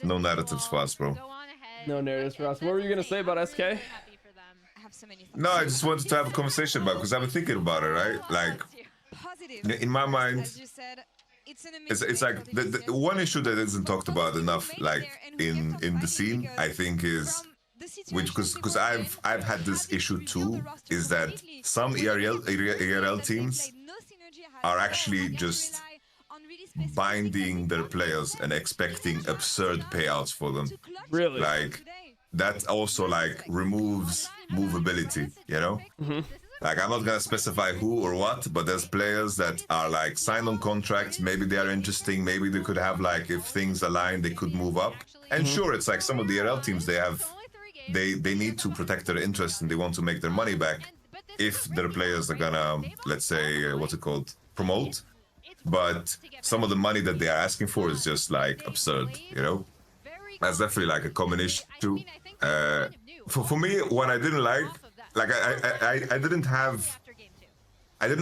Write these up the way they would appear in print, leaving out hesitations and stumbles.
No narratives for us, bro. No narratives for us. What were you gonna say about SK? No, I just wanted to have a conversation about because I've been thinking about it, right? Like in my mind, it's like the one issue that isn't talked about enough, like in the scene, I think is which because I've had this issue too, is that some ERL teams are actually just binding their players and expecting absurd payouts for them. Really? Like that also like removes movability, you know? Like I'm not gonna specify who or what, but there's players that are like signed on contracts. Maybe they are interesting. Maybe they could have like if things align, they could move up. And sure, it's like some of the RL teams they need to protect their interests and they want to make their money back if their players are gonna, let's say, what's it called, promote. But some of the money that they are asking for is just like absurd, you know? That's definitely like a common issue. For me, what I didn't like I didn't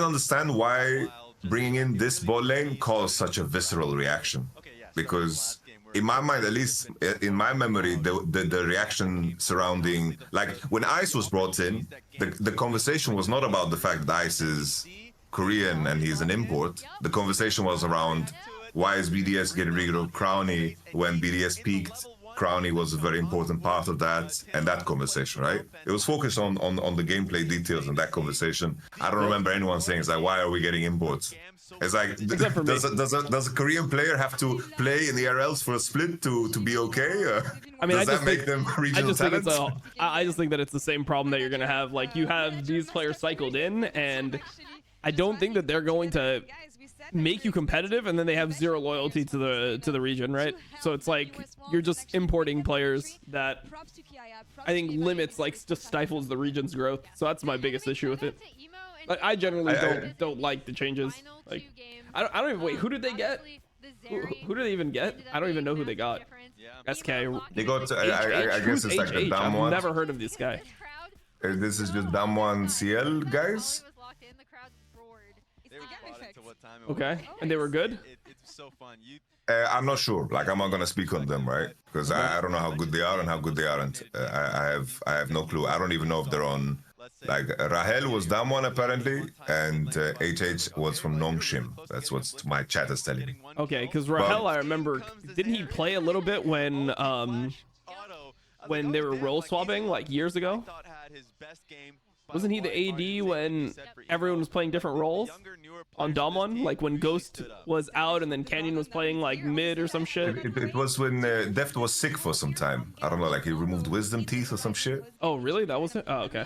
understand why bringing in this bot lane caused such a visceral reaction. Because in my mind, at least in my memory, the reaction surrounding, like when Ice was brought in, the conversation was not about the fact that Ice is Korean and he's an import. The conversation was around why is BDS getting rid of Crowny when BDS peaked. Crowny was a very important part of that and that conversation, right? It was focused on the gameplay details in that conversation. I don't remember anyone saying, it's like, why are we getting imports? It's like, does a Korean player have to play in the RLs for a split to be okay? I mean, does that make them regional talents? I just think that it's the same problem that you're gonna have. Like, you have these players cycled in, and I don't think that they're going to make you competitive, and then they have zero loyalty to the region, right? So it's like you're just importing players that I think limits, like, just stifles the region's growth. So that's my biggest issue with it. Like, I generally don't like the changes. Like, I don't even, wait, who did they get? Who did they even get? I don't even know who they got. SK. They got, I guess it's like the dumb one. I've never heard of this guy. This is just dumb one CL guys. Okay, and they were good? It's so fun. I'm not sure. Like, I'm not gonna speak on them, right? Because I don't know how good they are and how good they aren't. I have no clue. I don't even know if they're on. Like, Rahel was Damwon apparently, and HH was from Nongshim. That's what my chat is telling me. Okay, because Rahel, I remember, didn't he play a little bit when they were role swapping like years ago? Wasn't he the AD when everyone was playing different roles on Damwon? Like when Ghost was out and then Canyon was playing like mid or some shit? It was when Deft was sick for some time. I don't know, like he removed wisdom teeth or some shit. Oh, really? That was it? Oh, okay.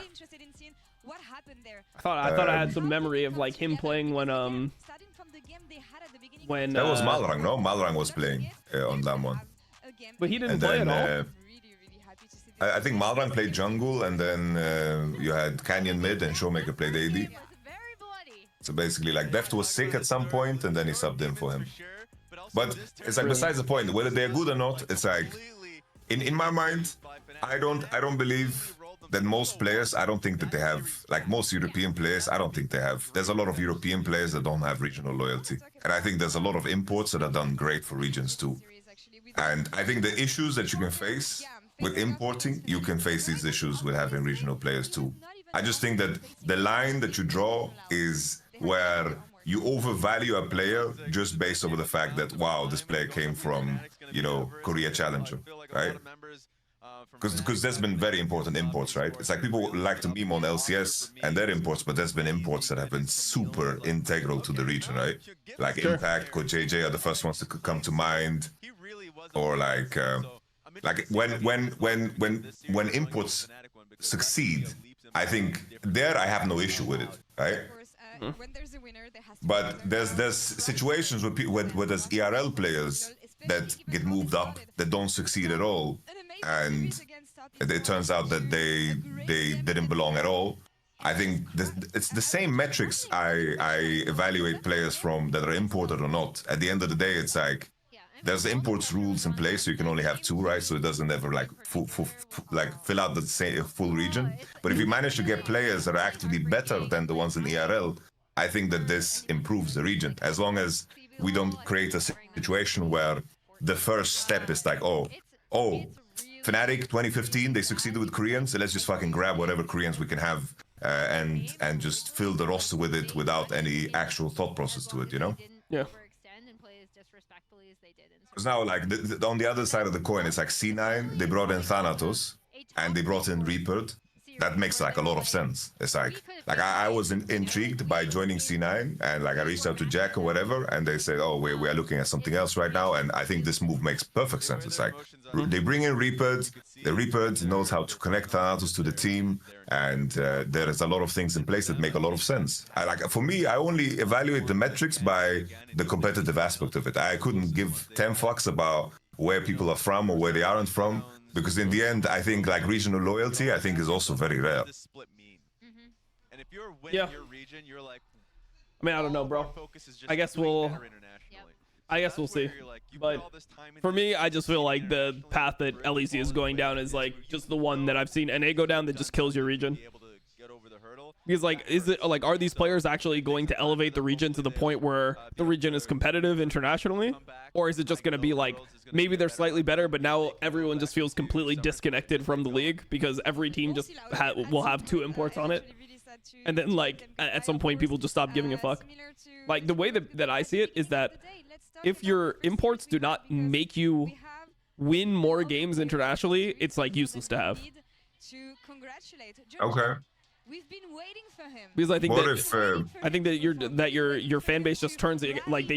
I thought I had some memory of like him playing when that was Malrang, no? Malrang was playing on Damwon. But he didn't play at all. I think Malrang played jungle, and then you had Canyon mid, and Showmaker played AD. So basically, like, Deft was sick at some point, and then he subbed in for him. But it's like, besides the point, whether they're good or not, it's like, in my mind, I don't believe that most players, I don't think that they have, like most European players, I don't think they have. There's a lot of European players that don't have regional loyalty. And I think there's a lot of imports that are done great for regions too. And I think the issues that you can face with importing, you can face these issues with having regional players too. I just think that the line that you draw is where you overvalue a player just based over the fact that, wow, this player came from, you know, Korea Challenger, right? Because there's been very important imports, right? It's like people like to meme on LCS and their imports, but there's been imports that have been super integral to the region, right? Like Impact, Code JJ are the first ones to come to mind, or like when imports succeed, I think there I have no issue with it, right? But there's situations where there's ERL players that get moved up that don't succeed at all, and it turns out that they didn't belong at all. I think it's the same metrics I evaluate players from that are imported or not. At the end of the day, it's like there's imports rules in place, so you can only have two, right? So it doesn't ever like fill out the same full region. But if you manage to get players that are actively better than the ones in ERL, I think that this improves the region. As long as we don't create a situation where the first step is like, oh, Fnatic 2015, they succeeded with Koreans, so let's just fucking grab whatever Koreans we can have and just fill the roster with it without any actual thought process to it, you know? Yeah. Because now, like, on the other side of the coin, it's like C9, they brought in Thanatos, and they brought in Reaper. That makes like a lot of sense. It's like I was intrigued by joining C9, and like I reached out to Jack or whatever, and they said, oh, we are looking at something else right now, and I think this move makes perfect sense. It's like they bring in Reaper, the Reaper knows how to connect Thanatos to the team, and there is a lot of things in place that make a lot of sense. For me, I only evaluate the metrics by the competitive aspect of it. I couldn't give 10 fucks about where people are from or where they aren't from. Because in the end, I think like regional loyalty, I think is also very rare. Yeah. I mean, I don't know, bro. I guess we'll see. But for me, I just feel like the path that LEC is going down is like just the one that I've seen NA go down that just kills your region. Because like, is it like, are these players actually going to elevate the region to the point where the region is competitive internationally? Or is it just going to be like, maybe they're slightly better, but now everyone just feels completely disconnected from the league because every team just will have 2 imports on it. And then like, at some point, people just stop giving a fuck. Like the way that I see it is that if your imports do not make you win more games internationally, it's like useless to have. Okay. We've been waiting for him. Because I think what that if, I think that your fan base just turns like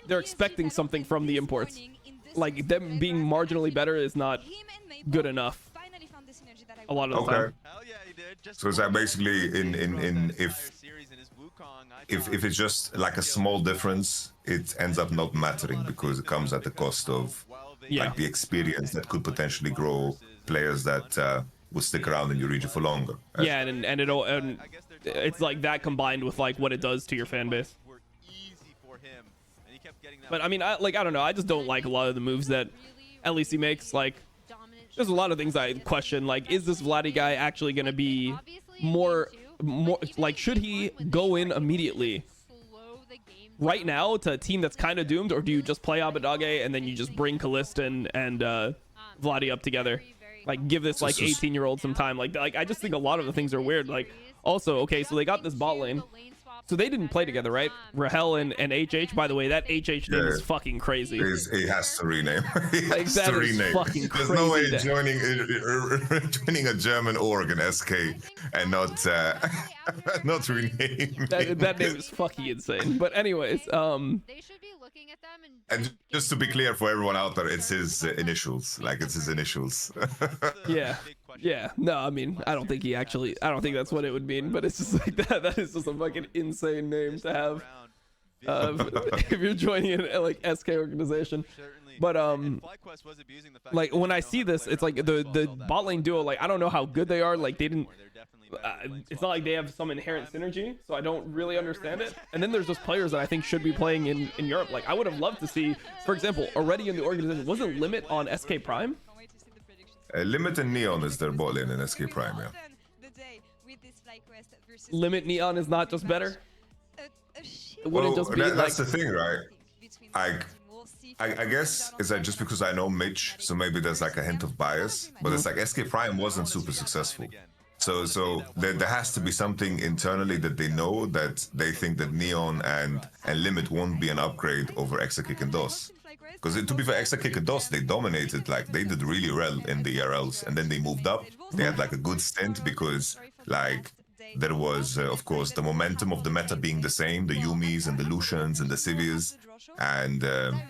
they're expecting something from the imports. Like them being marginally better is not good enough a lot of the time. So is that basically if it's just like a small difference, it ends up not mattering because it comes at the cost of like the experience that could potentially grow players that will stick around in your region for longer. Yeah, and it's like that combined with like what it does to your fan base. But I mean, I don't know. I just don't like a lot of the moves that LEC makes. Like, there's a lot of things I question. Like, is this Vladdy guy actually going to be more like, should he go in immediately right now to a team that's kind of doomed, or do you just play Iwdominate and then you just bring Kalista and Vladdy up together? Like, give this like 18-year-old some time. Like I just think a lot of the things are weird. Like, also, okay, so they got this bot lane. So they didn't play together, right? Rahel and HH. By the the way, that HH name is fucking crazy. He has to rename. Like, that is fucking crazy. There's no way joining a German org in SK and not rename. That name is fucking insane. But anyways, and just to be clear for everyone out there, it's his initials. Like, it's his initials. Yeah. No, I mean, I don't think that's what it would mean, but it's just like that is just a fucking insane name to have if you're joining an like SK organization. But like when I see this, it's like the bot lane duo, like I don't know how good they are. Like they didn't it's not like they have some inherent synergy, so I don't really understand it. And then there's just players that I think should be playing in Europe. Like I would have loved to see, for example, already in the organization, wasn't Limit on SK Prime? Limit and Neon is their bot lane in SK Prime, yeah. Limit Neon is not just better? It wouldn't just be that's the thing, right? I guess it's like just because I know Mitch, so maybe there's like a hint of bias, but it's like SK Prime wasn't super successful. So there has to be something internally that they know that they think that Neon and Limit won't be an upgrade over Exakick and DOS. Because to be fair, Exakick and DOS, they dominated, like they did really well in the ERLs, and then they moved up. They had like a good stint because like there was, of course, the momentum of the meta being the same, the Yumis and the Lucians and the Civies, and then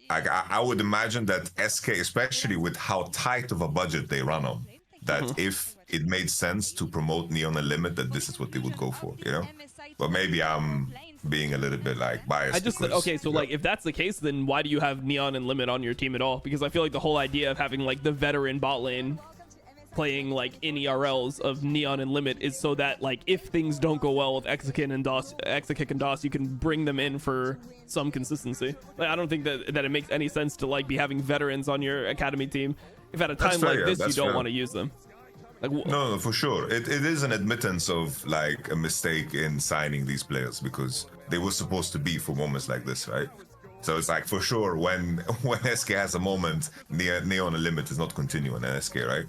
I would imagine that SK, especially with how tight of a budget they run on, that if it made sense to promote Neon and Limit, that this is what they would go for, you know? But maybe I'm being a little bit like biased. I just okay, so like if that's the case, then why do you have Neon and Limit on your team at all? Because I feel like the whole idea of having like the veteran bot lane playing like in ERLs of Neon and Limit is so that like if things don't go well with Exakick and DOS, you can bring them in for some consistency. Like, I don't think that it makes any sense to like be having veterans on your academy team if at a time like this you don't want to use them. Like, no, for sure. It is an admittance of like a mistake in signing these players because they were supposed to be for moments like this, right? So it's like for sure when SK has a moment, Neo on a limit is not continuing in SK, right?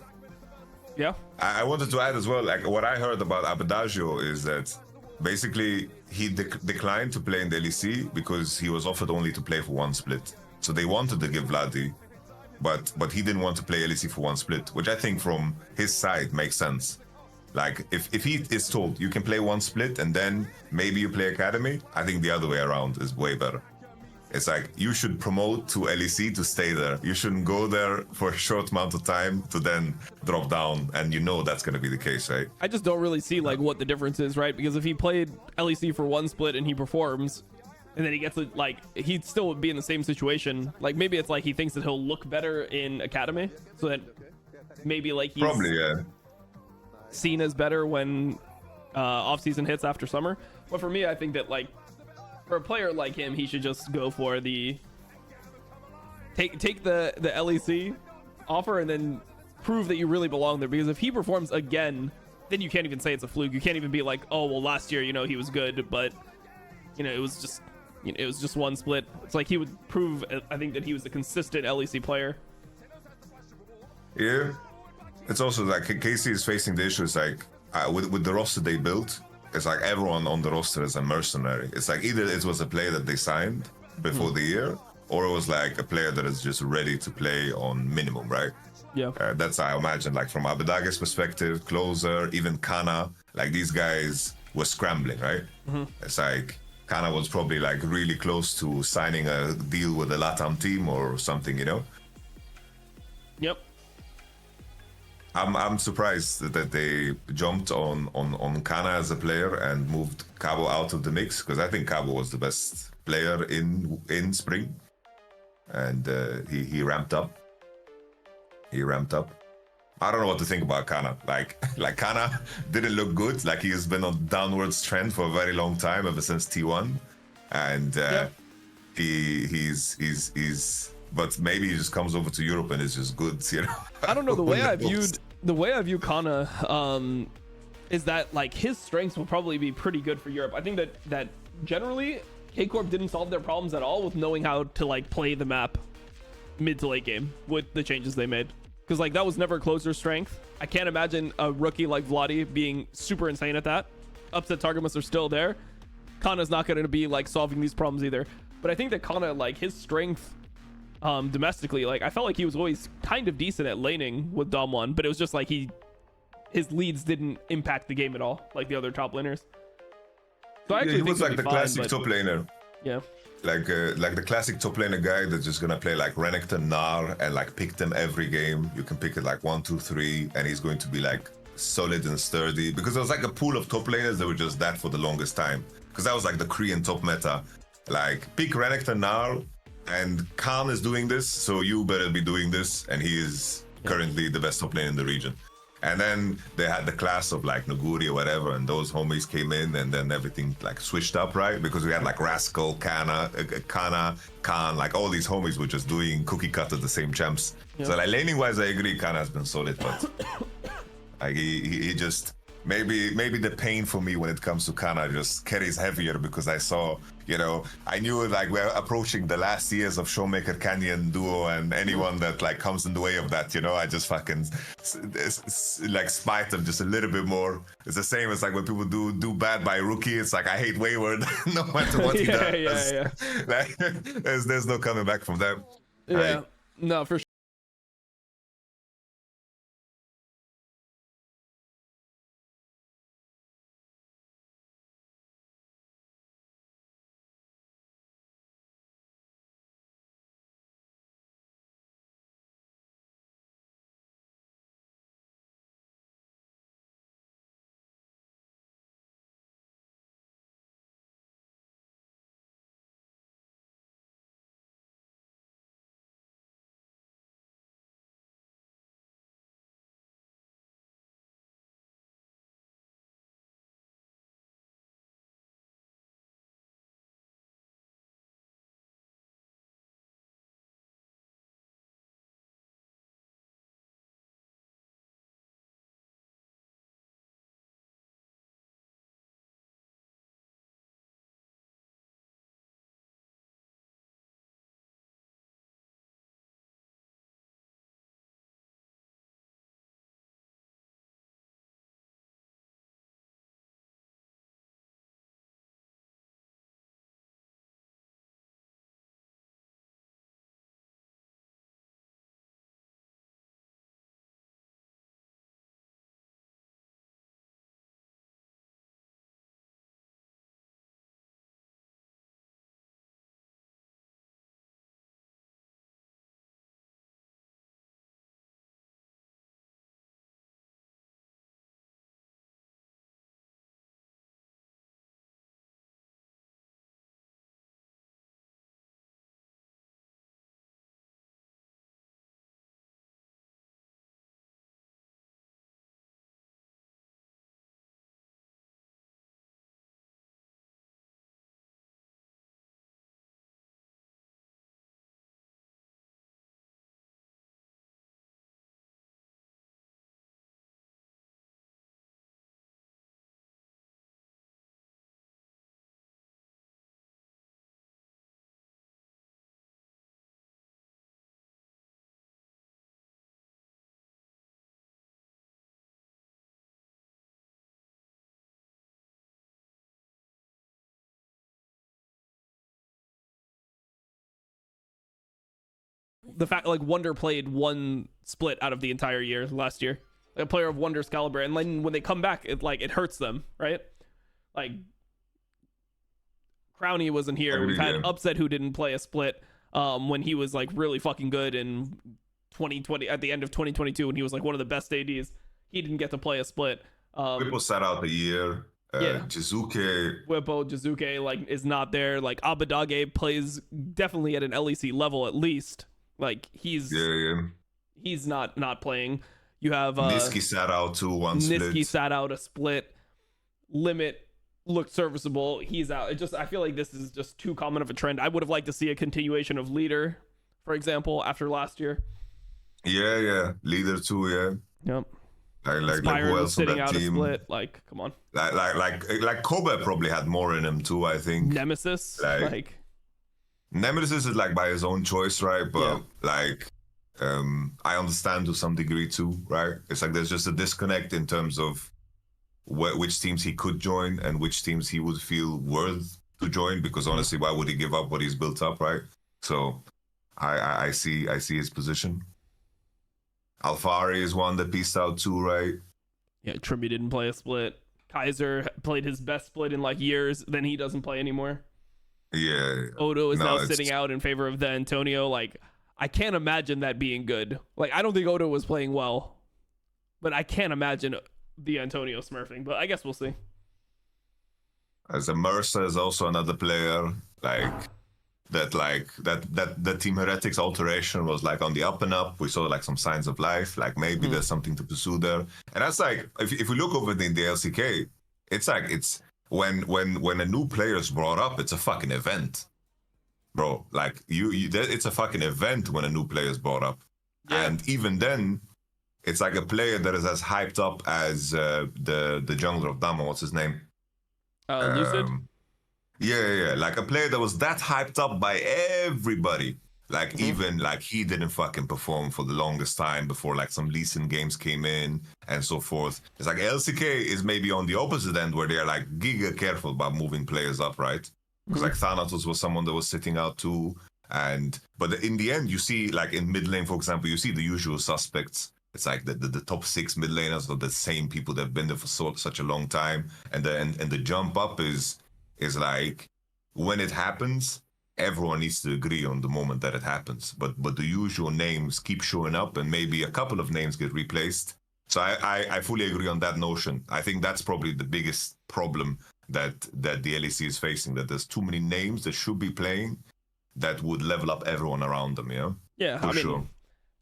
Yeah. I wanted to add as well, like what I heard about Abadagio is that basically he declined to play in the LEC because he was offered only to play for one split. So they wanted to give Vladi, but he didn't want to play LEC for one split, which I think from his side makes sense. Like if he is told you can play one split and then maybe you play Academy, I think the other way around is way better. It's like you should promote to LEC to stay there. You shouldn't go there for a short amount of time to then drop down, and you know that's going to be the case, right? I just don't really see like what the difference is, right? Because if he played LEC for one split and he performs, and then he gets it, like he'd still be in the same situation. Like maybe it's like he thinks that he'll look better in Academy, so that maybe like he's Probably, yeah. seen as better when off season hits after summer. But for me, I think that like for a player like him, he should just go for the take the LEC offer and then prove that you really belong there. Because if he performs again, then you can't even say it's a fluke. You can't even be like, oh well, last year he was good, but it was just one split. It's like he would prove, I think, that he was a consistent LEC player. Yeah, it's also like KC is facing the issues like with the roster they built. It's like everyone on the roster is a mercenary. It's like either it was a player that they signed before the year, or it was like a player that is just ready to play on minimum, right? Yeah. That's how I imagine, like from Abadaga's perspective, Closer, even Kana, like these guys were scrambling, right? It's like Kana was probably like really close to signing a deal with a LATAM team or something, Yep. I'm surprised that they jumped on Kana as a player and moved Cabo out of the mix, because I think Cabo was the best player in spring, and he ramped up. I don't know what to think about Kana. Like Kana didn't look good. Like he has been on downwards trend for a very long time, ever since T1, and he's. But maybe he just comes over to Europe and is just good, I don't know. The way I view Kana is that like his strengths will probably be pretty good for Europe. I think that generally K Corp didn't solve their problems at all with knowing how to like play the map mid to late game with the changes they made. Because like that was never Closer's strength. I can't imagine a rookie like Vladi being super insane at that. Upset target must are still there. Kana's not going to be like solving these problems either. But I think that Kana, like his strength domestically, like I felt like he was always kind of decent at laning with Dom 1, but it was just like his leads didn't impact the game at all like the other top laners. So I actually think he was like the fine, classic top laner. Yeah. Like the classic top laner guy that's just gonna play like Renekton, Gnar, and like pick them every game. You can pick it like 1, 2, 3, and he's going to be like solid and sturdy. Because there was like a pool of top laners that were just that for the longest time. Because that was like the Korean top meta. Like pick Renekton, Gnar, and Khan is doing this, so you better be doing this. And he is currently the best top laner in the region. And then they had the class of like Nuguri or whatever, and those homies came in, and then everything like switched up, right? Because we had like Rascal, Kana, Khan, like all these homies were just doing cookie cutter the same champs. Yeah. So like laning wise, I agree, Kana has been solid, but like he just maybe the pain for me when it comes to Kana just carries heavier, because I saw, I knew like we're approaching the last years of Showmaker Canyon duo, and anyone that like comes in the way of that, I just fucking like spite them just a little bit more. It's the same as like when people do bad by Rookie. It's like I hate Wayward no matter what he does. Yeah. Like, there's no coming back from that. Yeah, no, for sure. the fact like Wonder played one split out of the entire year last year, a player of Wonder's caliber, and then when they come back, it hurts them, right? Like Crownie wasn't here. We've had Upset who didn't play a split when he was like really fucking good in 2020 at the end of 2022 when he was like one of the best ADs. He didn't get to play a split. Whippo sat out the year. Jizuke like is not there. Like Abadage plays definitely at an LEC level at least. Like he's not playing. You have Niski sat out too one split. Niski sat out a split. Limit looked serviceable. He's out. I feel like this is just too common of a trend. I would have liked to see a continuation of Leader, for example, after last year. Yeah. Leader too, yeah. Yep. Like who else sitting on that out team? A split. Like, come on. Like Kobe probably had more in him too, I think. Nemesis. Nemesis is like by his own choice, right? But like I understand to some degree too, right? It's like there's just a disconnect in terms of which teams he could join and which teams he would feel worth to join, because honestly, why would he give up what he's built up, right? So I see his position. Alfari is one that pieced out too, right? Yeah, Trimby didn't play a split. Kaiser played his best split in like years, then he doesn't play anymore. Yeah. Odo is now sitting out in favor of the Antonio. Like, I can't imagine that being good. Like, I don't think Odo was playing well, but I can't imagine the Antonio smurfing, but I guess we'll see. As a Mercer is also another player, that Team Heretics alteration was like on the up and up. We saw like some signs of life, like maybe there's something to pursue there. And that's like, if we look over in the LCK, it's like, it's when a new player is brought up, it's a fucking event, bro. Like it's a fucking event when a new player is brought up. Yeah. And even then, it's like a player that is as hyped up as the jungler of Dama. What's his name? Lucid. Yeah. Like a player that was that hyped up by everybody. Like even like he didn't fucking perform for the longest time before like some Lee games came in and so forth. It's like LCK is maybe on the opposite end where they're like giga careful about moving players up, right? Because like Thanatos was someone that was sitting out too. But in the end, you see like in mid lane, for example, you see the usual suspects. It's like the top 6 mid laners are the same people that have been there for such a long time. And the jump up is like when it happens, everyone needs to agree on the moment that it happens. But the usual names keep showing up and maybe a couple of names get replaced. So I fully agree on that notion. I think that's probably the biggest problem that the LEC is facing, that there's too many names that should be playing that would level up everyone around them, Yeah, for sure.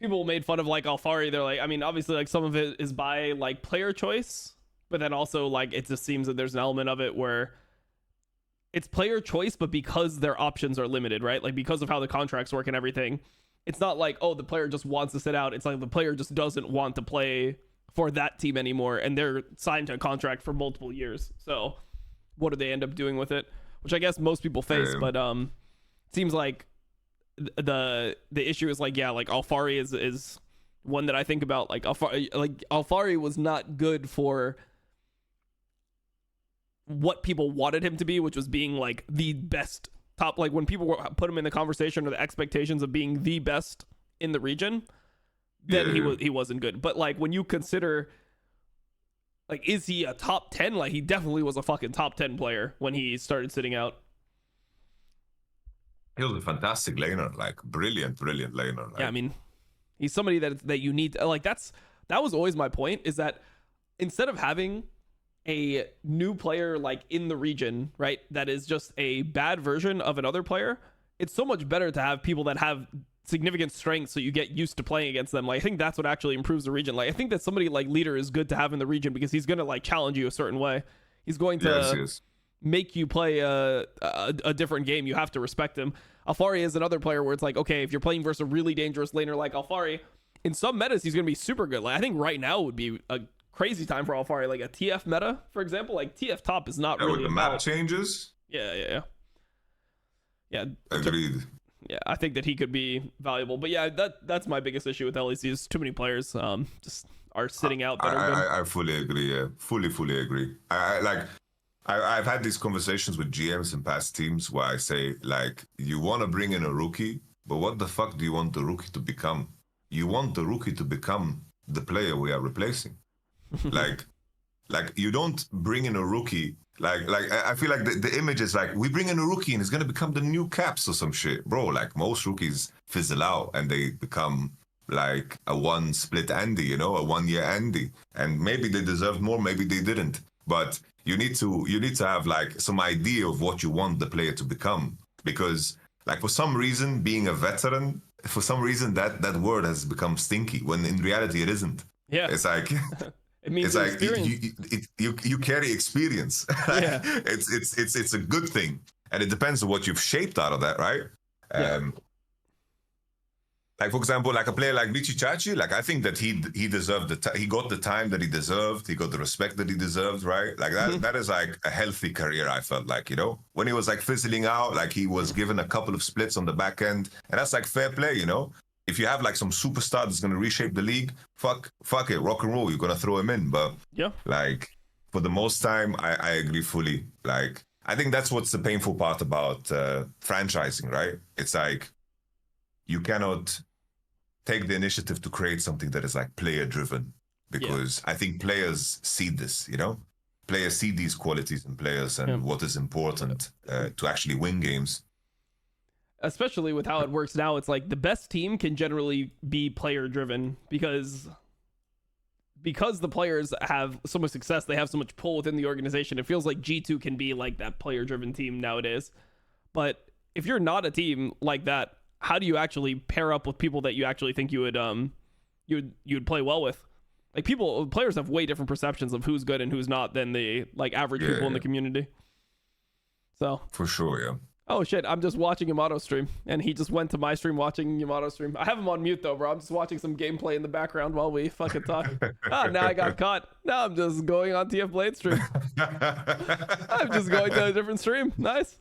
People made fun of like Alfari. They're like, I mean, obviously like some of it is by like player choice, but then also like it just seems that there's an element of it where it's player choice, but because their options are limited, right? Like because of how the contracts work and everything, it's not like, oh, the player just wants to sit out. It's like the player just doesn't want to play for that team anymore, and they're signed to a contract for multiple years. So what do they end up doing with it? Which I guess most people face, but it seems like the issue is like, yeah, like Alfari is one that I think about. Like Alfari was not good for what people wanted him to be, which was being like the best top, like when people put him in the conversation or the expectations of being the best in the region, then he wasn't good. But like when you consider like, is he a top 10? Like he definitely was a fucking top 10 player when he started sitting out. He was a fantastic laner, like brilliant laner. Like. Yeah, I mean, he's somebody that you need to, like that was always my point, is that instead of having a new player like in the region, right, that is just a bad version of another player, it's so much better to have people that have significant strengths so you get used to playing against them. Like I think that's what actually improves the region. Like I think that somebody like Leader is good to have in the region because he's going to like challenge you a certain way. He's going to make you play a different game. You have to respect him. Alfari is another player where it's like, okay, if you're playing versus a really dangerous laner like Alfari, in some metas he's going to be super good. Like I think right now would be a crazy time for Alfari, like a TF meta, for example. Like TF top is not really with the map changes. Yeah. Agreed. Yeah, I think that he could be valuable. But yeah, that's my biggest issue with LEC is too many players just are sitting out. I fully agree. Yeah, fully agree. I've had these conversations with GMs in past teams where I say, like, you want to bring in a rookie, but what the fuck do you want the rookie to become? You want the rookie to become the player we are replacing. like you don't bring in a rookie. I feel like the image is like, we bring in a rookie and he's gonna become the new Caps or some shit, bro. Like most rookies fizzle out and they become like a one split Andy, you know, a 1 year Andy, and maybe they deserved more, maybe they didn't. But you need to have like some idea of what you want the player to become, because like for some reason being a veteran, for some reason that word has become stinky when in reality it isn't. Yeah, it's like. It means it's like you carry experience. Yeah. It's a good thing, and it depends on what you've shaped out of that, right? Yeah. Like for example, like a player like Michichachi, like I think that he deserved he got the time that he deserved, he got the respect that he deserved, right? Like that is like a healthy career. I felt like, you know, when he was like fizzling out, like he was given a couple of splits on the back end, and that's like fair play, you know. If you have like some superstar that's going to reshape the league, fuck it, rock and roll, you're going to throw him in. But yeah, like for the most time, I agree fully. Like, I think that's what's the painful part about franchising, right? It's like you cannot take the initiative to create something that is like player driven, because I think players see this, you know, players see these qualities in players and what is important to actually win games. Especially with how it works now, it's like the best team can generally be player driven because the players have so much success, they have so much pull within the organization. It feels like G2 can be like that player driven team nowadays. But if you're not a team like that, how do you actually pair up with people that you actually think you would play well with? Like players have way different perceptions of who's good and who's not than the like average people in the community. So for sure, yeah. Oh shit, I'm just watching Yamato stream, and he just went to my stream watching Yamato stream. I have him on mute though, bro. I'm just watching some gameplay in the background while we fucking talk. Now I got caught. Now I'm just going on TF Blade stream. I'm just going to a different stream. Nice.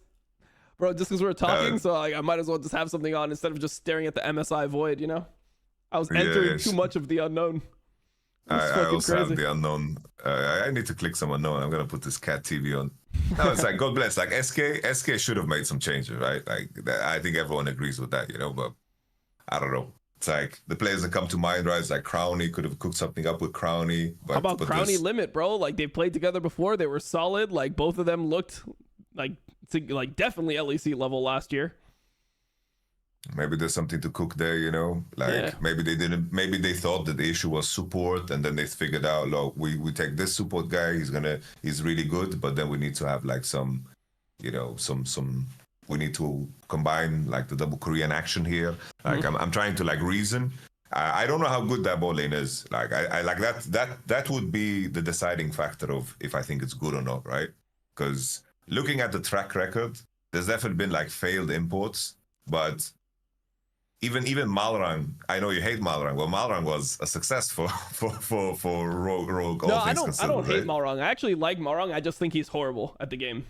Bro, just because we're talking, so like, I might as well just have something on instead of just staring at the MSI void, you know? I was entering too much of the unknown. I also have the unknown. I need to click some unknown. I'm going to put this cat TV on. No, it's like, God bless. Like, SK should have made some changes, right? Like, I think everyone agrees with that, you know? But I don't know. It's like, the players that come to mind, right? It's like Crownie could have cooked something up with Crownie. How about Crownie Limit, bro? Like, they played together before. They were solid. Like, both of them looked like definitely LEC level last year. Maybe there's something to cook there, you know, like maybe they thought that the issue was support, and then they figured out, look, we take this support guy, he's really good, but then we need to have like some, you know, we need to combine like the double Korean action here. Like I'm trying to like reason. I don't know how good that ball lane is. Like I like that would be the deciding factor of if I think it's good or not, right? Because looking at the track record, there's definitely been like failed imports, but even Malrang, I know you hate Malrang. Well, Malrang was a success for Rogue. No, I don't hate Malrang. I actually like Malrang. I just think he's horrible at the game,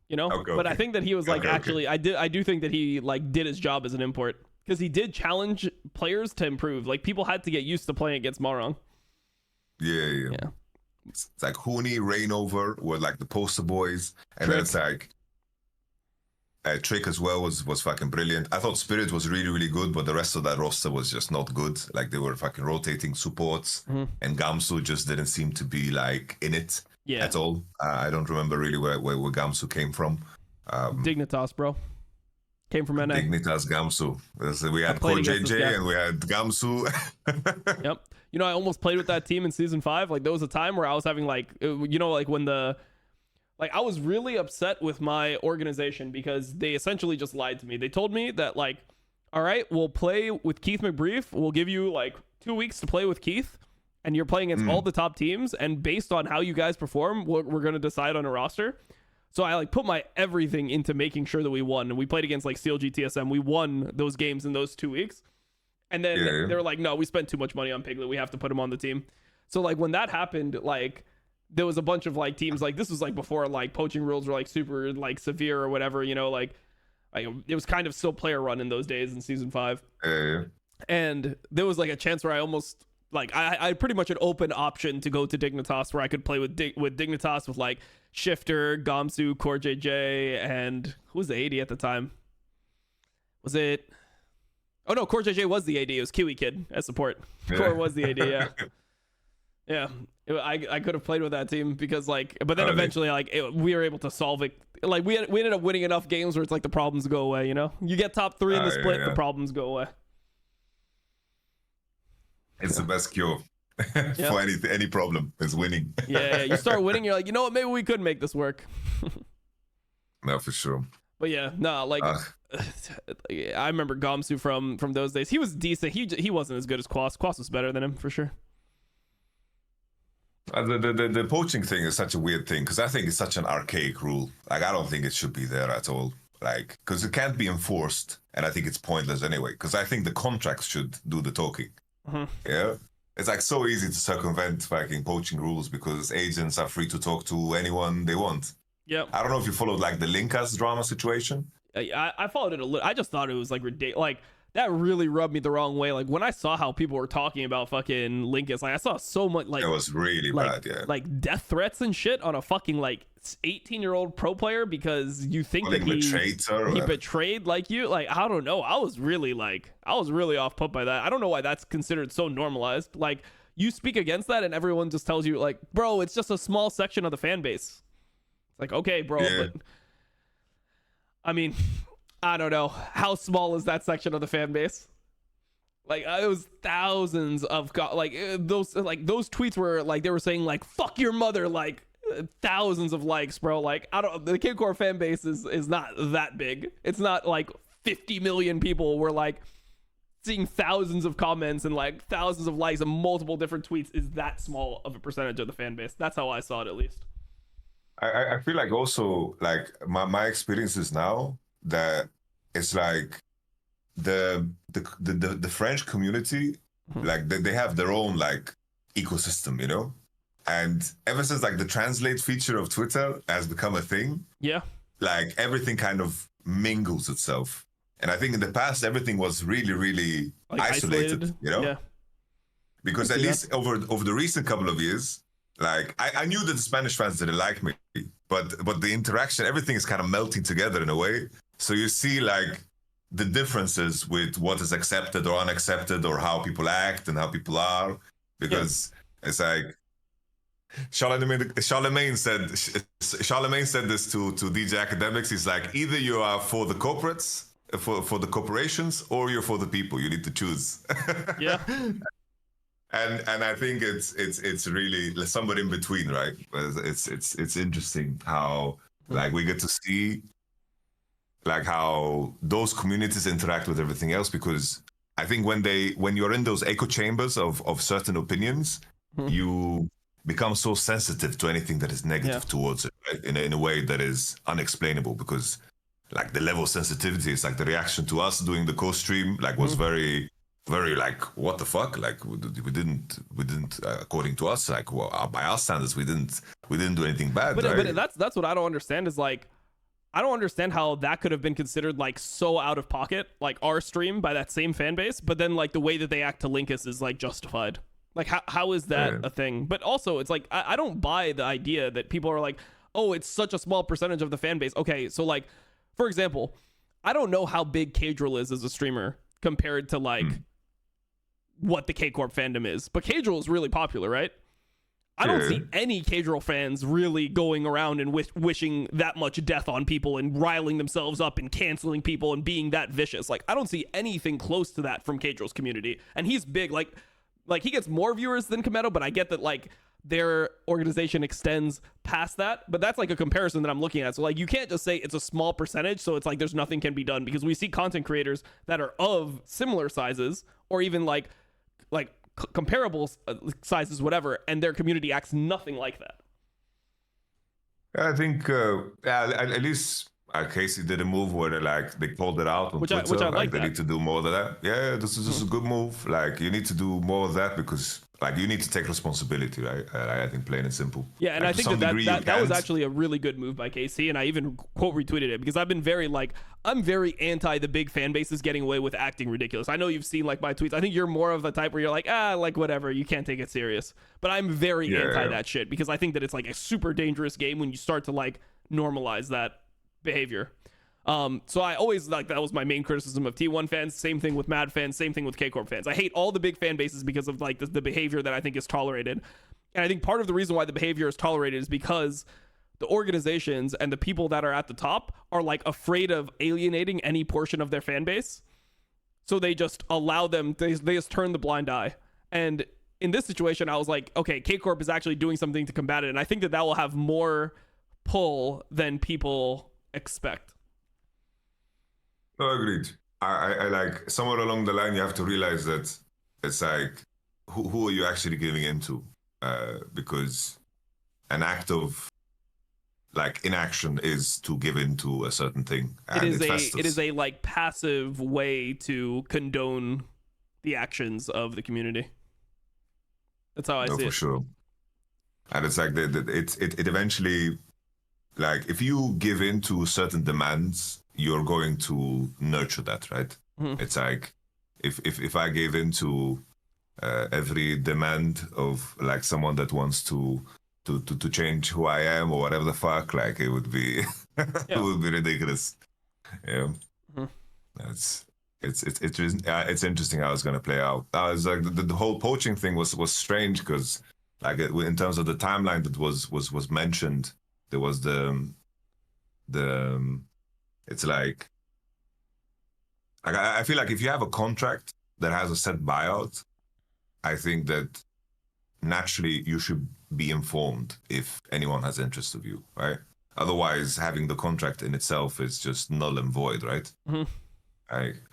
you know. But I think that he was like I do think that he like did his job as an import, because he did challenge players to improve. Like people had to get used to playing against Malrang. Yeah. It's like Huni, Rainover were like the poster boys, and then it's like. Trick as well was fucking brilliant. I thought Spirit was really, really good, but the rest of that roster was just not good. Like they were fucking rotating supports, and Gamsu just didn't seem to be like in it at all. I don't remember really where Gamsu came from. Dignitas, bro. Came from NA. Dignitas Gamsu. We had Core JJ and we had Gamsu. Yep. You know, I almost played with that team in season 5. Like there was a time where I was having like, you know, like when I was really upset with my organization because they essentially just lied to me. They told me that like, all right, we'll play with Keith McBrief. We'll give you like 2 weeks to play with Keith, and you're playing against all the top teams. And based on how you guys perform, we're going to decide on a roster. So I like put my everything into making sure that we won. And we played against like CLG TSM. We won those games in those 2 weeks. And then they were like, no, we spent too much money on Piglet. We have to put him on the team. So like when that happened, like, there was a bunch of like teams, like this was like before like poaching rules were like super like severe or whatever, you know, like it was kind of still player run in those days in season 5. And there was like a chance where I almost like I pretty much an open option to go to Dignitas, where I could play with Dignitas with like Shifter, Gamsu, Core JJ, and who was the 80 at the time? Was it Oh no, Core JJ was the AD. It was Kiwi Kid as support. Core was the AD. Yeah. Yeah, I could have played with that team because like, but then eventually like we were able to solve it. Like we ended up winning enough games where it's like the problems go away. You know, you get top 3 in the split, the problems go away. It's the best cure for any problem is winning. Yeah, you start winning, you're like, you know what, maybe we could make this work. No, for sure. But yeah, no, like I remember Gamsu from those days. He was decent. He wasn't as good as Quas. Quas was better than him for sure. The poaching thing is such a weird thing because I think it's such an archaic rule. Like I don't think it should be there at all. Like because it can't be enforced, and I think it's pointless anyway. Because I think the contracts should do the talking. Yeah, it's like so easy to circumvent fucking poaching rules because agents are free to talk to anyone they want. Yeah. I don't know if you followed like the Linkas drama situation. I followed it a little. I just thought it was like ridiculous. Like that really rubbed me the wrong way. Like when I saw how people were talking about fucking Linkus, like I saw so much like it was really bad, yeah. Like death threats and shit on a fucking like 18-year-old pro player because you think that he betrayed like you. Like I don't know. I was really off put by that. I don't know why that's considered so normalized. Like you speak against that and everyone just tells you like, bro, it's just a small section of the fan base. It's like, okay, bro, but I mean, I don't know. How small is that section of the fan base? Like it was thousands of those tweets were like they were saying like fuck your mother, like thousands of likes, bro. Like I don't, the Kid Core fan base is not that big. It's not like 50 million people were like seeing thousands of comments and like thousands of likes and multiple different tweets is that small of a percentage of the fan base. That's how I saw it, at least. I feel like also like my experiences now that it's like the French community, like they have their own like ecosystem, you know? And ever since like the translate feature of Twitter has become a thing, like everything kind of mingles itself. And I think in the past, everything was really, really like isolated, you know? Yeah. Because at least over the recent couple of years, like I knew that the Spanish fans didn't like me, but the interaction, everything is kind of melting together in a way. So you see like the differences with what is accepted or unaccepted or how people act and how people are, because it's like Charlemagne said this to DJ Academics. He's like, either you are for the corporates, for the corporations, or you're for the people. You need to choose. Yeah. And I think it's really somewhere in between, right? It's interesting how like we get to see like how those communities interact with everything else, because I think when you're in those echo chambers of certain opinions, you become so sensitive to anything that is negative towards it, right? In a way that is unexplainable, because like the level of sensitivity is like the reaction to us doing the co-stream like was very like, what the fuck? Like we didn't according to us, like, well, by our standards, we didn't do anything bad. But, right? but that's what I don't understand is like, I don't understand how that could have been considered like so out of pocket, like our stream by that same fan base, but then like the way that they act to Linkus is like justified. Like how is that a thing? But also it's like, I don't buy the idea that people are like, oh, it's such a small percentage of the fan base. Okay, so like, for example, I don't know how big Caedrel is as a streamer compared to like what the K-Corp fandom is, but Caedrel is really popular, right? I don't see any Caedrel fans really going around and wishing that much death on people and riling themselves up and canceling people and being that vicious. Like I don't see anything close to that from Caedrel's community, and he's big. Like he gets more viewers than Kometo, but I get that like their organization extends past that, but that's like a comparison that I'm looking at. So like you can't just say it's a small percentage, so it's like there's nothing can be done, because we see content creators that are of similar sizes or even like comparable sizes, whatever, and their community acts nothing like that. I think at least Casey did a move where they called it out on Twitter. Which I like they need to do more of that. Yeah, this is just a good move. Like you need to do more of that, because like you need to take responsibility, right? I think plain and simple. Yeah, and like, I think that was actually a really good move by KC, and I even quote retweeted it, because I've been I'm very anti the big fan bases getting away with acting ridiculous. I know you've seen like my tweets. I think you're more of the type where you're like, like whatever, you can't take it serious. But I'm very anti that shit, because I think that it's like a super dangerous game when you start to like normalize that behavior. So I always like that was my main criticism of T1 fans. Same thing with Mad fans. Same thing with K Corp fans. I hate all the big fan bases because of like the behavior that I think is tolerated. And I think part of the reason why the behavior is tolerated is because the organizations and the people that are at the top are like afraid of alienating any portion of their fan base. So they just allow them, they just turn the blind eye. And in this situation, I was like, okay, K Corp is actually doing something to combat it. And I think that will have more pull than people expect. No, agreed. I like somewhere along the line, you have to realize that it's like, who are you actually giving into? Because an act of like inaction is to give into a certain thing. And it is a like passive way to condone the actions of the community. That's how I see it. For sure. And it's like it eventually, like if you give in to certain demands, you're going to nurture that, right? Mm-hmm. It's like if I gave into every demand of like someone that wants to change who I am or whatever the fuck, like it would be it would be ridiculous. Yeah, mm-hmm. It's interesting how it's gonna play out. I was like the whole poaching thing was strange because like in terms of the timeline that was mentioned, there was the it's like I feel like if you have a contract that has a set buyout, I think that naturally you should be informed if anyone has interest of you, right? Otherwise, having the contract in itself is just null and void, right? Mm-hmm.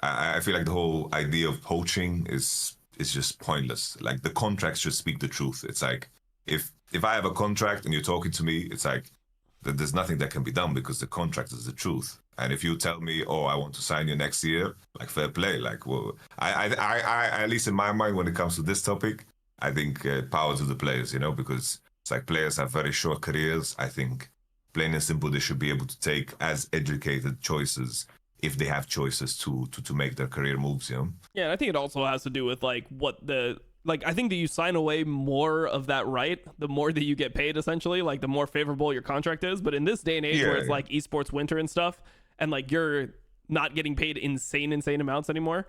I feel like the whole idea of poaching is just pointless. Like the contract should speak the truth. It's like if I have a contract and you're talking to me, it's like that there's nothing that can be done because the contract is the truth. And if you tell me, oh, I want to sign you next year, like fair play. Like, well, I at least in my mind, when it comes to this topic, I think power to the players, you know, because it's like players have very short careers. I think plain and simple, they should be able to take as educated choices if they have choices to make their career moves, you know? Yeah, and I think it also has to do with like I think that you sign away more of that right, the more that you get paid, essentially, like the more favorable your contract is. But in this day and age where it's like esports winter and stuff, and like you're not getting paid insane amounts anymore,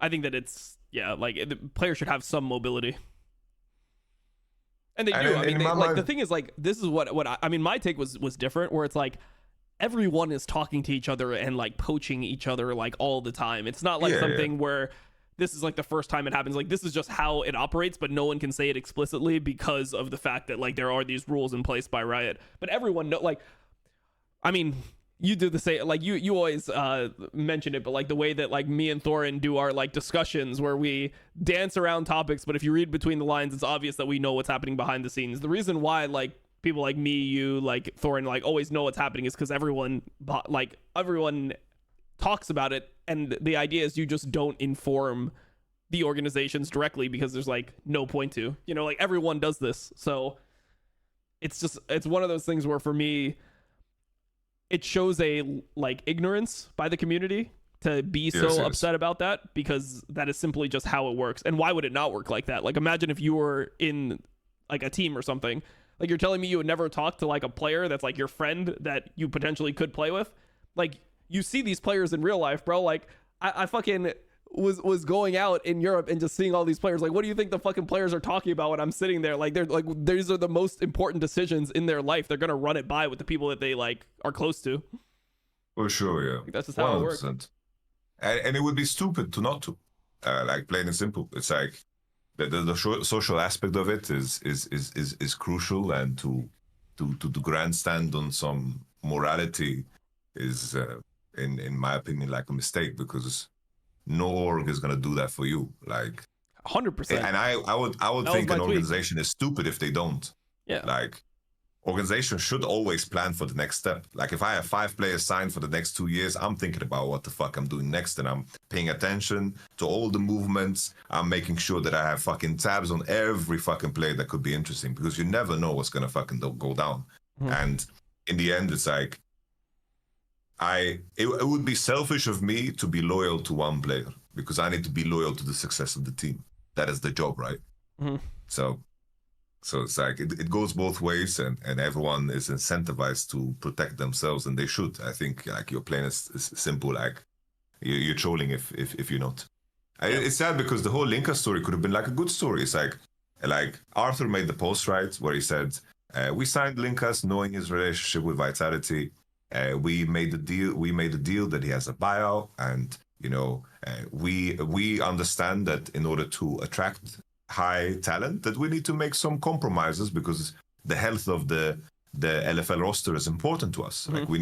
I think that it's, like the players should have some mobility. And they do. I mean, the thing is, like, this is what I mean, my take was different, where it's like everyone is talking to each other and like poaching each other like all the time. It's not like something where this is like the first time it happens. Like this is just how it operates, but no one can say it explicitly because of the fact that like there are these rules in place by Riot. But everyone know, like, I mean, you do the same, like you always mention it, but like the way that like me and Thoorin do our like discussions where we dance around topics, but if you read between the lines, it's obvious that we know what's happening behind the scenes. The reason why like people like me, you, like Thoorin, like always know what's happening is because everyone talks about it, and the idea is you just don't inform the organizations directly because there's like no point to, you know, like everyone does this. So it's one of those things where for me it shows a like ignorance by the community to be so upset about that, because that is simply just how it works. And why would it not work like that? Like imagine if you were in like a team or something, like you're telling me you would never talk to like a player that's like your friend that you potentially could play with. Like you see these players in real life, bro. Like I fucking was going out in Europe and just seeing all these players. Like, what do you think the fucking players are talking about when I'm sitting there? Like, they're like, these are the most important decisions in their life. They're gonna run it by with the people that they like are close to. For sure, yeah. Like, that's just how 100%. It works. And it would be stupid to not to. Like plain and simple. It's like the social aspect of it is crucial, and to grandstand on some morality is in my opinion like a mistake, because no org is gonna do that for you. Like 100%. And I would think an organization is stupid if they don't. Yeah. Like organizations should always plan for the next step. Like if I have 5 players signed for the next 2 years, I'm thinking about what the fuck I'm doing next, and I'm paying attention to all the movements. I'm making sure that I have fucking tabs on every fucking player that could be interesting, because you never know what's gonna fucking go down. Mm-hmm. And in the end, it's like it would be selfish of me to be loyal to one player, because I need to be loyal to the success of the team. That is the job, right? Mm-hmm. So So it's like it goes both ways, and everyone is incentivized to protect themselves, and they should. I think like your plan is simple. Like you're trolling if you're not. It's sad because the whole Linka story could have been like a good story. It's like Arthur made the post, right, where he said, we signed Linkas knowing his relationship with Vitality. We made the deal. We made a deal that he has a buyout, and we understand that in order to attract high talent, that we need to make some compromises because the health of the LFL roster is important to us. Like we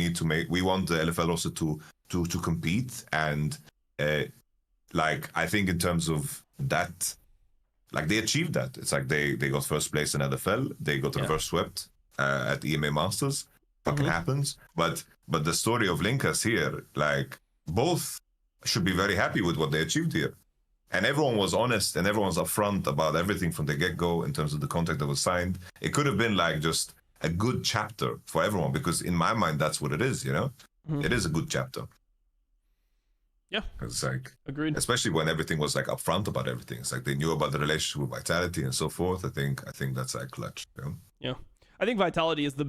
want the LFL roster to compete, and like I think in terms of that, like they achieved that. It's like they got first place in LFL, they got reverse swept at EMA Masters. Fucking happens. But the story of Linkas here, like both should be very happy with what they achieved here. And everyone was honest and everyone's upfront about everything from the get-go in terms of the contract that was signed. It could have been like just a good chapter for everyone, because in my mind, that's what it is, you know? It is a good chapter. Yeah. It's like, agreed. Especially when everything was like upfront about everything. It's like they knew about the relationship with Vitality and so forth. I think that's like clutch. You know? Yeah. I think Vitality is the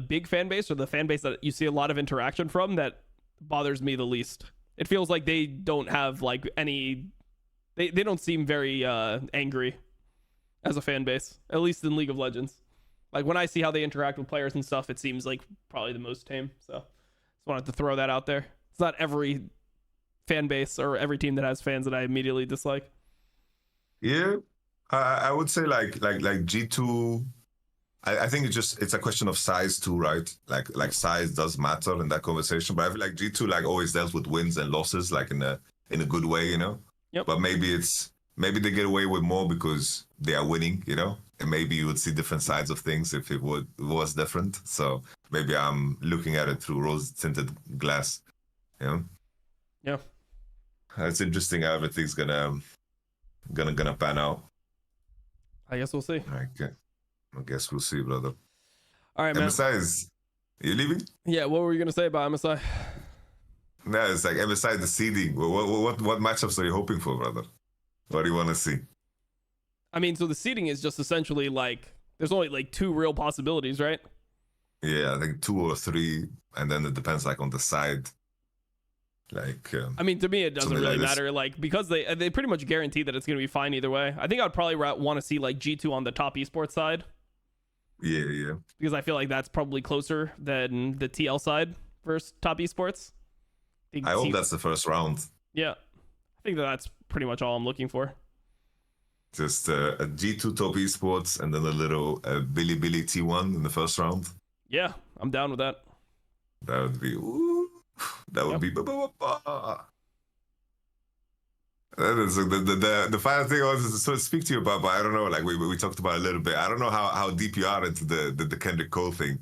big fan base, or the fan base that you see a lot of interaction from, that bothers me the least. It feels like they don't have like any, they don't seem very angry as a fan base, at least in League of Legends. Like when I see how they interact with players and stuff, it seems like probably the most tame. So just wanted to throw that out there. It's not every fan base or every team that has fans that I immediately dislike. Yeah, I would say like G2. I think it's a question of size too, right? Like size does matter in that conversation. But I feel like G2 like always dealt with wins and losses like in a good way, you know. Yep. But maybe they get away with more because they are winning, you know. And maybe you would see different sides of things if it was different. So maybe I'm looking at it through rose-tinted glass, you know. Yeah. It's interesting how everything's gonna pan out. I guess we'll see. Okay. I guess we'll see, brother. All right, man. MSI you leaving? Yeah, what were you gonna say about MSI? No, it's like MSI the seeding. What matchups are you hoping for, brother? What do you want to see? I mean, so the seeding is just essentially like there's only like 2 real possibilities, right? Yeah, I think 2 or 3, and then it depends like on the side. Like, I mean, to me, it doesn't really like matter, like because they pretty much guarantee that it's gonna be fine either way. I think I'd probably want to see like G2 on the top esports side. Yeah. Because I feel like that's probably closer than the TL side versus top esports. I hope that's the first round. Yeah, I think that's pretty much all I'm looking for. Just a G2 top esports and then a little Billy T1 in the first round. Yeah, I'm down with that. That would be. That would be. That is the final thing I wanted to sort of speak to you about, but I don't know. Like we talked about it a little bit. I don't know how deep you are into the Kendrick Cole thing.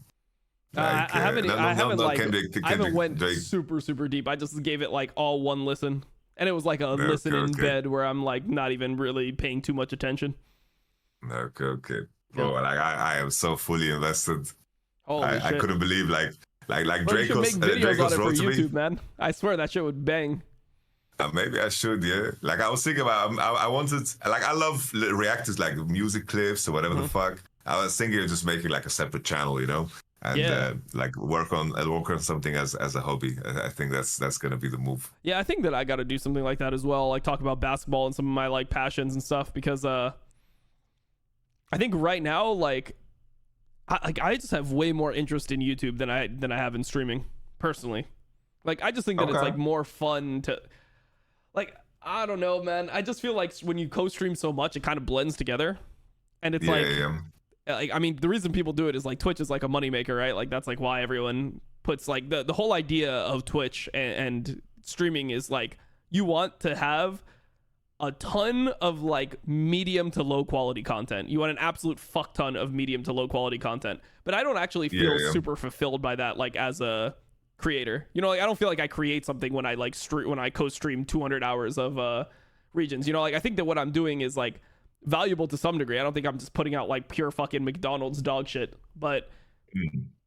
Like, I haven't went Drake. super deep. I just gave it like all one listen, and it was like a listen in bed where I'm like not even really paying too much attention. Okay. Bro, like I am so fully invested. Holy shit. I couldn't believe like Dracos make videos on it for YouTube, man. I swear that shit would bang. Maybe I should, yeah. Like I was thinking about, I wanted, like I love reactors like music clips or whatever the fuck. I was thinking of just making like a separate channel, you know, and like work on something as a hobby. I think that's gonna be the move. Yeah, I think that I got to do something like that as well. Like talk about basketball and some of my like passions and stuff, because I think right now like I just have way more interest in YouTube than I have in streaming personally. Like I just think that it's like more fun to. Like, I don't know, man. I just feel like when you co-stream so much, it kind of blends together. And it's like, I mean, the reason people do it is like Twitch is like a moneymaker, right? Like that's like why everyone puts like the whole idea of Twitch and streaming is like you want to have a ton of like medium to low quality content. You want an absolute fuck ton of medium to low quality content. But I don't actually feel super fulfilled by that, like as a creator, you know, like I don't feel like I create something when I like when I co-stream 200 hours of regions, you know, like I think that what I'm doing is like valuable to some degree. I don't think I'm just putting out like pure fucking McDonald's dog shit, but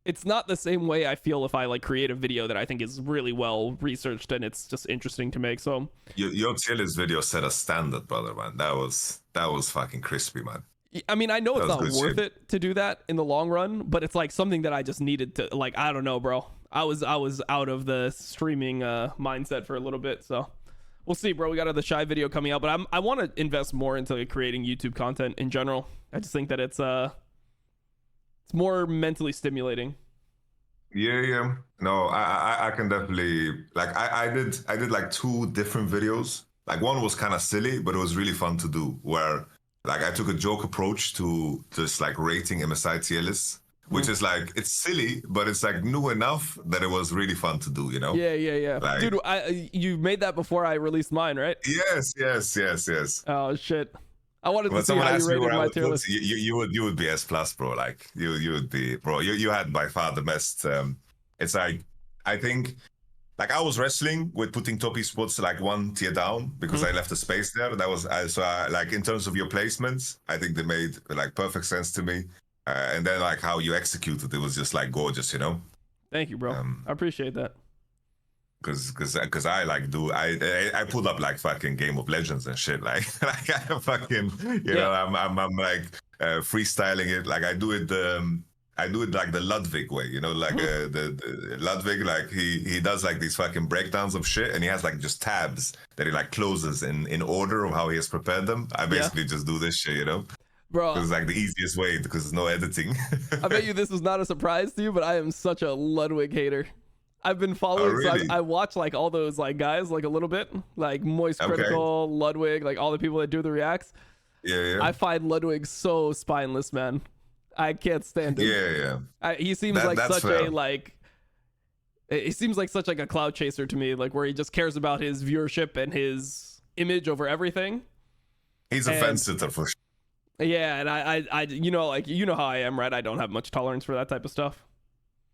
it's not the same way I feel if I like create a video that I think is really well researched and it's just interesting to make. So your Chili's video set a standard, brother, man. That was fucking crispy, man. I mean, I know it's That not was good worth shit. it to do that in the long run, but it's like something that I just needed to, like, I don't know, bro. I was out of the streaming mindset for a little bit, so we'll see, bro. We got the Shy video coming out, but I want to invest more into like, creating YouTube content in general. I just think that it's more mentally stimulating. Yeah. No, I can definitely like I did like 2 different videos. Like one was kind of silly, but it was really fun to do. Where like I took a joke approach to just like rating MSI tier lists, which is like it's silly, but it's like new enough that it was really fun to do. You know? Yeah. Like, Dude, you made that before I released mine, right? Yes. Oh shit. I wanted to But see someone how you asked me rated where I my would tier put list. you would be S plus, bro. Like you would be, bro. You had by far the best. It's like I think like I was wrestling with putting top esports like 1 tier down because I left a space there. That was like in terms of your placements, I think they made like perfect sense to me. And then like how you executed it was just like gorgeous, you know. Thank you, bro. I appreciate that. Because I like do I pulled up like fucking Game of Legends and shit like like I fucking you know I'm like freestyling it like I do it like the Ludwig way, you know, like the Ludwig, like he does like these fucking breakdowns of shit and he has like just tabs that he like closes in order of how he has prepared them. I basically just do this shit, you know, bro. It's like the easiest way because there's no editing. I bet you this is not a surprise to you, but I am such a Ludwig hater. I've been following, really? so I watch like all those like guys like a little bit, like Moist Critical, Ludwig, like all the people that do the reacts. Yeah. I find Ludwig so spineless, man. I can't stand him. Yeah. He seems like such fair. a like. He seems like such like a cloud chaser to me, like where he just cares about his viewership and his image over everything. He's a fence sitter for sure. Yeah, and I you know, like you know how I am, right? I don't have much tolerance for that type of stuff.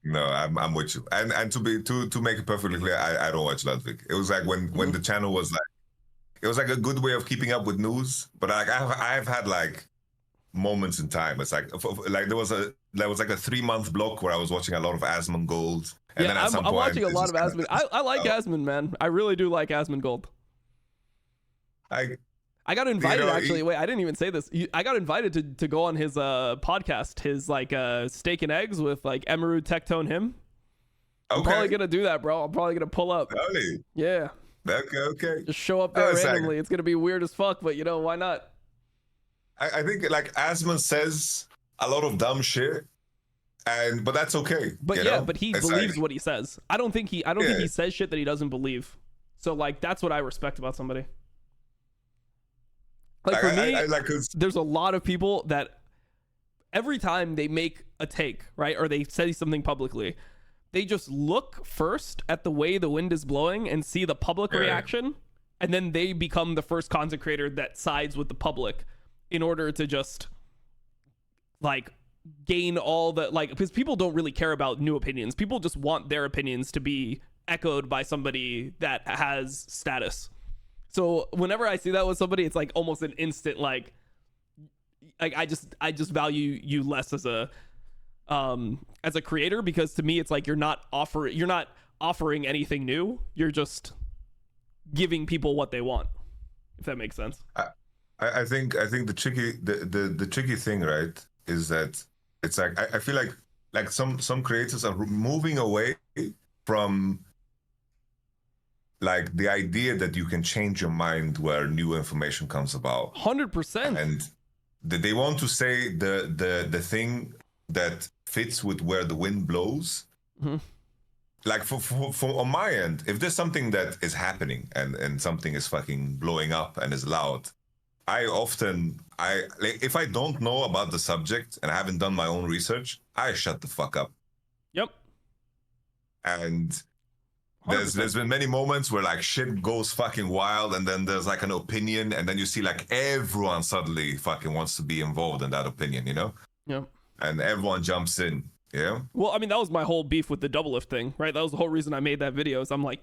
No, I'm with you. And to make it perfectly clear, I don't watch Ludwig. It was like when the channel was like, it was like a good way of keeping up with news. But like I've had like moments in time. It's like there was like a 3-month block where I was watching a lot of Asmongold. And then at some I'm point, watching a lot of Asmon. I like Asmon, man. I really do like Asmongold. I got invited, actually. Wait, I didn't even say this. I got invited to go on his podcast, his like steak and eggs with like Emerald Tectone him. I'm probably gonna do that, bro. I'm probably gonna pull up. Really? Yeah. Okay. Just show up there randomly. It's gonna be weird as fuck, but you know why not? I think like Asmon says a lot of dumb shit, but that's okay. But yeah, but he believes what he says. I don't think he says shit that he doesn't believe. So like that's what I respect about somebody. Like for me, there's a lot of people that every time they make a take, right, or they say something publicly, they just look first at the way the wind is blowing and see the public reaction, and then they become the first content creator that sides with the public in order to just like gain all the like, because people don't really care about new opinions. People just want their opinions to be echoed by somebody that has status. So whenever I see that with somebody, it's like almost an instant like I just value you less as a creator, because to me it's like you're not offering anything new. You're just giving people what they want, if that makes sense. I think the tricky thing, right, is that it's like I feel like some creators are moving away from like the idea that you can change your mind where new information comes about. 100%. And they want to say the thing that fits with where the wind blows. Mm-hmm. Like for on my end, if there's something that is happening and something is fucking blowing up and is loud, if I don't know about the subject and I haven't done my own research, I shut the fuck up. Yep. And there's been many moments where like shit goes fucking wild, and then there's like an opinion, and then you see like everyone suddenly fucking wants to be involved in that opinion, you know? Yeah. And everyone jumps in, yeah? Well, I mean, that was my whole beef with the double lift thing, right? That was the whole reason I made that video, is I'm like,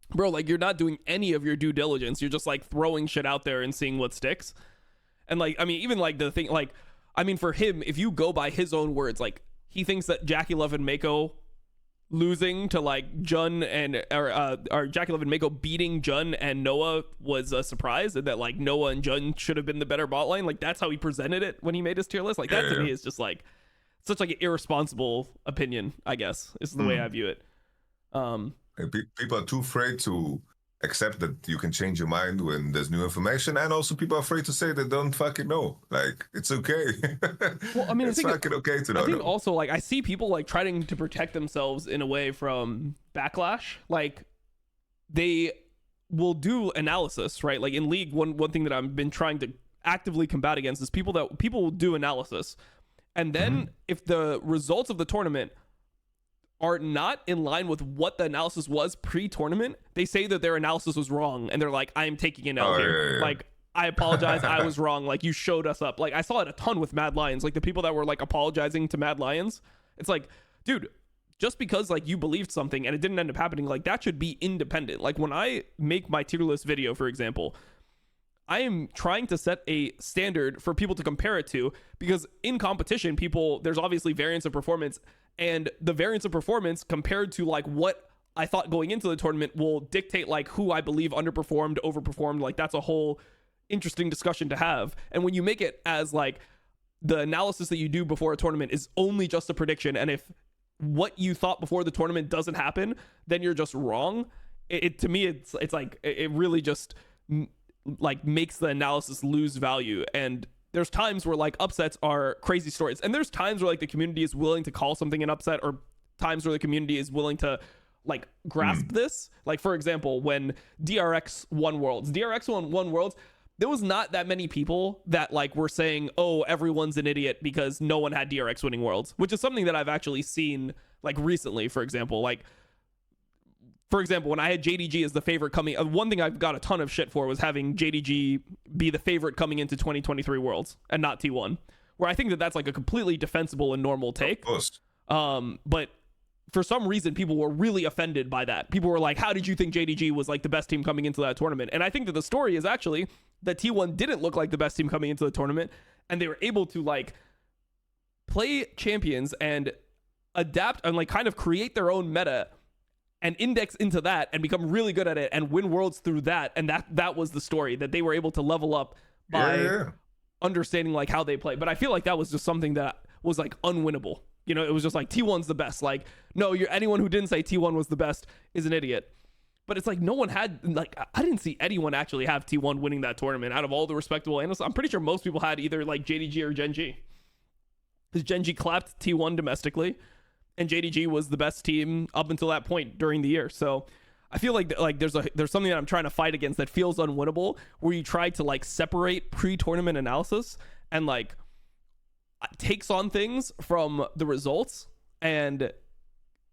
bro, like you're not doing any of your due diligence. You're just like throwing shit out there and seeing what sticks. And like, I mean, even like the thing, like, I mean, for him, if you go by his own words, like he thinks that Jackie Love and Mako losing to like Jun and or Jackie Love and Mako beating Jun and Noah was a surprise, and that like Noah and Jun should have been the better bot lane. Like that's how he presented it when he made his tier list. Like that to me is just like such like an irresponsible opinion, I guess, is the way I view it. People are too afraid to accept that you can change your mind when there's new information, and also people are afraid to say they don't fucking know. Like it's okay. Well, I mean, it's fucking okay to know. I think also like I see people like trying to protect themselves in a way from backlash. Like they will do analysis, right? Like in League, one thing that I've been trying to actively combat against is people will do analysis, and then if the results of the tournament are not in line with what the analysis was pre-tournament, they say that their analysis was wrong, and they're like, I'm taking it out here. Yeah. Like, I apologize, I was wrong. Like, you showed us up. Like, I saw it a ton with Mad Lions. Like, the people that were, like, apologizing to Mad Lions. It's like, dude, just because, like, you believed something and it didn't end up happening, like, that should be independent. Like, when I make my tier list video, for example, I am trying to set a standard for people to compare it to, because in competition, there's obviously variance of performance, and the variance of performance compared to like what I thought going into the tournament will dictate like who I believe underperformed, overperformed. Like that's a whole interesting discussion to have. And when you make it as like the analysis that you do before a tournament is only just a prediction, and if what you thought before the tournament doesn't happen, then you're just wrong. To me, it's like it really just like makes the analysis lose value. And there's times where like upsets are crazy stories, and there's times where like the community is willing to call something an upset, or times where the community is willing to like grasp this. Like for example, when DRX won Worlds, there was not that many people that like were saying, oh, everyone's an idiot because no one had DRX winning Worlds, which is something that I've actually seen like recently. For example, when I had JDG as the favorite coming, one thing I've got a ton of shit for was having JDG be the favorite coming into 2023 Worlds and not T1, where I think that that's like a completely defensible and normal take. But for some reason, people were really offended by that. People were like, how did you think JDG was like the best team coming into that tournament? And I think that the story is actually that T1 didn't look like the best team coming into the tournament, and they were able to like play champions and adapt and like kind of create their own meta and index into that and become really good at it and win Worlds through that. And that was the story, that they were able to level up by understanding like how they play. But I feel like that was just something that was like unwinnable. You know, it was just like T1's the best. Like, no, anyone who didn't say T1 was the best is an idiot. But it's like no one had, like, I didn't see anyone actually have T1 winning that tournament out of all the respectable analysts. I'm pretty sure most people had either like JDG or Gen G, because Gen G clapped T1 domestically, and JDG was the best team up until that point during the year. So I feel like there's something that I'm trying to fight against that feels unwinnable, where you try to like separate pre-tournament analysis and like takes on things from the results and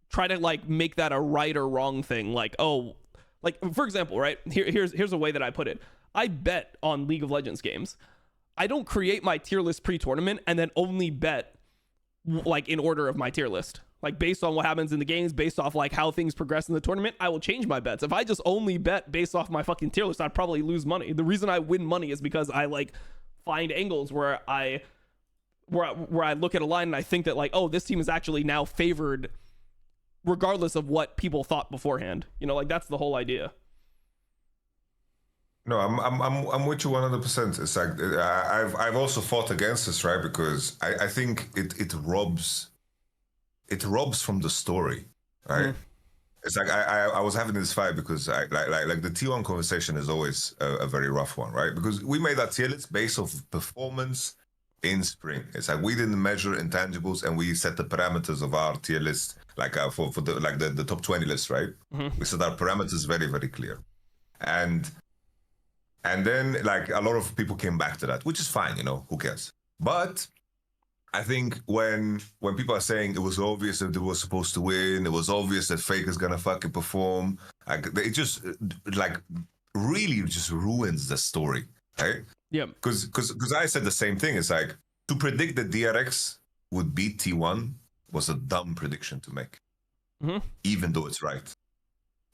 try to like make that a right or wrong thing. Like, oh, like for example, right? Here's a way that I put it. I bet on League of Legends games. I don't create my tier list pre-tournament and then only bet like in order of my tier list. Like based on what happens in the games, based off like how things progress in the tournament, I will change my bets. If I just only bet based off my fucking tier list, I'd probably lose money. The reason I win money is because I like find angles where I look at a line and I think that like, oh, this team is actually now favored regardless of what people thought beforehand. You know, like that's the whole idea. No, I'm with you 100%. It's like I've also fought against this, right? Because I think it robs from the story, right? It's like I was having this fight because like the T1 conversation is always a very rough one, right? Because we made that tier list based off performance in spring. It's like we didn't measure intangibles, and we set the parameters of our tier list like for the top 20 list, right? We set our parameters very, very clear, and then like a lot of people came back to that, which is fine, you know, who cares? But I think when people are saying it was obvious that they were supposed to win, it was obvious that Faker's gonna fucking perform, like it just like really just ruins the story, right? Yeah. Because I said the same thing. It's like to predict that DRX would beat T1 was a dumb prediction to make, even though it's right.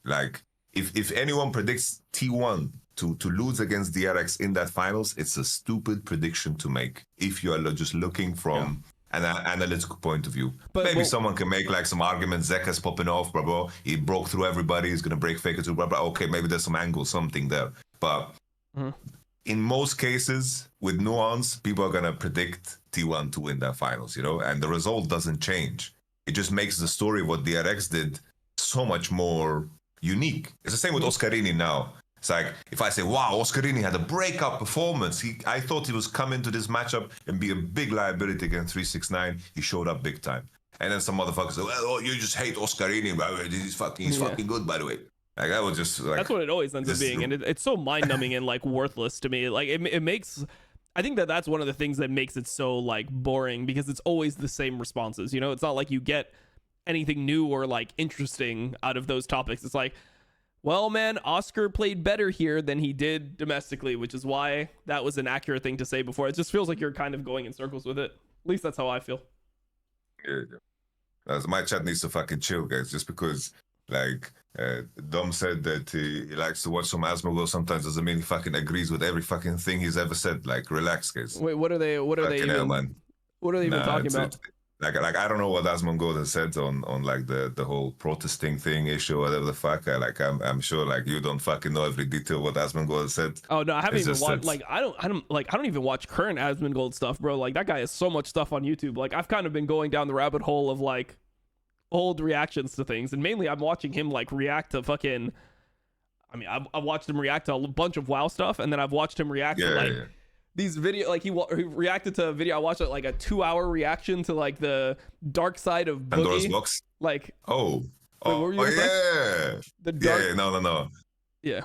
Like if anyone predicts T1 to lose against DRX in that finals, it's a stupid prediction to make if you are just looking from an analytical point of view. But- Maybe well- someone can make like some arguments. Zeka's popping off, blah blah. He broke through everybody. He's gonna break Faker too, blah blah. Okay, maybe there's some angle, something there. But in most cases, with nuance, people are gonna predict T1 to win their finals, you know, and the result doesn't change. It just makes the story of what DRX did so much more unique. It's the same with Oscarini now. It's like, if I say, wow, Oscarini had a breakout performance. I thought he was coming to this matchup and be a big liability against 369. He showed up big time. And then some motherfuckers say, well, oh, you just hate Oscarini, bro. He's fucking good, by the way. Like, that was just like... That's what it always ends up being. And it's so mind-numbing and, like, worthless to me. Like, it makes... I think that's one of the things that makes it so, like, boring, because it's always the same responses. You know, it's not like you get anything new or, like, interesting out of those topics. It's like, well, man, Oscar played better here than he did domestically, which is why that was an accurate thing to say before. It just feels like you're kind of going in circles with it. At least that's how I feel. Yeah. My chat needs to fucking chill, guys, just because, like, Dom said that he likes to watch some Asmongold sometimes doesn't mean he fucking agrees with every fucking thing he's ever said. Like, relax, guys. Wait, what are they even talking about? Like I don't know what Asmongold has said on like the whole protesting thing issue, whatever the fuck. I'm sure like you don't fucking know every detail what Asmongold has said. Oh no, I haven't even watched. Like I don't even watch current Asmongold stuff, bro. Like that guy has so much stuff on YouTube. Like I've kind of been going down the rabbit hole of like old reactions to things, and mainly I'm watching him like react to fucking. I mean, I watched him react to a bunch of WoW stuff, and then I've watched him react to like. These video, like he reacted to a video. I watched it like a 2-hour reaction to like the dark side of Boogie. Box. Like yeah, the dark. Yeah, no. Yeah,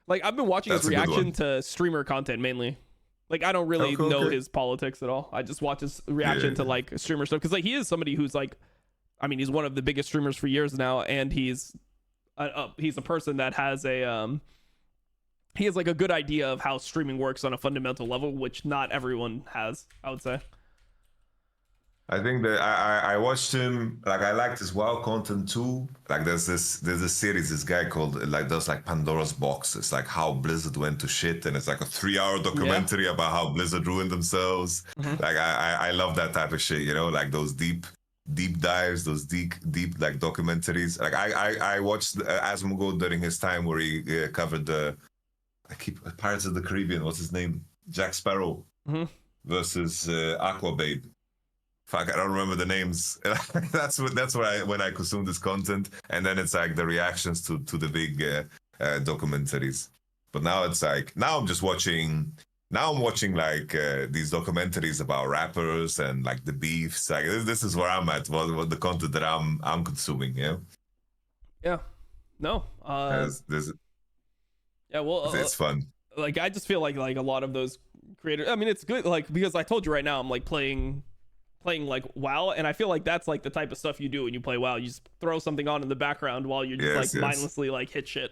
like I've been watching his reaction to streamer content mainly. Like I don't really know his politics at all. I just watch his reaction to like streamer stuff because like he is somebody who's like, I mean, he's one of the biggest streamers for years now, and he's a person that has a he has like a good idea of how streaming works on a fundamental level, which not everyone has, I would say. I think that I watched him, like I liked his WoW content too. Like there's this series, this guy called like does like Pandora's Box. It's like how Blizzard went to shit, and it's like a 3-hour documentary about how Blizzard ruined themselves. Like I love that type of shit, you know, like those deep dives, those deep like documentaries. Like I watched Asmongold during his time where he covered the Pirates of the Caribbean. What's his name? Jack Sparrow versus Aquababe. Fuck, I don't remember the names. that's when I consume this content, and then it's like the reactions to the big documentaries. But now it's like I'm watching like these documentaries about rappers and like the beefs. Like this is where I'm at. What the content that I'm consuming. Yeah. Yeah. No. Yeah, well, it's fun. Like I just feel like a lot of those creators. I mean, it's good, like because I told you right now I'm like playing like WoW, and I feel like that's like the type of stuff you do when you play WoW. You just throw something on in the background while you just mindlessly like hit shit.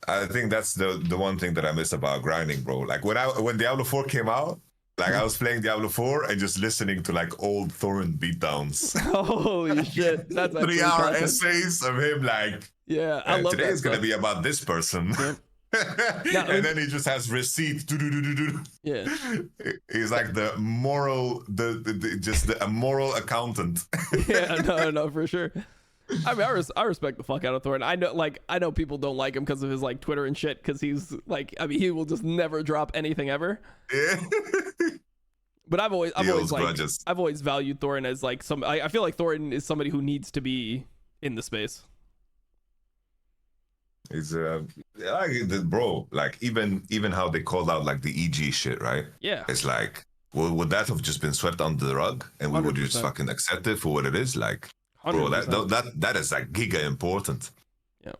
I think that's the one thing that I miss about grinding, bro. Like when Diablo 4 came out, like I was playing Diablo 4 and just listening to like old Thoorin beatdowns. Holy shit, that's 3-hour essays of him like. Yeah, I love today's gonna be about this person. Yep. And then he just has receipt. Yeah, he's like the moral, a moral accountant. Yeah, no, for sure. I mean, I respect the fuck out of Thoorin. I know people don't like him because of his like Twitter and shit. Because he's like, I mean, he will just never drop anything ever. Yeah. But I've always valued Thoorin as like I feel like Thoorin is somebody who needs to be in the space. It's bro, like even how they called out like the EG shit, right? Yeah. It's like, well, would that have just been swept under the rug and we 100%. Would just fucking accept it for what it is? Like, 100%. Bro, that is like giga important. Yeah.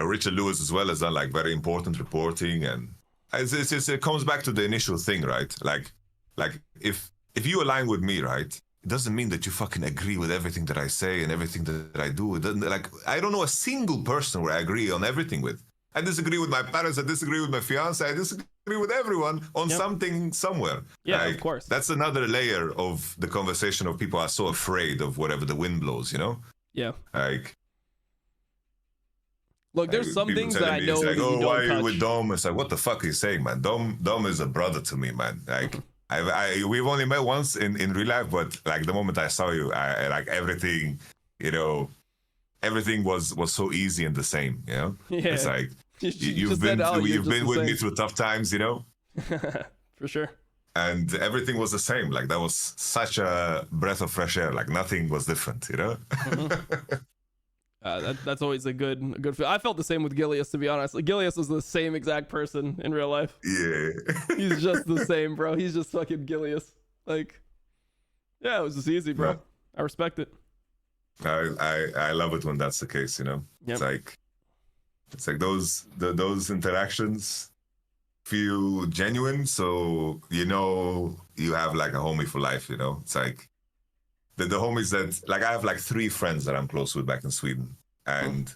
Richard Lewis as well has done like very important reporting, and it comes back to the initial thing, right? Like if you align with me, right? It doesn't mean that you fucking agree with everything that I say and everything that I do. It doesn't, like, I don't know a single person where I agree on everything with. I disagree with my parents. I disagree with my fiance. I disagree with everyone on something somewhere. Yeah, like, of course. That's another layer of the conversation of people are so afraid of whatever the wind blows, you know? Yeah. Like, look, there's some things that I know. Like, that oh, you don't why are touch. you with Dom? It's like, what the fuck are you saying, man? Dom is a brother to me, man. Like, We've only met once in real life, but like the moment I saw you, I like everything, you know, everything was so easy and the same, you know. Yeah. It's like Just said, "Oh, you're you've just been the with me same." through tough times, you know, For sure. and everything was the same. Like that was such a breath of fresh air. Like nothing was different, you know. That's always a good feel. I felt the same with Gilius, to be honest. Like, Gilius was the same exact person in real life. Yeah. He's just the same, bro. He's just fucking Gilius. Like, yeah, it was just easy, bro. Yeah. I respect it. I love it when that's the case, you know. Yep. It's like those interactions feel genuine, so you know you have like a homie for life, you know. It's like the homies that like I have like 3 friends that I'm close with back in Sweden. And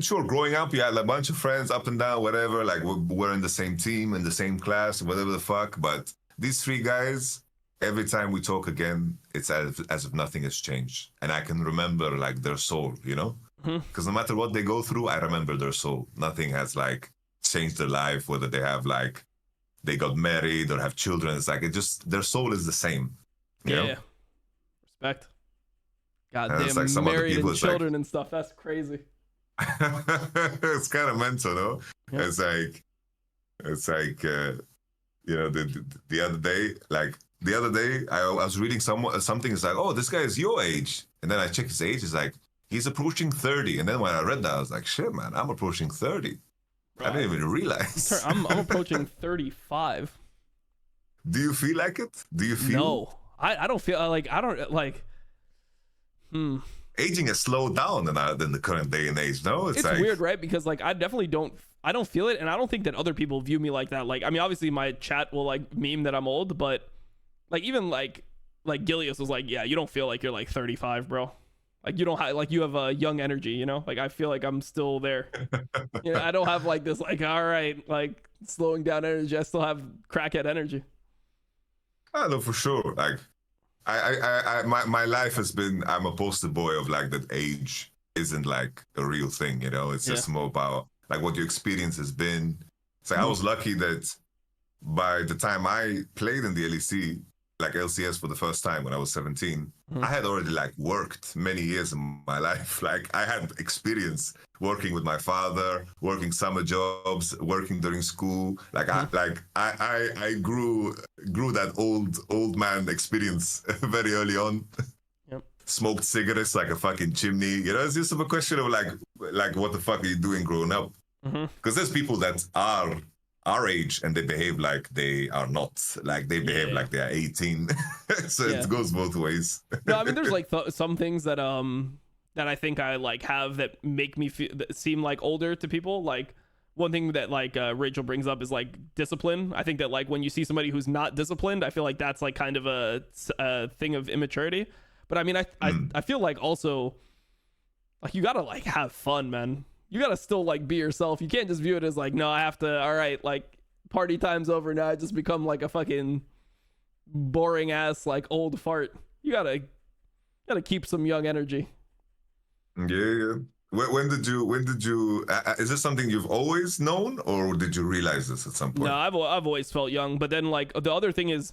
sure, growing up you had a bunch of friends up and down, whatever, like we're in the same team, in the same class, whatever the fuck. But these 3 guys, every time we talk again, it's as if nothing has changed. And I can remember like their soul, you know? Because no matter what they go through, I remember their soul. Nothing has like changed their life, whether they have like, they got married or have children. It's like, it just, their soul is the same. You know? Respect. God And it's damn, like some other married people, and it's like- children and stuff. That's crazy. It's kind of mental, no? Yeah. It's like, you know, the other day, I was reading something. It's like, oh, this guy is your age, and then I check his age. It's like he's approaching 30, and then when I read that, I was like, shit, man, I'm approaching 30. I didn't even realize. I'm approaching 35. Do you feel like it? Do you feel? No, I don't feel like Aging has slowed down than the current day and age. No, it's like, weird, right? Because like I definitely don't feel it, and I don't think that other people view me like that. Like, I mean, obviously my chat will like meme that I'm old, but like even like Gilius was like, yeah, you don't feel like you're like 35, bro. Like you don't have like you have a young energy, you know? Like I feel like I'm still there. You know, I don't have like this like, all right, like slowing down energy. I still have crackhead energy. I know for sure. Like, my life has been. I'm a poster boy of like that. Age isn't like a real thing, you know. It's just more about like what your experience has been. So I was lucky that by the time I played in the LEC, like LCS for the first time when I was 17, I had already like worked many years in my life. Like I had experience working with my father, working summer jobs, working during school. Like I grew that old man experience very early on. Yep. Smoked cigarettes like a fucking chimney. You know, it's just a question of like what the fuck are you doing growing up? Because there's people that are our age and they behave like they are not, like they behave like they are 18. So it goes both ways. No, I mean there's like some things that that I think I like have that make me that seem like older to people. Like one thing that like Rachel brings up is like discipline. I think that like when you see somebody who's not disciplined, I feel like that's like kind of a thing of immaturity. But I mean I feel like also like you gotta like have fun, man. You gotta still like be yourself. You can't just view it as like, no, I have to, all right, like party time's over now. I just become like a fucking boring ass like old fart. You gotta keep some young energy. Yeah. When did you is this something you've always known, or did you realize this at some point? No, I've always felt young. But then like the other thing is,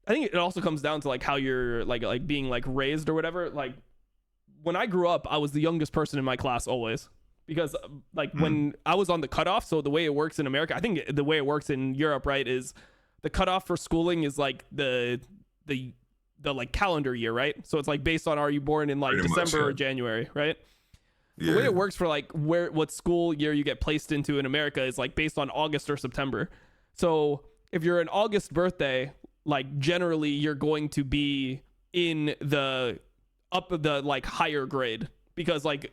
I think it also comes down to like how you're like being like raised or whatever. Like when I grew up, I was the youngest person in my class always. Because like when I was on the cutoff, so the way it works in America, I think the way it works in Europe, right, is the cutoff for schooling is like the like calendar year, right? So it's like based on, are you born in like Pretty December much, or January, right? Yeah. The way it works for like what school year you get placed into in America is like based on August or September. So if you're an August birthday, like generally you're going to be in the like higher grade. Because like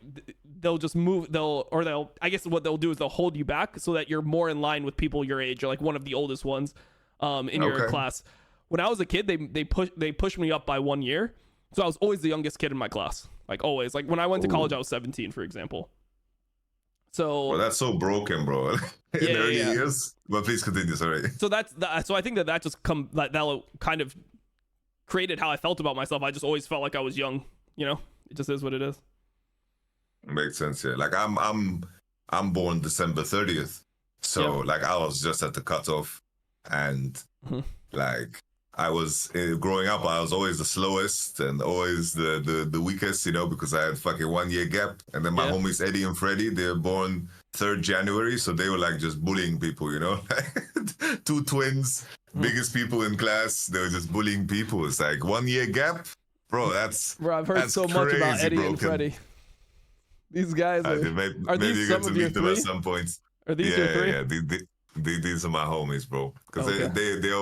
they'll just move, I guess what they'll do is they'll hold you back so that you're more in line with people your age or like one of the oldest ones in your class. When I was a kid, they pushed me up by 1 year, so I was always the youngest kid in my class, like always. Like when I went to college, I was 17, for example. So well, that's so broken, bro. In the early years. But please continue. Sorry. So so I think that just that kind of created how I felt about myself. I just always felt like I was young. You know, it just is what it is. Makes sense, yeah. Like I'm born December 30th. So like I was just at the cutoff. and like I was growing up, I was always the slowest and always the weakest, you know, because I had fucking 1 year gap. And then my homies Eddie and Freddie, they were born 3rd January, so they were like just bullying people, you know, 2 twins, biggest people in class. They were just bullying people. It's like 1 year gap, bro. Bro, I've heard so much about Eddie and Freddie. These guys are maybe these you some get to of your meet them three? at some points. Are these your three? Yeah. These are my homies, bro. Because they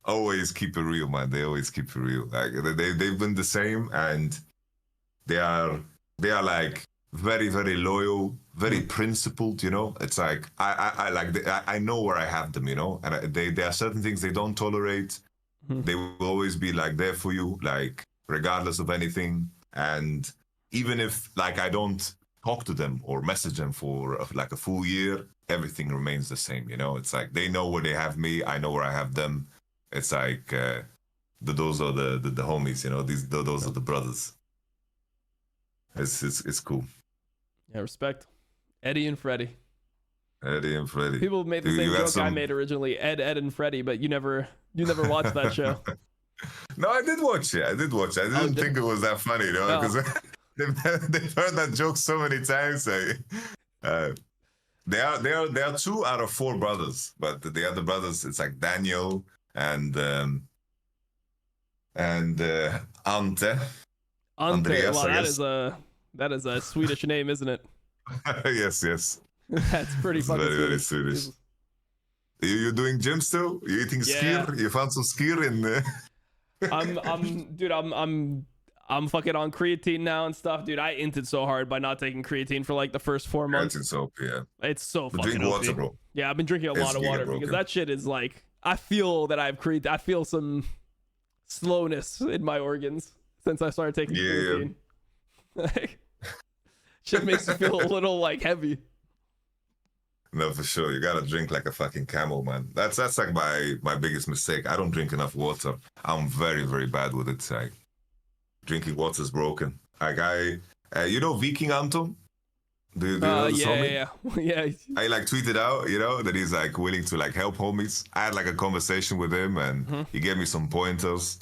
always keep it real, man. They always keep it real. Like they've been the same, and they are like very, very loyal, very principled. You know, it's like I know where I have them. You know, and there are certain things they don't tolerate. They will always be like there for you, like regardless of anything. And even if like I don't talk to them or message them for like a full year, everything remains the same. You know, it's like they know where they have me, I know where I have them. It's like those are the homies, you know. Those are the brothers. It's cool. Yeah, respect. Eddie and Freddie. Eddie and Freddie. People made the same joke I made originally, Ed and Freddie, but you never watched that show. No, I did watch it. I didn't think it was that funny, though, because they've heard that joke so many times. They are 2 out of 4 brothers, but the other brothers, it's like Daniel and Ante. Andreas, well, that is a Swedish name, isn't it? Yes. That's pretty fucking very Swedish. You doing gym still? You eating skyr? You found some skyr in there? I'm fucking on creatine now and stuff, dude. I inted so hard by not taking creatine for like the first 4 months. It's so yeah. It's so fucking drink water, bro. Yeah, I've been drinking a lot of water because that shit is like, I feel that I feel some slowness in my organs since I started taking creatine. Like, shit makes me feel a little like heavy. No, for sure. You gotta drink like a fucking camel, man. That's like my biggest mistake. I don't drink enough water. I'm very, very bad with it. Like, drinking water is broken. Like you know Viking Anton? Do you know this homie? Yeah. I like tweeted out, you know, that he's like willing to like help homies. I had like a conversation with him, and he gave me some pointers.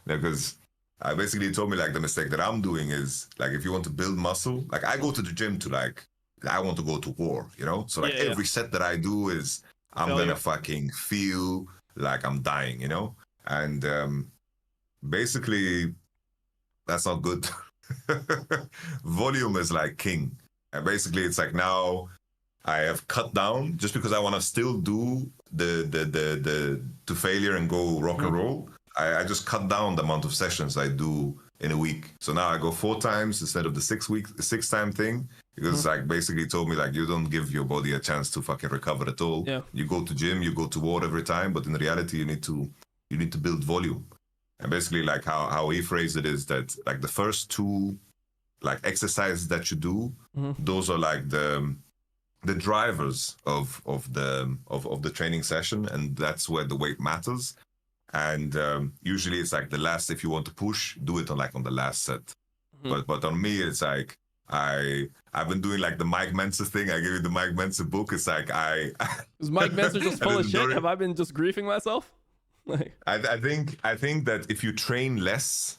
Because I basically told me like the mistake that I'm doing is like if you want to build muscle, like I go to the gym to like I want to go to war, you know? So like every set that I do is I'm gonna fucking feel like I'm dying, you know? And basically that's not good. Volume is like king. And basically it's like now I have cut down just because I want to still do the to failure and go rock and roll. I just cut down the amount of sessions I do in a week. So now I go 4 times instead of the 6 time thing. Because like basically told me like you don't give your body a chance to fucking recover at all. Yeah. You go to gym, you go to war every time, but in reality you need to build volume. And basically like how he phrased it is that like the first 2 like exercises that you do, those are like the drivers of the training session, and that's where the weight matters. And usually it's like the last, if you want to push, do it on the last set. But on me, it's like I've been doing like the Mike Mensa thing. I gave you the Mike Mensa book. It's like is Mike Mensa just full of shit? Have I been just griefing myself? Like I think that if you train less,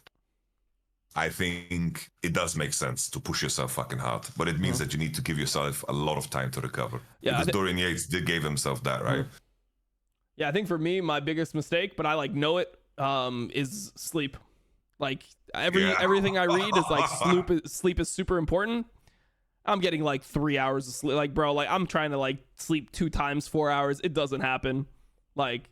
I think it does make sense to push yourself fucking hard. But it means that you need to give yourself a lot of time to recover. Yeah, because Dorian Yates gave himself that, right? Yeah, I think for me, my biggest mistake, but I like know it, is sleep. Like everything I read is like sleep is super important. I'm getting like 3 hours of sleep. Like, bro, like I'm trying to like sleep 2 times 4 hours. It doesn't happen. Like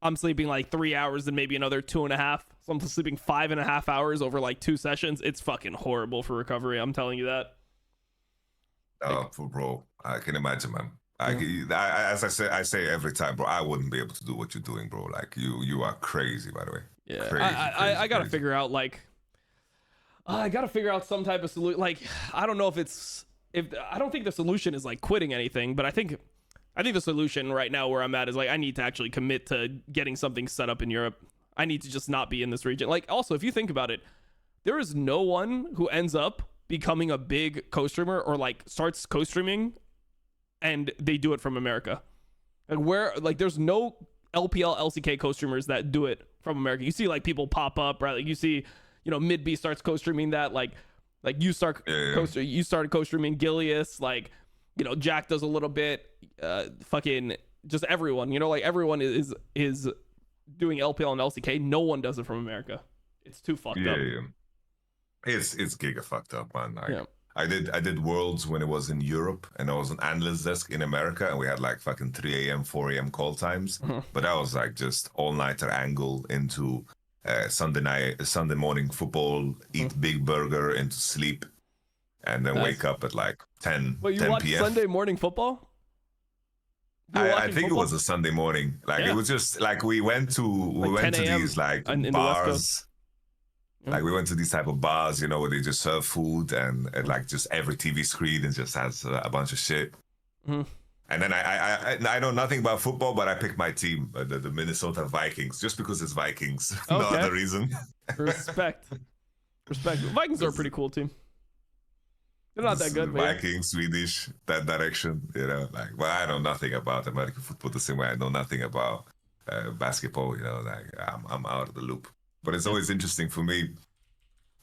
I'm sleeping like 3 hours and maybe another 2.5. So I'm sleeping 5.5 hours over like 2 sessions. It's fucking horrible for recovery. I'm telling you that. Bro, I can imagine, man. As I say every time, bro, I wouldn't be able to do what you're doing, bro. Like you are crazy, by the way. Yeah, I gotta figure out like, I gotta figure out some type of solution. Like, I don't know if I don't think the solution is like quitting anything, but I think the solution right now where I'm at is like I need to actually commit to getting something set up in Europe. I need to just not be in this region. Like, also, if you think about it, there is no one who ends up becoming a big co-streamer or like starts co-streaming and they do it from America. Like there's no LPL, LCK co-streamers that do it from America. You see like people pop up, right? Like you see, you know, Mid B starts co-streaming that, like you start you started co-streaming Gilius, like, you know, Jack does a little bit, fucking just everyone, you know, like everyone is doing LPL and LCK. No one does it from America. It's too fucked up. Yeah. It's giga fucked up, man. Like, Yeah. I did Worlds when it was in Europe, and I was an analyst desk in America, and we had like fucking 3 a.m., 4 a.m. call times. But that was like just all-nighter angle into Sunday morning football, eat big burger, into sleep, and then wake up at like 10 Well, you 10 watch p.m. Sunday morning football? I think it was a Sunday morning. Like it was just like we went to these like in the West bars. Coast. Like we went to these type of bars, you know, where they just serve food and like just every TV screen and just has a bunch of shit. And then I know nothing about football, but I picked my team, the Minnesota Vikings, just because it's Vikings. No other reason. Respect. Vikings are a pretty cool team. They're not that good, but Vikings, Swedish, that direction, you know. Like, well, I know nothing about American football the same way I know nothing about basketball. You know, like I'm out of the loop. But it's always interesting for me.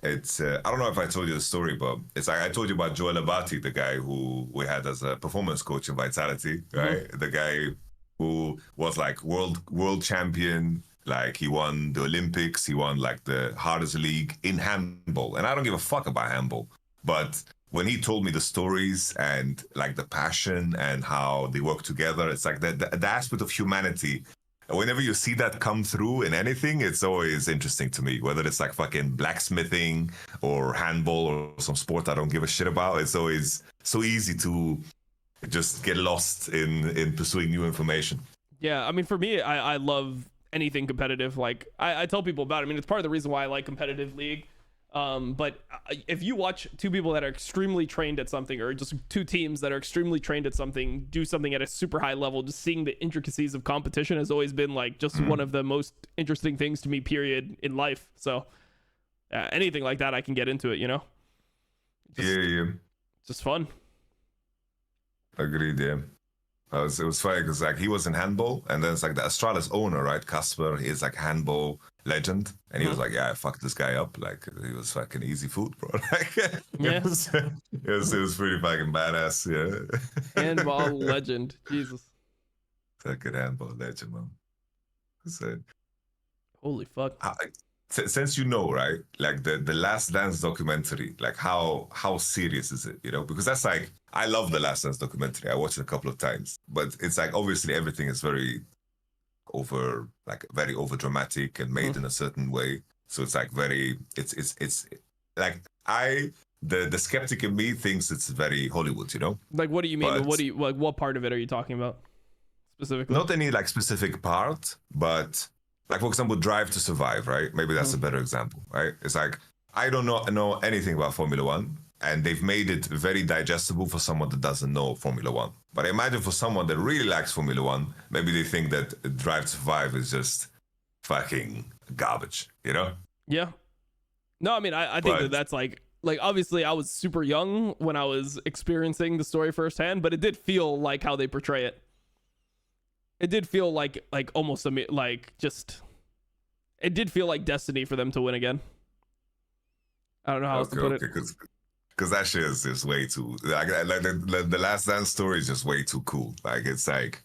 It's I don't know if I told you the story, but it's like I told you about Joel Abati, the guy who we had as a performance coach in Vitality, right? The guy who was like world champion. Like he won the Olympics, he won like the hardest league in handball, and I don't give a fuck about handball, but when he told me the stories and like the passion and how they work together, it's like the aspect of humanity. Whenever you see that come through in anything, it's always interesting to me, whether it's like fucking blacksmithing or handball or some sport I don't give a shit about. It's always so easy to just get lost in pursuing new information. Yeah, I mean, for me, I love anything competitive. Like I tell people about it. I mean, it's part of the reason why I like competitive league. But if you watch two people that are extremely trained at something, or just two teams that are extremely trained at something, do something at a super high level, just seeing the intricacies of competition has always been like just one of the most interesting things to me, period, in life. So anything like that, I can get into it, you know? Just fun. Agreed, yeah. It was funny because like he was in handball, and then it's like the Astralis owner, right? Casper, he's like handball legend, and he was like, "Yeah, I fucked this guy up. Like he was fucking easy food, bro." Like, it was pretty fucking badass. Yeah, handball legend, Jesus. Fucking handball legend, man. So, holy fuck. Since you know, right? Like the Last Dance documentary, like how serious is it? You know, because that's like I love the Last Dance documentary. I watched it a couple of times, but it's like obviously everything is very over dramatic and made in a certain way. So it's like it's like the skeptic in me thinks it's very Hollywood, you know? Like what do you mean? But what part of it are you talking about specifically? Not any like specific part, but like for example, Drive to Survive, right? Maybe that's a better example, right? It's like I don't know anything about Formula One, and they've made it very digestible for someone that doesn't know Formula One. But I imagine for someone that really likes Formula One, maybe they think that Drive to Survive is just fucking garbage, you know? Yeah. No, I mean, I think that's like obviously I was super young when I was experiencing the story firsthand, but it did feel like how they portray it. It did feel like almost it did feel like destiny for them to win again. I don't know how else to put it. Because that shit is just way too like the Last Dance story is just way too cool. Like it's like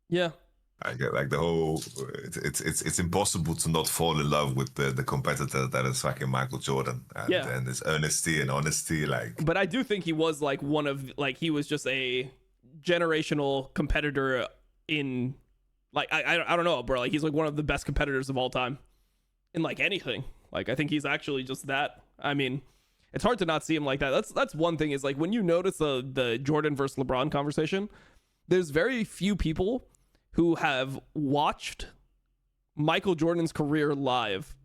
I get like the whole it's impossible to not fall in love with the competitor that is fucking Michael Jordan and his earnesty and honesty. Like, but I do think he was like one of he was just a generational competitor in like I don't know, bro. Like he's like one of the best competitors of all time in like anything. Like I think he's actually just that. I mean, it's hard to not see him like that. That's one thing is like when you notice the Jordan versus LeBron conversation, there's very few people who have watched Michael Jordan's career live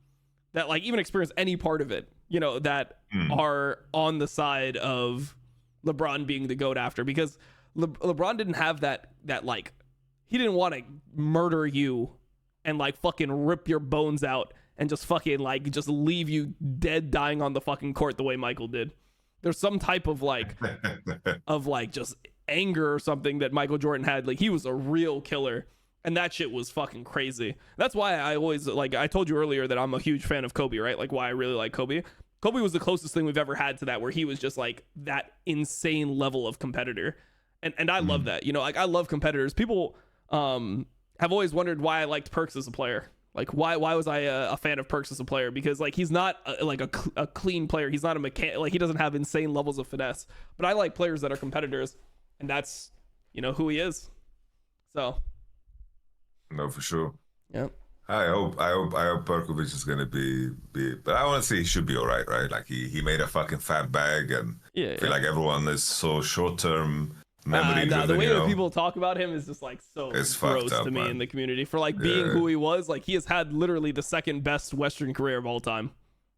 that like even experience any part of it, you know, that are on the side of LeBron being the GOAT after, because LeBron didn't have that like he didn't want to murder you and like fucking rip your bones out and just fucking like just leave you dead dying on the fucking court the way Michael did. There's some type of like just anger or something that Michael Jordan had. Like he was a real killer. And that shit was fucking crazy. That's why I always, like, I told you earlier that I'm a huge fan of Kobe, right? Like, why I really like Kobe. Kobe was the closest thing we've ever had to that, where he was just like that insane level of competitor. And I love that. You know, like, I love competitors. People have always wondered why I liked Perks as a player. Like, why was I a fan of Perks as a player? Because, like, he's not a clean player. He's not a mechanic. Like, he doesn't have insane levels of finesse. But I like players that are competitors, and that's, you know, who he is. So. No, for sure. Yeah. I hope Perkovic is gonna be, but I want to say he should be all right, right? Like, he made a fucking fat bag, and I feel like everyone is so short-term memory driven. The way that people talk about him is just like so gross to me in the community for like being who he was. Like, he has had literally the second best Western career of all time,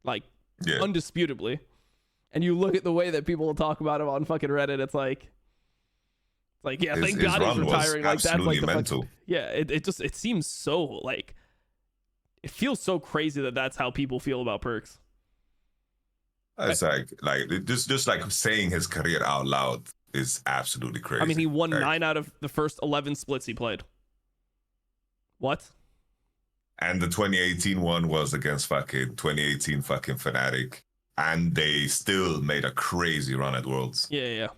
like undisputably. And you look at the way that people talk about him on fucking Reddit, it's like yeah, thank God he's retiring. Like, that's like the mental. It seems so like, it feels so crazy that that's how people feel about Perks. It's like just like saying his career out loud is absolutely crazy. I mean, he won 9 out of the first 11 splits he played. What? And the 2018 one was against fucking 2018 fucking Fnatic, and they still made a crazy run at Worlds. Yeah.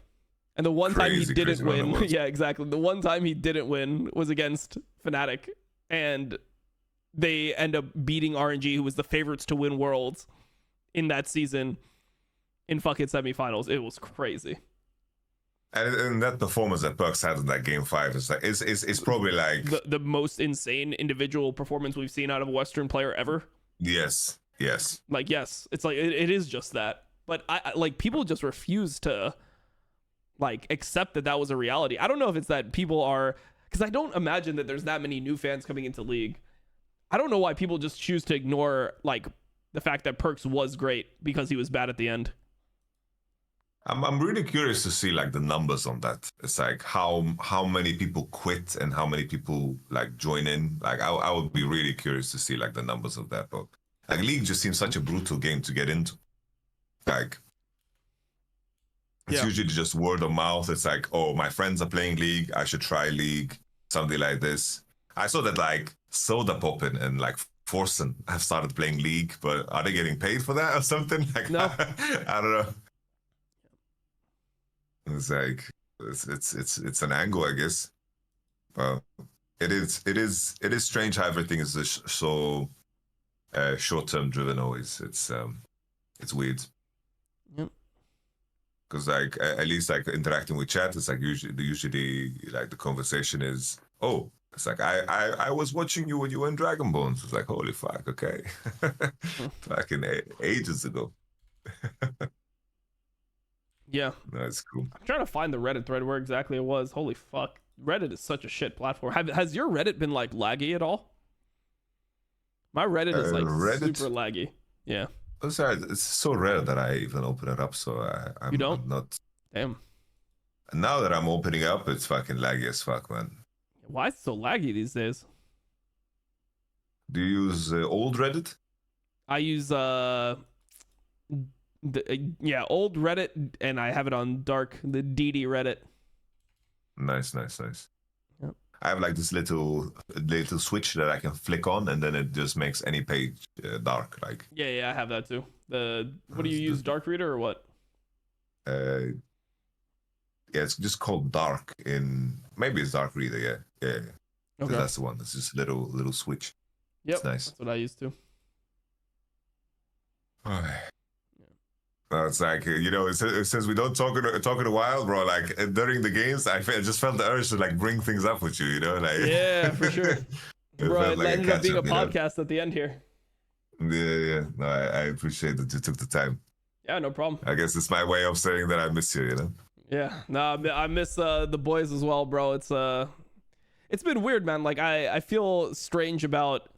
And the one time he didn't win, yeah, exactly. The one time he didn't win was against Fnatic, and they end up beating RNG, who was the favorites to win Worlds in that season, in fucking semifinals. It was crazy. And that performance that Perks had in that game 5 is like it's probably like the most insane individual performance we've seen out of a Western player ever. Yes. Like, yes, it's like it is just that. But I like, people just refuse to like accept that was a reality. I don't know if it's that people are, because I don't imagine that there's that many new fans coming into League. I don't know why people just choose to ignore like the fact that Perks was great because he was bad at the end. I'm really curious to see like the numbers on that. It's like how many people quit and how many people like join in. Like, I would be really curious to see like the numbers of that. But like, League just seems such a brutal game to get into. Like, it's usually just word of mouth. It's like, oh, my friends are playing League, I should try League, something like this. I saw that like Soda Poppin and like Forsen have started playing League, but are they getting paid for that or something? Like, no. I don't know. It's like it's an angle, I guess. But it is strange how everything is so short-term driven always. It's weird. Yep. Because like, at least like interacting with chat, it's like usually like the conversation is, oh, it's like I was watching you when you were in Dragon Bones. It's like, holy fuck, okay. Fucking ages ago. Yeah. That's cool. I'm trying to find the Reddit thread where exactly it was. Holy fuck. Reddit is such a shit platform. Has your Reddit been like laggy at all? My Reddit is like super laggy. Yeah. Oh, sorry, it's so rare that I even open it up, so I'm not. Damn. Now that I'm opening up, it's fucking laggy as fuck, man. Why is it so laggy these days? Do you use old Reddit? I use old Reddit, and I have it on dark, the DD Reddit. Nice. Yep. I have like this little switch that I can flick on, and then it just makes any page dark. Like, yeah, I have that too. What do you use, Dark Reader or what? Yeah, it's just called Dark maybe it's Dark Reader. Yeah. Okay. That's the one. It's just a little switch. Yep, it's nice. That's what I used to. It's like, since we don't talk in a while, bro, like during the games, I just felt the urge to like bring things up with you, like. Yeah, for sure. Bro, it ended up being a podcast at the end here. Yeah. No, I appreciate that you took the time. Yeah, no problem. I guess it's my way of saying that I miss you, Yeah, no, I miss the boys as well, bro. It's been weird, man. Like, I feel strange about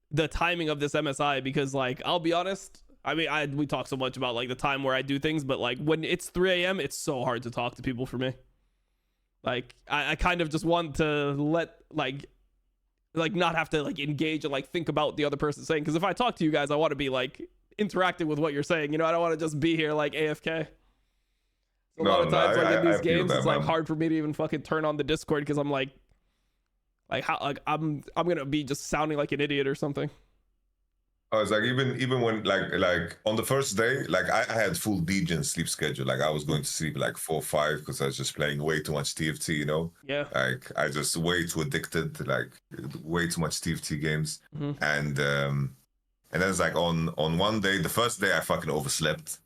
the timing of this MSI because, like, I'll be honest. I mean, we talk so much about like the time where I do things, but like when it's 3 a.m., it's so hard to talk to people for me. Like, I kind of just want to let like not have to like engage and like think about the other person saying. Because if I talk to you guys, I want to be like interacting with what you're saying. I don't want to just be here like AFK. A lot of times, like in these games, it's like hard for me to even fucking turn on the Discord because I'm like, Like how like I'm gonna be just sounding like an idiot or something. Oh, it's like even when like on the first day, like I had full degen sleep schedule. Like I was going to sleep like 4 or 5 because I was just playing way too much TFT, you know? Yeah. Like I just way too addicted to like way too much TFT games. And then it's like on one day, the first day I fucking overslept.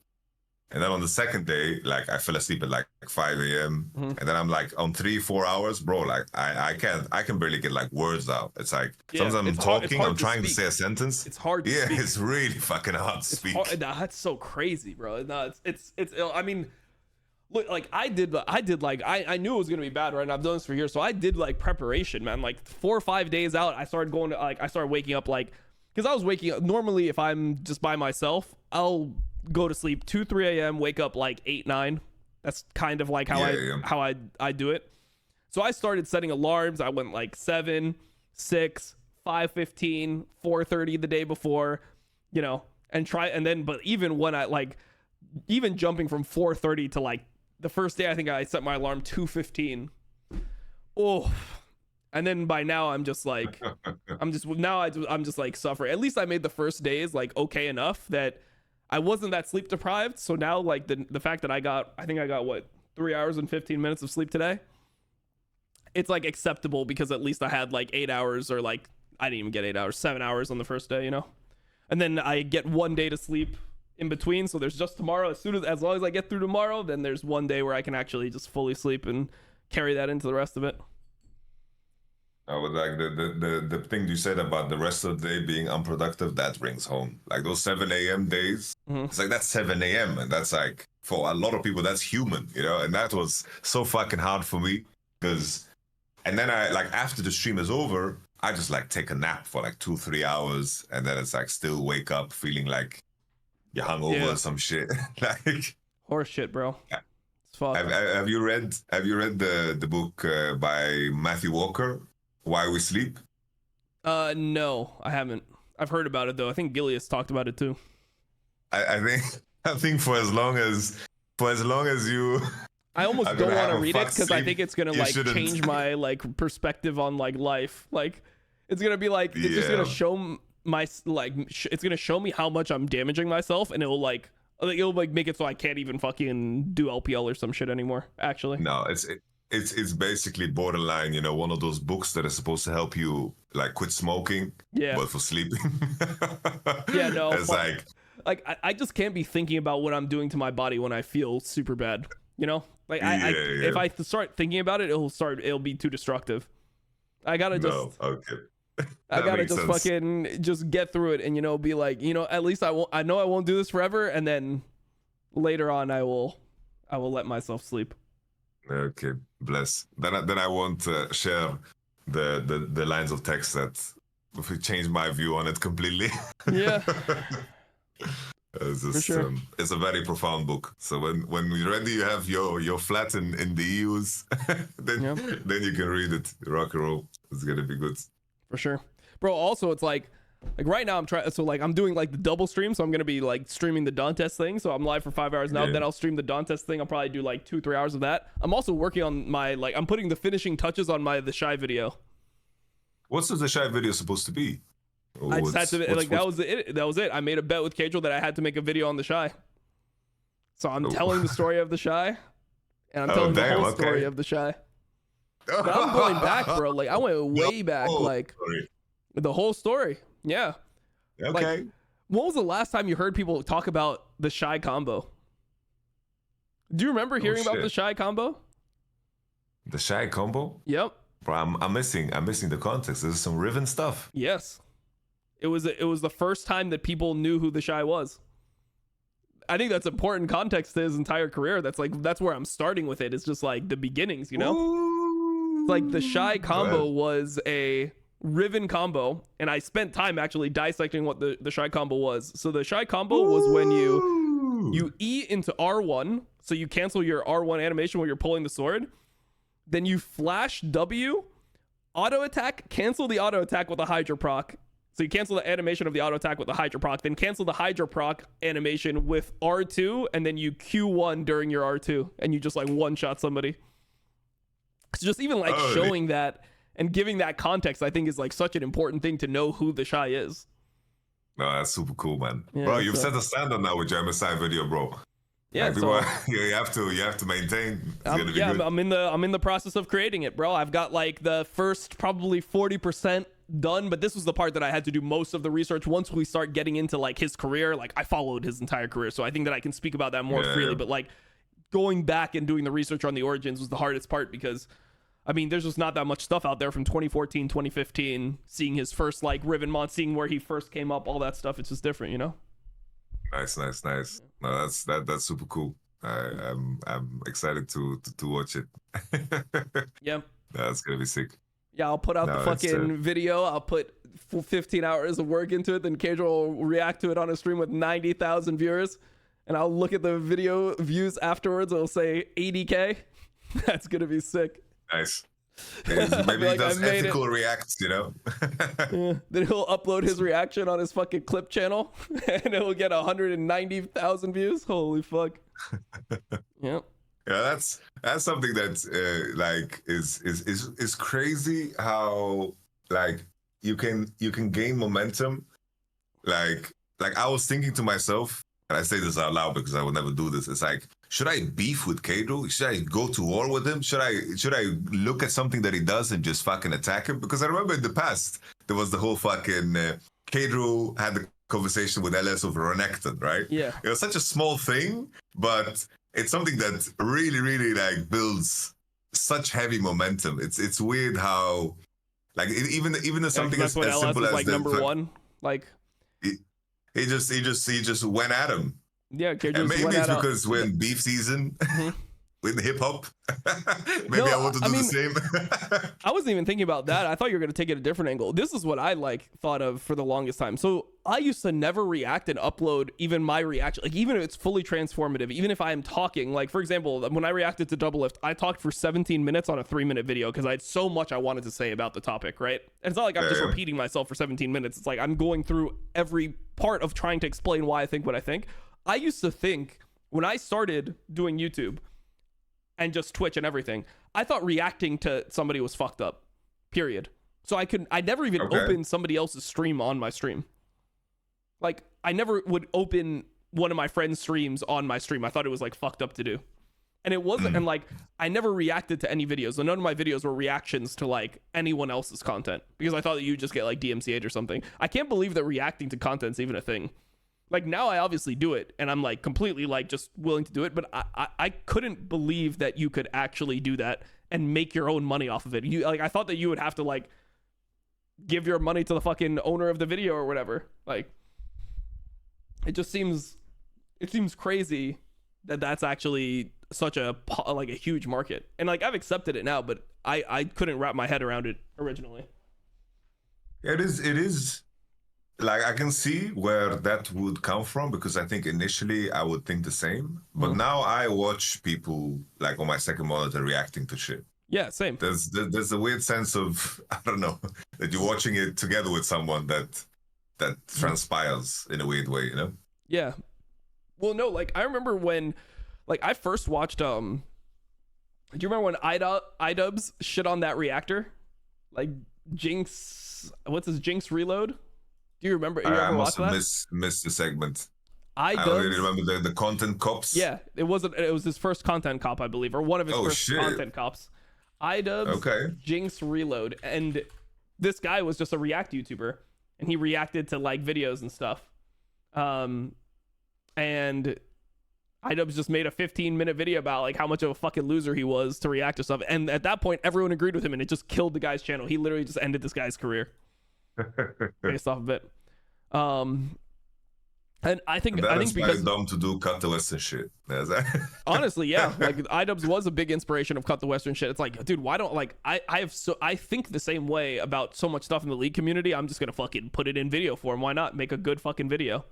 And then on the second day, like I fell asleep at like 5 a.m. And then I'm like on 3-4 hours, bro. Like I can barely get like words out. It's like sometimes I'm talking, I'm trying to say a sentence. It's hard to speak. It's really fucking hard to speak. That's so crazy, bro. No, it's I mean, look, like I did like I knew it was gonna be bad, right? And I've done this for years, so I did like preparation, man. Like 4 or 5 days out, I started going to I started waking up like, because I was waking up normally if I'm just by myself, I'll go to sleep 2-3 a.m. wake up like 8-9. That's kind of like how I do it. So I started setting alarms. I went like 7, 6, 5:15, 4:30 the day before, you know, but even when I like even jumping from 4:30 to like the first day, I think I set my alarm 2:15. Oh, and then by now I'm just like I'm just like suffering. At least I made the first days like okay enough that I wasn't that sleep deprived. So now like the fact that I think I got what 3 hours and 15 minutes of sleep today, it's like acceptable because at least I had like 8 hours, or like I didn't even get 8 hours, 7 hours on the first day, you know. And then I get 1 day to sleep in between, so there's just tomorrow. As long as I get through tomorrow, then there's 1 day where I can actually just fully sleep and carry that into the rest of it. I would like the thing you said about the rest of the day being unproductive, that rings home. Like those 7 a.m. days, it's like that's 7 a.m. and that's like for a lot of people that's human, you know. And that was so fucking hard for me and then I like after the stream is over, I just like take a nap for like 2-3 hours, and then it's like still wake up feeling like you're hungover or some shit. Like horse shit, bro. Yeah. It's fuck. Have you read the book by Matthew Walker, Why We Sleep? No, I haven't. I've heard about it though. I think Gilius talked about it too. I think for as long as you I almost don't want to read it because I think it's gonna like change my like perspective on like life. Like it's gonna be like it's just gonna show it's gonna show me how much I'm damaging myself, and it'll like make it so I can't even fucking do LPL or some shit anymore. Actually, no, it's basically borderline, you know, one of those books that are supposed to help you like quit smoking, but for sleeping. Yeah, no, it's like I just can't be thinking about what I'm doing to my body when I feel super bad, you know. Like if I start thinking about it, it'll be too destructive. I gotta just I gotta just sense. Fucking just get through it, and you know, be like, you know, at least I know I won't do this forever, and then later on I will let myself sleep. Okay, bless. Then I won't share the lines of text that if it changed my view on it completely. Yeah. It's just, for sure. It's a very profound book. So when you're ready, you have your flat in the EUs, then you can read it. Rock and roll. It's gonna be good. For sure, bro. Also, it's like right now I'm doing like the double stream, so I'm gonna be like streaming the Dantes thing. So I'm live for 5 hours now. Then I'll stream the Dantes thing. I'll probably do like 2-3 hours of that. I'm also working on my I'm putting the finishing touches on the Shy video. What's the Shy video supposed to be? I just had to that was it. I made a bet with Caedrel that I had to make a video on the Shy. So I'm telling the story of the Shy, and I'm telling the whole story of the Shy. But I'm going back, bro. Like I went way back, like the whole story. Yeah. Okay. Like, when was the last time you heard people talk about the Shy combo? Do you remember hearing about the Shy combo? The Shy combo? Yep. Bro, I'm missing the context. There's some Riven stuff. Yes. It was the first time that people knew who the Shy was. I think that's important context to his entire career. That's where I'm starting with it. It's just like the beginnings, you know? Ooh, like the Shy combo was a Riven combo, and I spent time actually dissecting what the Shy combo was. So the Shy combo was when you E into R1, so you cancel your R1 animation when you're pulling the sword. Then you flash W, auto attack, cancel the auto attack with a Hydra proc. So you cancel the animation of the auto attack with the Hydra proc, then cancel the Hydra proc animation with R2, and then you Q1 during your R2, and you just like one shot somebody. So just even like showing that And giving that context, I think, is like such an important thing to know who the Shy is. No, that's super cool, man. Yeah, bro, you've so- set a standard now with your MSI video, bro. Yeah, Like, so you have to maintain. It's gonna be yeah, good. I'm in the process of creating it, bro. I've got like the first probably 40% done, but this was the part that I had to do most of the research. Once we start getting into like his career, like I followed his entire career, so I think that I can speak about that more freely. But like going back and doing the research on the origins was the hardest part, because I mean, there's just not that much stuff out there from 2014, 2015, seeing his first like Rivenmont, seeing where he first came up, all that stuff. It's just different, you know? Nice. No, that's super cool. I'm excited to watch it. Yeah. That's gonna be sick. Yeah, I'll put out the fucking video. I'll put 15 hours of work into it. Then Caedrel will react to it on a stream with 90,000 viewers. And I'll look at the video views afterwards. It'll say 80K. That's going to be sick. Nice. Maybe like, he does I made ethical reacts, you know? Yeah. Then he'll upload his reaction on his fucking clip channel. And it'll get 190,000 views. Holy fuck. Yep. Yeah, that's something that like is crazy how like you can gain momentum. Like I was thinking to myself, and I say this out loud because I would never do this. It's like, should I beef with Caedrel? Should I go to war with him? Should I look at something that he does and just fucking attack him? Because I remember in the past there was the whole fucking Caedrel had the conversation with LS over Renekton, right? Yeah. It was such a small thing, but it's something that really, really like builds such heavy momentum. It's weird how like even something as LS simple is as like number one. Like he just went at him. yeah, Caedrel And just maybe went it's at because we're in beef season with hip hop. Maybe No, I want to do the same. I wasn't even thinking about that. I thought you were going to take it a different angle. This is what I like thought of for the longest time. So I used to never react and upload even my reaction. Like even if it's fully transformative, even if I am talking, like for example, when I reacted to Double Lift, I talked for 17 minutes on a 3-minute video because I had so much I wanted to say about the topic, right? And it's not like I'm just repeating myself for 17 minutes. It's like I'm going through every part of trying to explain why I think what I think. I used to think when I started doing YouTube and just Twitch and everything, I thought reacting to somebody was fucked up, period. So I never even opened somebody else's stream on my stream. Like I never would open one of my friends' streams on my stream. I thought it was like fucked up to do. And it wasn't, and like I never reacted to any videos. So none of my videos were reactions to like anyone else's content because I thought that you'd just get like DMCA'd or something. I can't believe that reacting to content's even a thing. Like now I obviously do it and I'm like completely like just willing to do it, but I couldn't believe that you could actually do that and make your own money off of it. You like I thought that you would have to like give your money to the fucking owner of the video or whatever. Like it seems crazy that that's actually such a like a huge market. And like I've accepted it now, but I couldn't wrap my head around it originally. It is like I can see where that would come from because I think initially I would think the same, but now I watch people like on my second monitor reacting to shit. Yeah, same. There's a weird sense of I don't know that you're watching it together with someone that transpires in a weird way, you know? Yeah. Well, no, like I remember when like I first watched do you remember when Idubs shit on that reactor? Like Jinx, what's his Jinx Reload? Do you remember? I must have missed the segment. I already remember the content cops. Yeah, it was his first content cop, I believe, or one of his first content cops. Idubs Jinx Reload, and this guy was just a React YouTuber, and he reacted to like videos and stuff. And Idubs just made a 15-minute video about like how much of a fucking loser he was to react to stuff, and at that point, everyone agreed with him, and it just killed the guy's channel. He literally just ended this guy's career. Based off of it. And I think because dumb to do Cut the Western shit. Honestly, yeah. Like Idubs was a big inspiration of Cut the Western shit. It's like, dude, why don't like I think the same way about so much stuff in the League community. I'm just gonna fucking put it in video form. Why not make a good fucking video?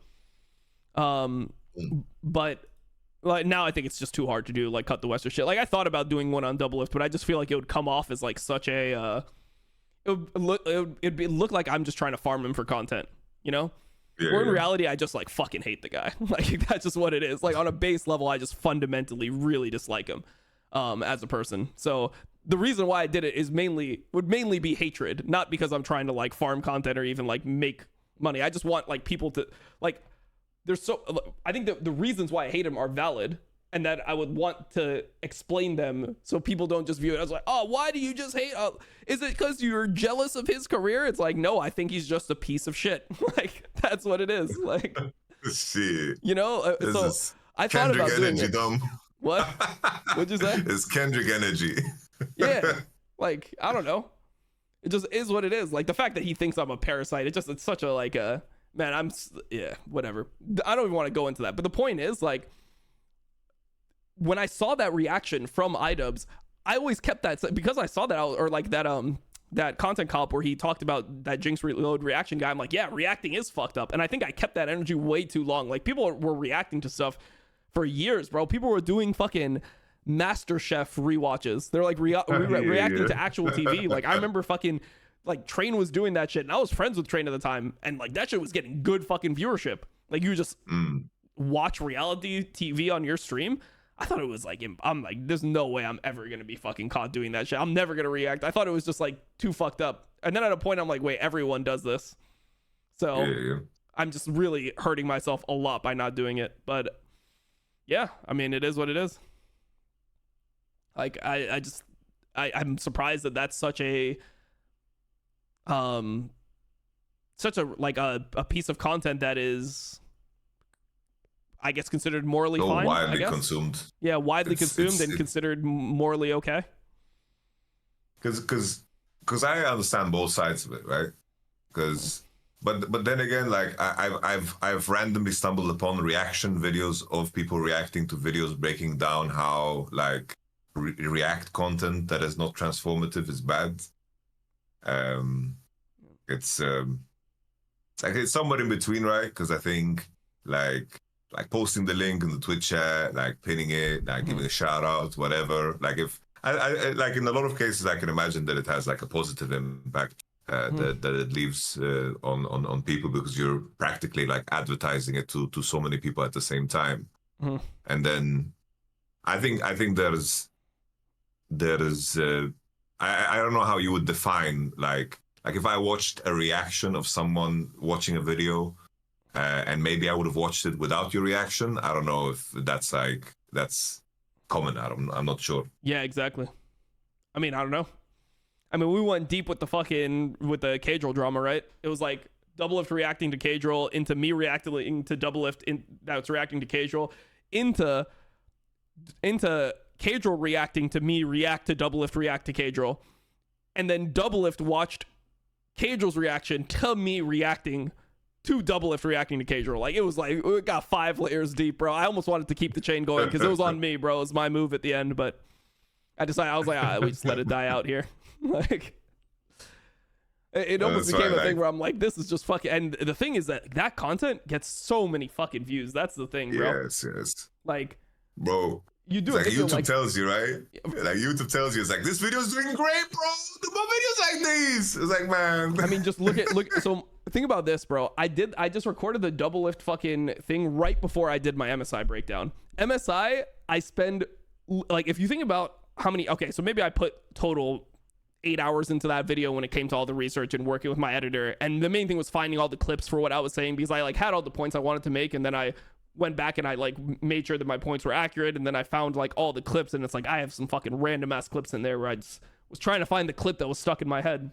But like now I think it's just too hard to do like Cut the Western shit. Like I thought about doing one on Double Lift, but I just feel like it would come off as like such a it'd look like I'm just trying to farm him for content, you know? Where in reality, I just like fucking hate the guy. Like that's just what it is. Like on a base level, I just fundamentally really dislike him as a person. So the reason why I did it would mainly be hatred, not because I'm trying to like farm content or even like make money. I just want like people to like, I think the reasons why I hate him are valid, and that I would want to explain them so people don't just view it as like, oh, why do you just hate? Is it because you're jealous of his career? It's like, no, I think he's just a piece of shit. Like, that's what it is. Like, shit. you know, so I thought Kendrick about doing energy, it. Dom. What? What'd you say? It's Kendrick energy. Yeah. Like, I don't know. It just is what it is. Like, the fact that he thinks I'm a parasite, it's such a, like, man, whatever. I don't even want to go into that. But the point is, like, when I saw that reaction from iDubbbz, I always kept that, because I saw that, or like that content comp where he talked about that Jinx Reload reaction guy. I'm like, yeah, reacting is fucked up. And I think I kept that energy way too long. Like, people were reacting to stuff for years, bro. People were doing fucking MasterChef rewatches. They're like reacting to actual TV. Like, I remember fucking, like, Train was doing that shit, and I was friends with Train at the time, and like that shit was getting good fucking viewership. Like, you just watch reality TV on your stream. I thought it was like, I'm like, there's no way I'm ever gonna be fucking caught doing that shit. I'm never gonna react. I thought it was just like too fucked up. And then at a point I'm like, wait, everyone does this. So I'm just really hurting myself a lot by not doing it. But yeah, I mean, it is what it is. Like, I'm surprised that that's such a like a piece of content that is, I guess, considered morally so fine. widely I guess. Consumed. Yeah, widely consumed and considered morally okay. Because I understand both sides of it, right? But then again, like I've randomly stumbled upon reaction videos of people reacting to videos breaking down how like React content that is not transformative is bad. It's like it's somewhere in between, right? Because I think like posting the link in the Twitch chat, like pinning it, like giving a shout out, whatever. Like if I like in a lot of cases, I can imagine that it has like a positive impact that it leaves on people, because you're practically like advertising it to so many people at the same time. And then I think there is I don't know how you would define like if I watched a reaction of someone watching a video. And maybe I would have watched it without your reaction. I don't know if that's common. I'm not sure. Yeah, exactly. I mean, I don't know. I mean, we went deep with the Caedrel drama, right? It was like Doublelift reacting to Caedrel, into me reacting to Doublelift, that's reacting to Caedrel, into Caedrel reacting to me react to Doublelift react to Caedrel, and then Doublelift watched Caedrel's reaction to me reacting to Doublelift reacting to Caedrel. Like, it got 5 layers deep, bro. I almost wanted to keep the chain going because it was on me, bro. It was my move at the end, but I was like, we just let it die out here. Like, it almost became a thing where I'm like, this is just fucking. And the thing is that content gets so many fucking views. That's the thing, bro. Yes. Like, bro, you do like it. YouTube like, tells you, right? Like YouTube tells you, it's like, this video's doing great, bro. Do more videos like these. It's like, man. I mean, just look. So think about this, bro. I just recorded the Doublelift fucking thing right before I did my MSI breakdown. MSI, I spend, like, if you think about how many, okay, so maybe I put total 8 hours into that video when it came to all the research and working with my editor. And the main thing was finding all the clips for what I was saying, because I like had all the points I wanted to make, and then I went back and I like made sure that my points were accurate, and then I found like all the clips, and it's like I have some fucking random ass clips in there where I just was trying to find the clip that was stuck in my head.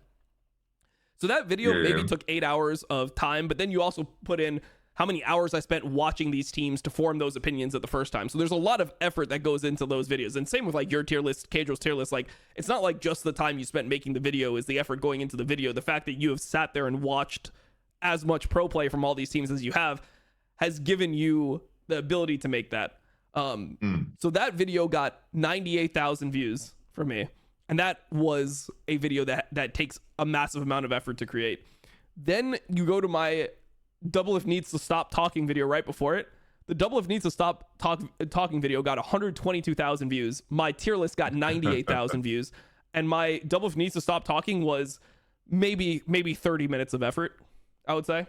So that video maybe took 8 hours of time, but then you also put in how many hours I spent watching these teams to form those opinions at the first time. So there's a lot of effort that goes into those videos. And same with like your tier list, Caedrel's tier list. Like, it's not like just the time you spent making the video is the effort going into the video. The fact that you have sat there and watched as much pro play from all these teams as you have has given you the ability to make that. So that video got 98,000 views for me. And that was a video that takes a massive amount of effort to create. Then you go to my Doublelift needs to stop talking video right before it. The Doublelift needs to stop talking video got 122,000 views. My tier list got 98,000 views. And my Doublelift needs to stop talking was maybe 30 minutes of effort, I would say.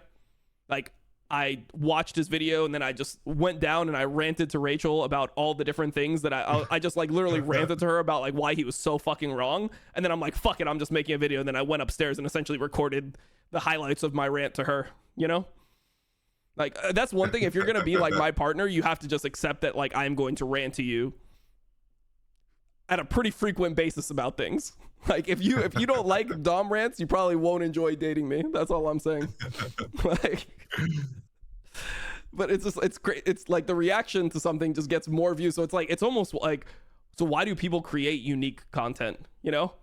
Like, I watched his video and then I just went down and I ranted to Rachel about all the different things that I just like literally ranted to her about like why he was so fucking wrong. And then I'm like, fuck it, I'm just making a video. And then I went upstairs and essentially recorded the highlights of my rant to her, you know? Like, that's one thing. If you're going to be like my partner, you have to just accept that like I'm going to rant to you at a pretty frequent basis about things. Like if you don't like Dom rants, you probably won't enjoy dating me. That's all I'm saying. Like, but it's great. It's like the reaction to something just gets more views. So it's like, it's almost like, so why do people create unique content? You know,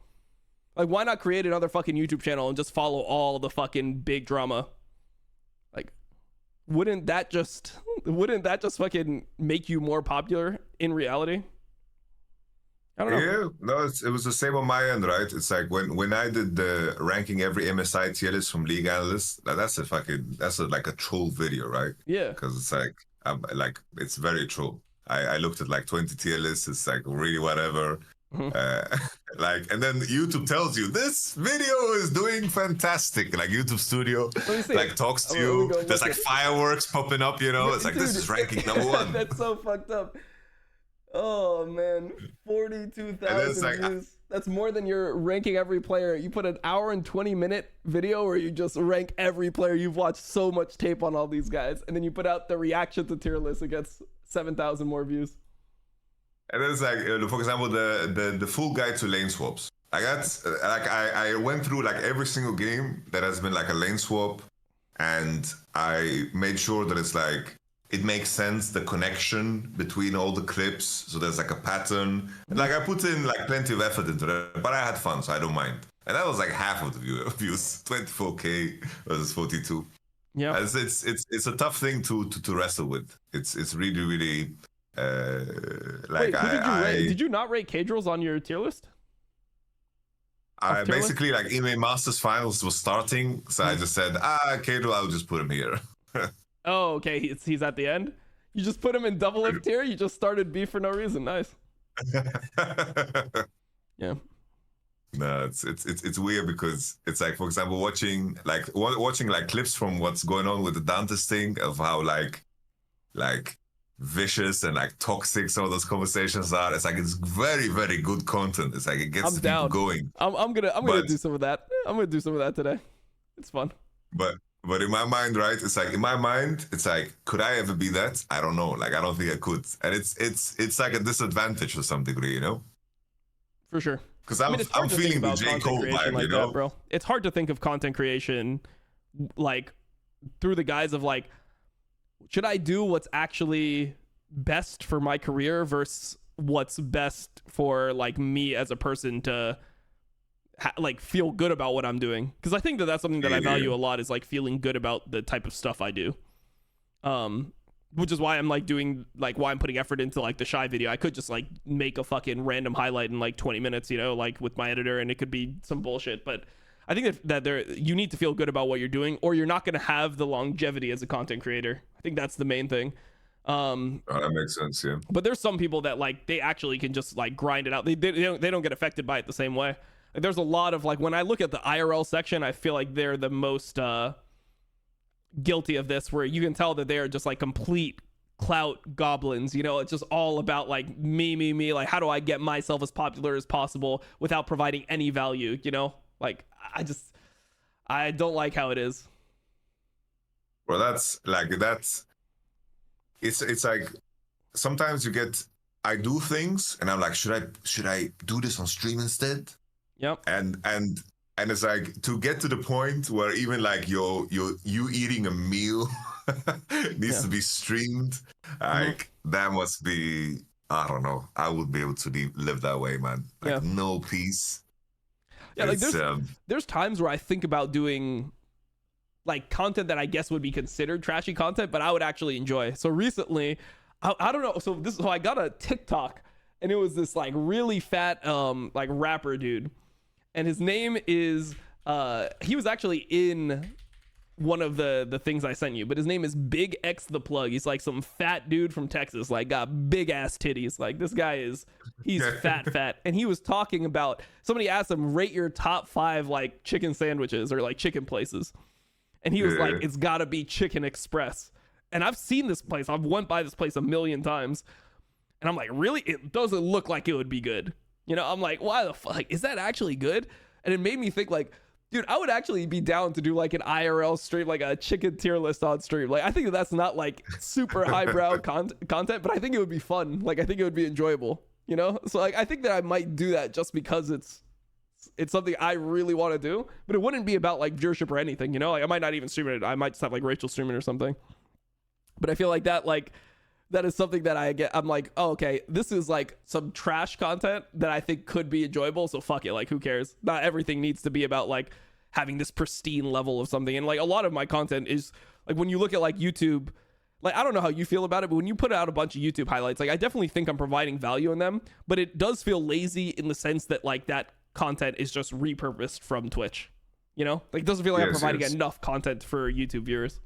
like why not create another fucking YouTube channel and just follow all the fucking big drama? Like, wouldn't that just fucking make you more popular in reality? I don't know. Yeah, no, it was the same on my end, right? It's like when I did the ranking every MSI tier list from League Analysts, that's like a troll video, right? Yeah. Because it's like, it's very troll. I looked at like 20 tier lists, it's like really whatever. Like, and then YouTube tells you this video is doing fantastic. Like YouTube Studio like talks to you. There's like fireworks popping up, you know? It's like, this is ranking number 1. That's so fucked up. Oh man, 42,000 views. That's more than you're ranking every player. You put an hour and 20-minute video where you just rank every player. You've watched so much tape on all these guys, and then you put out the reaction to tier list. It gets 7,000 more views. And then it's like, for example, the full guide to lane swaps. Like that's like I went through like every single game that has been like a lane swap, and I made sure that it's like, it makes sense, the connection between all the clips. So there's like a pattern. And like I put in like plenty of effort into that, but I had fun, so I don't mind. And that was like half of the views, 24K versus 42. Yeah, it's a tough thing to wrestle with. It's really, really like. Wait, did you not rate Caedrels on your tier list? I basically like EMEA Masters Finals was starting, so I just said, Caedrel, I'll just put him here. Oh, okay. He's at the end. You just put him in double F tier. You just started B for no reason. Nice. Yeah. No, it's weird because it's like, for example, watching like clips from what's going on with the Dantes thing, of how like vicious and like toxic some of those conversations are. It's like, it's very, very good content. It's like, it gets people going. I'm gonna do some of that. I'm gonna do some of that today. It's fun. But in my mind, right, it's like, could I ever be that? I don't know. Like, I don't think I could. And it's like a disadvantage to some degree, you know? For sure. Because I'm feeling the J. Cole vibe, like you know? that, bro. It's hard to think of content creation like through the guise of like, should I do what's actually best for my career versus what's best for like me as a person to like feel good about what I'm doing? Because I think that's something that I value a lot, is like feeling good about the type of stuff I do, which is why I'm like doing, like why I'm putting effort into like the Shy video. I could just like make a fucking random highlight in like 20 minutes, you know, like with my editor, and it could be some bullshit. But I think that you need to feel good about what you're doing, or you're not going to have the longevity as a content creator. I think that's the main thing. That makes sense, yeah. But there's some people that like, they actually can just like grind it out. They don't get affected by it the same way. Like, there's a lot of like, when I look at the IRL section, I feel like they're the most guilty of this, where you can tell that they are just like complete clout goblins, you know? It's just all about like me, like how do I get myself as popular as possible without providing any value, you know? Like I don't like how it is. Well, it's like sometimes I do things and I'm like, should I do this on stream instead? Yep. And it's like, to get to the point where even like you eating a meal needs to be streamed, like that must be, I don't know, I would be able to live that way, man. Like no peace. Yeah, like there's times where I think about doing like content that I guess would be considered trashy content, but I would actually enjoy. So recently, I don't know. So I got a TikTok, and it was this like really fat like rapper dude, and his name is he was actually in one of the things I sent you, but his name is Big X the Plug. He's like some fat dude from Texas, like got big ass titties. Like this guy he's fat. And he was talking about, somebody asked him, rate your top 5 like chicken sandwiches or like chicken places. And he was Yeah. like, it's gotta be Chicken Express. And I've seen this place. I've went by this place a million times. And I'm like, really? It doesn't look like it would be good. You know, I'm like, why the fuck? Is that actually good? And it made me think like, dude, I would actually be down to do like an IRL stream, like a chicken tier list on stream. Like, I think that's not like super highbrow content, but I think it would be fun. Like, I think it would be enjoyable, you know? So like, I think that I might do that just because it's something I really want to do, but it wouldn't be about like viewership or anything, you know? Like, I might not even stream it. I might just have like Rachel streaming or something. But I feel like that is something that I'm like, oh, okay, this is like some trash content that I think could be enjoyable. So fuck it. Like, who cares? Not everything needs to be about like having this pristine level of something. And like a lot of my content is like, when you look at like YouTube, like, I don't know how you feel about it, but when you put out a bunch of YouTube highlights, like I definitely think I'm providing value in them, but it does feel lazy in the sense that like that content is just repurposed from Twitch, you know? Like, it doesn't feel like I'm providing enough content for YouTube viewers.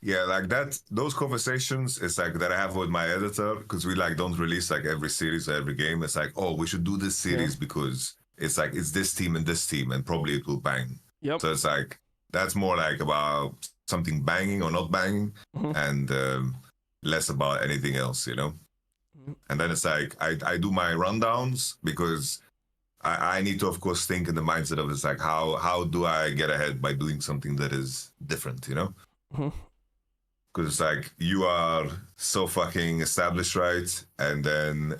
Yeah, like that, those conversations, it's like that I have with my editor, because we like don't release like every series or every game. It's like, oh, we should do this series because it's like, it's this team and probably it will bang. Yep. So it's like, that's more like about something banging or not banging, and less about anything else, you know? And then it's like, I do my rundowns because I need to, of course, think in the mindset of, it's like, how do I get ahead by doing something that is different, you know? Because it's like, you are so fucking established, right? And then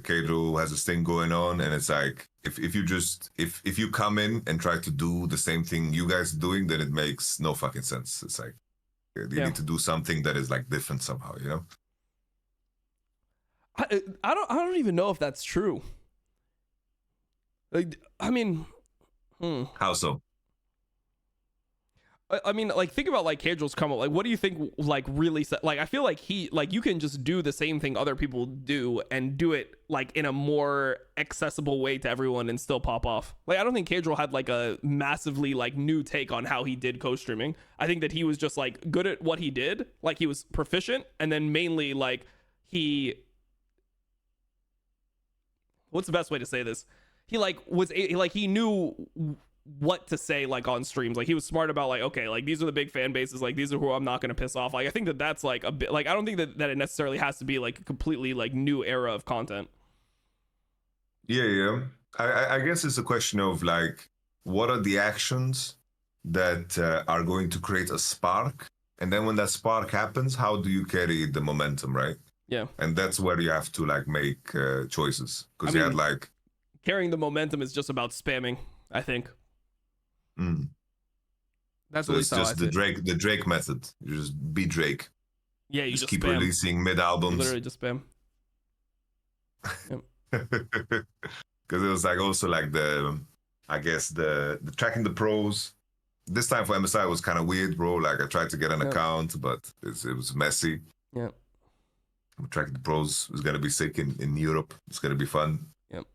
Caedrel has this thing going on, and it's like, if you come in and try to do the same thing you guys are doing, then it makes no fucking sense. It's like, you need to do something that is like different somehow, you know? I don't even know if that's true. Like, I mean, How so? I mean, like, think about like Caedrel's come up. Like, what do you think? Like, really? Like, I feel like you can just do the same thing other people do and do it like in a more accessible way to everyone and still pop off. Like, I don't think Caedrel had like a massively like new take on how he did co-streaming. I think that he was just like good at what he did. Like, he was proficient, and then mainly like what's the best way to say this? He like he knew what to say like on streams. Like, he was smart about like, okay, like these are the big fan bases, like these are who I'm not going to piss off. Like, I think that that's like a bit like, I don't think that it necessarily has to be like a completely like new era of content. Yeah. I guess it's a question of like, what are the actions that are going to create a spark, and then when that spark happens, how do you carry the momentum, right? Yeah. And that's where you have to like make choices, because you had like, carrying the momentum is just about spamming, I think. That's so it's just the Drake method. You just be Drake. Yeah, you just keep spam. releasing mid albums. Literally just spam. Because it was like also like the tracking the pros. This time for MSI was kind of weird, bro. Like, I tried to get an account, but it was messy. Yeah. Tracking the pros is gonna be sick in Europe. It's gonna be fun. Yep.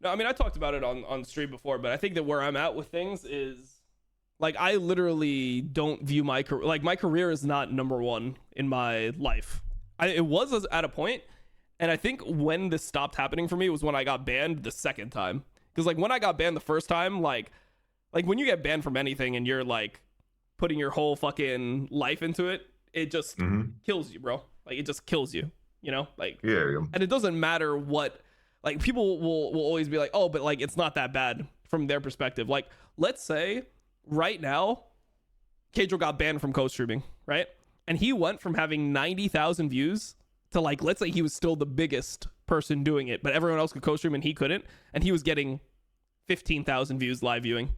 No, I mean, I talked about it on stream before, but I think that where I'm at with things is like, I literally don't view my career, like my career is not number one in my life. It was at a point, and I think when this stopped happening for me was when I got banned the second time. Because like, when I got banned the first time, like when you get banned from anything and you're like putting your whole fucking life into it, it just kills you, bro. Like, it just kills you, you know? Like, yeah. And it doesn't matter what, like, people will always be like, oh, but like, it's not that bad from their perspective. Like, let's say right now, Caedrel got banned from co-streaming, right? And he went from having 90,000 views to like, let's say he was still the biggest person doing it, but everyone else could co-stream and he couldn't, and he was getting 15,000 views live viewing.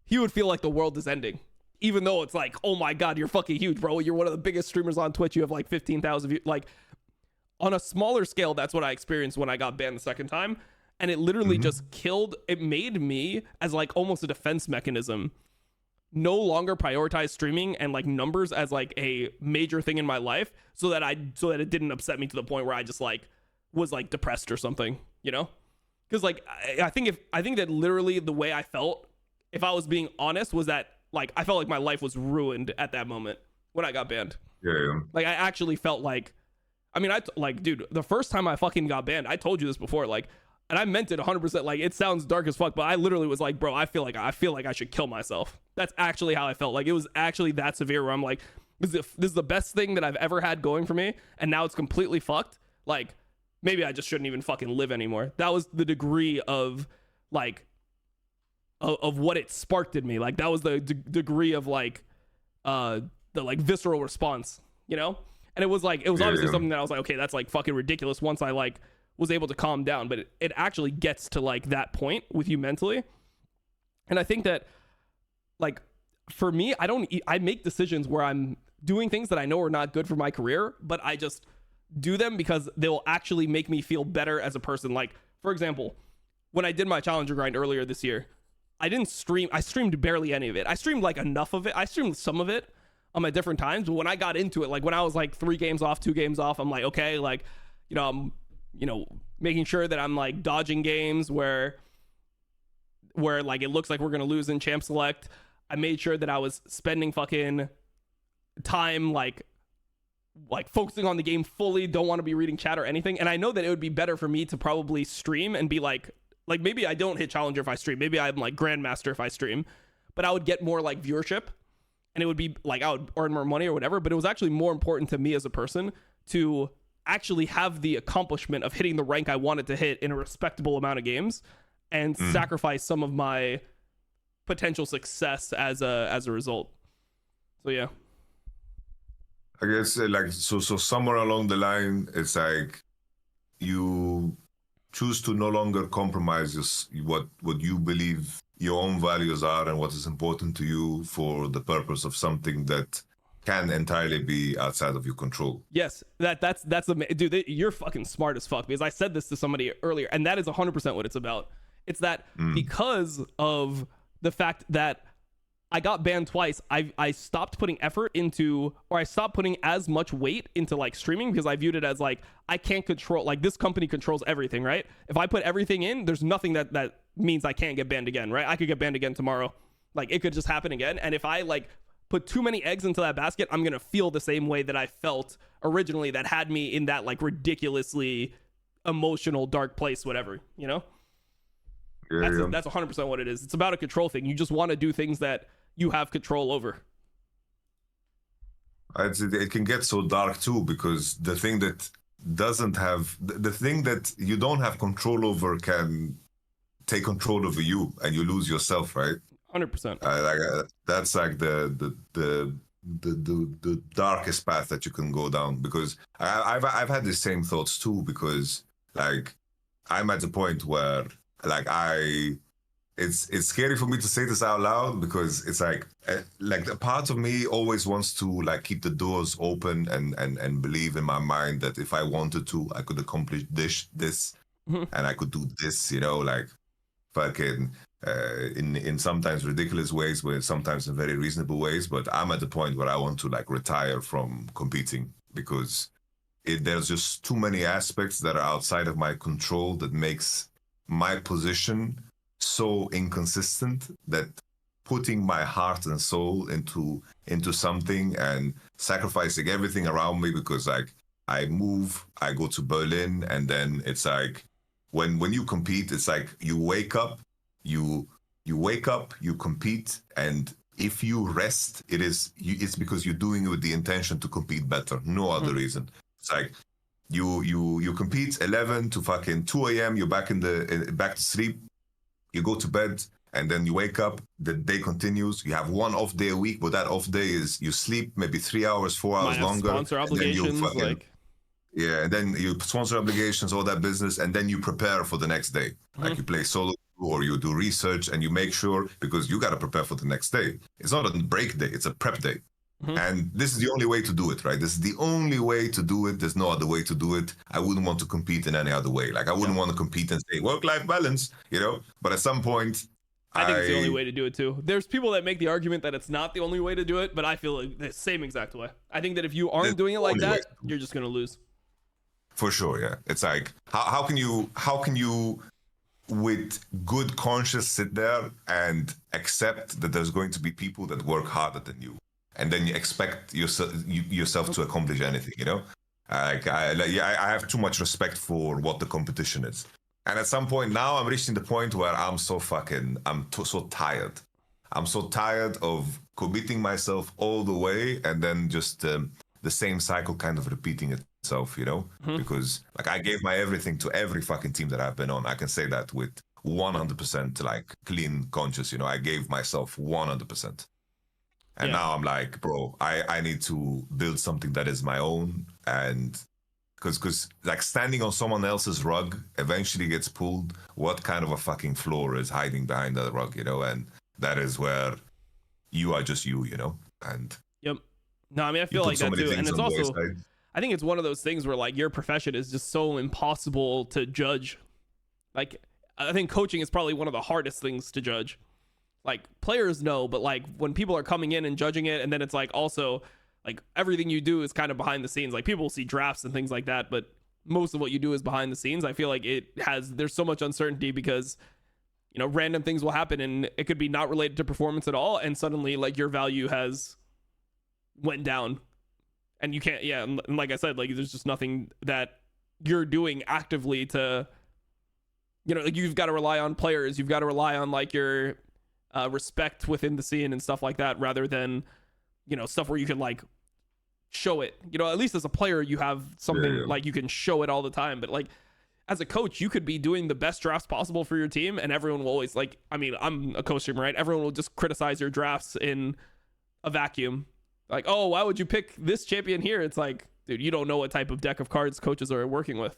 He would feel like the world is ending. Even though it's like, oh my God, you're fucking huge, bro. You're one of the biggest streamers on Twitch. You have like 15,000 views. Like, on a smaller scale, that's what I experienced when I got banned the second time. And it literally just killed. It made me, as like almost a defense mechanism, no longer prioritize streaming and like numbers as like a major thing in my life, so that it didn't upset me to the point where I just like was like depressed or something, you know? Because like, I think that literally the way I felt, if I was being honest, was that like, I felt like my life was ruined at that moment when I got banned. Yeah. Like, I actually felt like, I mean, dude, the first time I fucking got banned, I told you this before, like, And I meant it 100%. Like, it sounds dark as fuck, but I literally was like, bro, I feel like I should kill myself. That's actually how I felt. Like, it was actually that severe where I'm like, this is the best thing that I've ever had going for me, and now it's completely fucked. Like, maybe I just shouldn't even fucking live anymore. That was the degree of like of what it sparked in me. Like, that was the degree of like the like visceral response, you know? And it was obviously something that I was like, okay, that's like fucking ridiculous once I like was able to calm down, but it actually gets to like that point with you mentally. And I think that like for me, I make decisions where I'm doing things that I know are not good for my career, but I just do them because they will actually make me feel better as a person. Like, for example, when I did my challenger grind earlier this year, I streamed barely any of it. I streamed like enough of it. I streamed some of it at different times, but when I got into it, like when I was like 3 games off, 2 games off, I'm like, okay, like, I'm making sure that I'm like dodging games where like it looks like we're gonna lose in champ select. I made sure that I was spending fucking time like focusing on the game fully, don't want to be reading chat or anything. And I know that it would be better for me to probably stream and be like maybe I don't hit challenger if I stream, maybe I'm like grandmaster if I stream, but I would get more like viewership and it would be like I would earn more money or whatever. But it was actually more important to me as a person to actually have the accomplishment of hitting the rank I wanted to hit in a respectable amount of games and sacrifice some of my potential success as a result. So yeah, I guess like so somewhere along the line, it's like you choose to no longer compromise what you believe your own values are and what is important to you for the purpose of something that can entirely be outside of your control. Yes, that's dude, you're fucking smart as fuck, because I said this to somebody earlier, and that is 100% what it's about. It's that because of the fact that I got banned twice, I stopped putting effort into, or I stopped putting as much weight into like streaming, because I viewed it as like, I can't control, like this company controls everything, right? If I put everything in, there's nothing that means I can't get banned again, right? I could get banned again tomorrow. Like it could just happen again. And if I like put too many eggs into that basket, I'm gonna feel the same way that I felt originally that had me in that like ridiculously emotional dark place, whatever, you know? That's 100% what it is. It's about a control thing. You just want to do things that you have control over. It can get so dark too, because the thing that doesn't have the thing that you don't have control over can take control over you, and you lose yourself, right? 100%. That's like the darkest path that you can go down, because I've had the same thoughts too, because like I'm at the point where like it's scary for me to say this out loud, because it's like a part of me always wants to like keep the doors open and believe in my mind that if I wanted to, I could accomplish this and I could do this, you know, like fucking in sometimes ridiculous ways, but sometimes in very reasonable ways. But I'm at the point where I want to like retire from competing, because there's just too many aspects that are outside of my control that makes my position so inconsistent that putting my heart and soul into something and sacrificing everything around me, because like I move, I go to Berlin, and then it's like when you compete, it's like you wake up, you compete, and if you rest, it's because you're doing it with the intention to compete better, no other reason. It's like you compete 11 to fucking 2 a.m. You're back to sleep. You go to bed, and then you wake up. The day continues. You have one off day a week, but that off day is you sleep maybe 3 hours, 4 hours longer. Sponsor obligations, and then you sponsor obligations, all that business, and then you prepare for the next day. Like you play solo, or you do research, and you make sure, because you got to prepare for the next day. It's not a break day; it's a prep day. And this is the only way to do it, right? This is the only way to do it. There's no other way to do it. I wouldn't want to compete in any other way. Like I wouldn't want to compete and say work-life balance, you know? But at some point, I think it's the only way to do it too. There's people that make the argument that it's not the only way to do it, but I feel like the same exact way. I think that if you aren't doing it like that, you're just going to lose. For sure, yeah. It's like, how can you with good conscience sit there and accept that there's going to be people that work harder than you, and then you expect yourself to accomplish anything, you know? I have too much respect for what the competition is. And at some point now, I'm reaching the point where I'm so tired. I'm so tired of committing myself all the way and then just the same cycle kind of repeating itself, you know? Because like I gave my everything to every fucking team that I've been on. I can say that with 100% like clean conscious, you know, I gave myself 100%. And now I'm like, bro, I need to build something that is my own. And because like standing on someone else's rug eventually gets pulled. What kind of a fucking floor is hiding behind that rug, you know? And that is where you are just you know? And yep. No, I mean, I feel like that too. And it's also, I think it's one of those things where like your profession is just so impossible to judge. Like, I think coaching is probably one of the hardest things to judge. Like players know, but like when people are coming in and judging it, and then it's like also like everything you do is kind of behind the scenes. Like people will see drafts and things like that, but most of what you do is behind the scenes. I feel like there's so much uncertainty because, you know, random things will happen and it could be not related to performance at all. And suddenly like your value has went down and you can't, and like I said, like there's just nothing that you're doing actively to, you know, like you've got to rely on players. You've got to rely on like your respect within the scene and stuff like that, rather than, you know, stuff where you can like show it, you know, at least as a player, you have something like you can show it all the time. But like as a coach, you could be doing the best drafts possible for your team. And everyone will always like, I mean, I'm a coach streamer, right? Everyone will just criticize your drafts in a vacuum. Like, oh, why would you pick this champion here? It's like, dude, you don't know what type of deck of cards coaches are working with.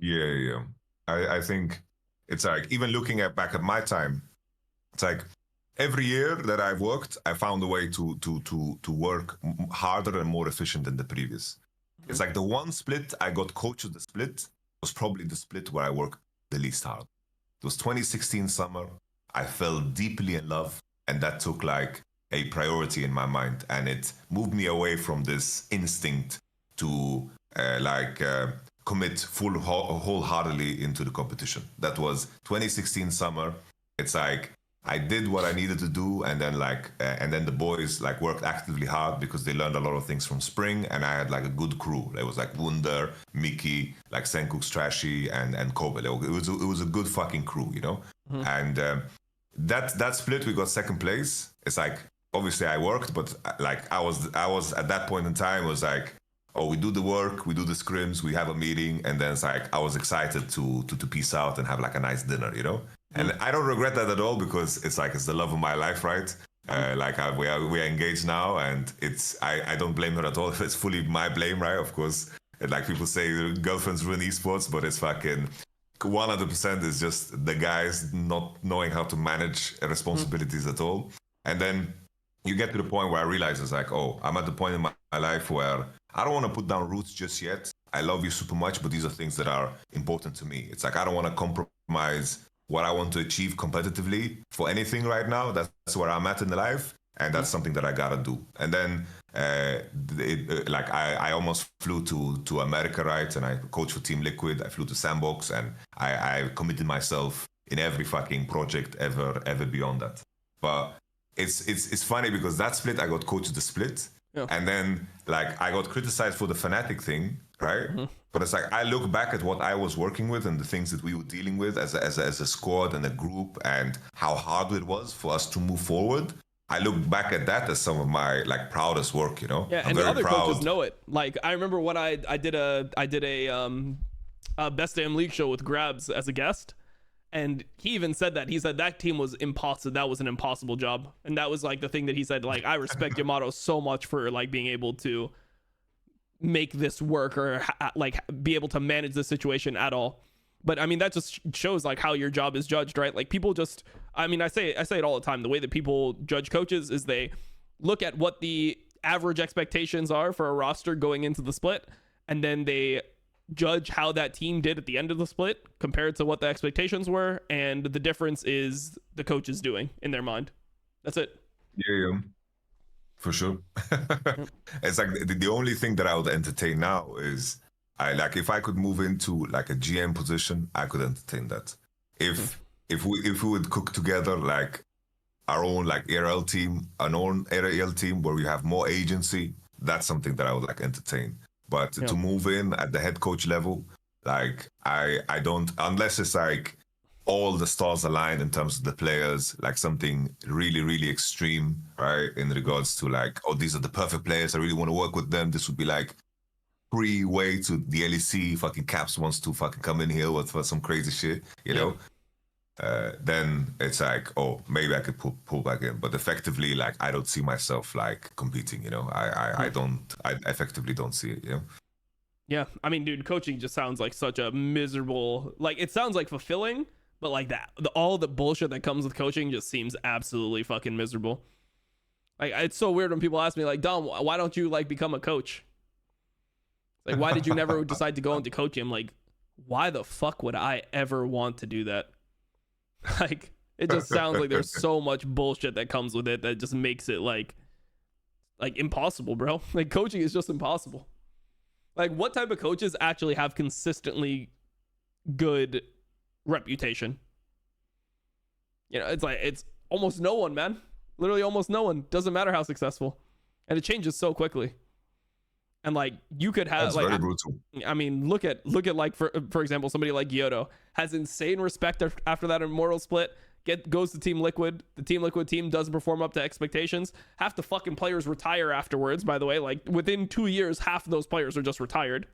Yeah. I think it's like, even looking back at my time, it's like every year that I've worked, I found a way to work harder and more efficient than the previous. It's like the one split I got coach of the split was probably the split where I worked the least hard. It was 2016 summer. I fell deeply in love, and that took like a priority in my mind, and it moved me away from this instinct to commit wholeheartedly into the competition. That was 2016 summer. It's like I did what I needed to do, and then then the boys like worked actively hard because they learned a lot of things from spring, and I had like a good crew. It was like Wunder, Mickey, like Senkuk's Trashy, and Kobe. It was a good fucking crew, you know. And that split, we got second place. It's like obviously I worked, but like I was at that point in time was like, oh, we do the work, we do the scrims, we have a meeting, and then it's like I was excited to peace out and have like a nice dinner, you know. And I don't regret that at all, because it's like it's the love of my life, right? We are engaged now, and I don't blame her at all. It's fully my blame, right? Of course, and like people say, girlfriends ruin esports, but it's fucking 100% is just the guys not knowing how to manage responsibilities at all. And then you get to the point where I realize it's like, oh, I'm at the point in my life where I don't want to put down roots just yet. I love you super much, but these are things that are important to me. It's like I don't want to compromise what I want to achieve competitively for anything right now. That's where I'm at in the life, and that's something that I gotta do. And then I almost flew to America, right? And I coached for Team Liquid. I flew to Sandbox, and I committed myself in every fucking project ever beyond that. But it's funny because that split, I got coached the split, and then like I got criticized for the Fnatic thing, right? But it's like I look back at what I was working with and the things that we were dealing with as a squad and a group, and how hard it was for us to move forward. I look back at that as some of my like proudest work, you know. Yeah, and the other coaches know it. Like I remember when I did a Best Damn League show with Grabs as a guest, and he even said that. He said that team was impossible. That was an impossible job, and that was like the thing that he said. Like I respect Yamato so much for like being able to make this work, or like be able to manage the situation at all. But I mean, that just shows like how your job is judged, right? Like people just, I mean, I say it all the time. The way that people judge coaches is they look at what the average expectations are for a roster going into the split, and then they judge how that team did at the end of the split compared to what the expectations were, and the difference is the coach is doing in their mind. That's it. Yeah. For sure. It's like the only thing that I would entertain now is if I could move into like a GM position, I could entertain that. If we would cook together like our own like ARL team, an own ARL team where we have more agency, that's something that I would like entertain. But to move in at the head coach level, Like I don't, unless it's like all the stars align in terms of the players, like something really, really extreme, right? In regards to like, oh, these are the perfect players. I really want to work with them. This would be like free way to the LEC. Fucking Caps wants to fucking come in here with for some crazy shit, you know? Then it's like, oh, maybe I could pull back in. But effectively, like, I don't see myself like competing, you know? I effectively don't see it, you know? Yeah, I mean, dude, coaching just sounds like such a miserable, like, it sounds like fulfilling, but like that, all the bullshit that comes with coaching just seems absolutely fucking miserable. Like, it's so weird when people ask me, like, Dom, why don't you like become a coach? Like, why did you never decide to go into coaching? I'm like, why the fuck would I ever want to do that? Like, it just sounds like there's so much bullshit that comes with it that just makes it like impossible, bro. Like, coaching is just impossible. Like, what type of coaches actually have consistently good reputation? You know, it's like, it's almost no one, man. Literally almost no one. Doesn't matter how successful. And it changes so quickly. And like, you could have, that's like, very brutal. I mean, look at like, for example, somebody like Gyoto has insane respect after that Immortal split. Goes to Team Liquid. The Team Liquid team doesn't perform up to expectations. Half the fucking players retire afterwards, by the way. Like, within 2 years, half of those players are just retired.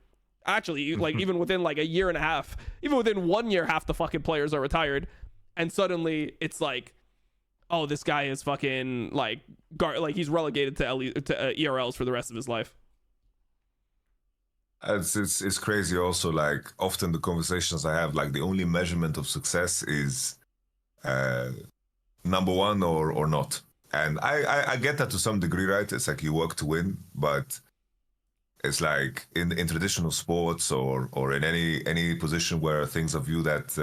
Actually, like, even within like a year and a half, even within 1 year, half the fucking players are retired. And suddenly it's like, oh, this guy is fucking like he's relegated to ERLs for the rest of his life. It's crazy also, like, often the conversations I have, like, the only measurement of success is number one or not. And I get that to some degree, right? It's like you work to win, but it's like in traditional sports or in any position where things are viewed at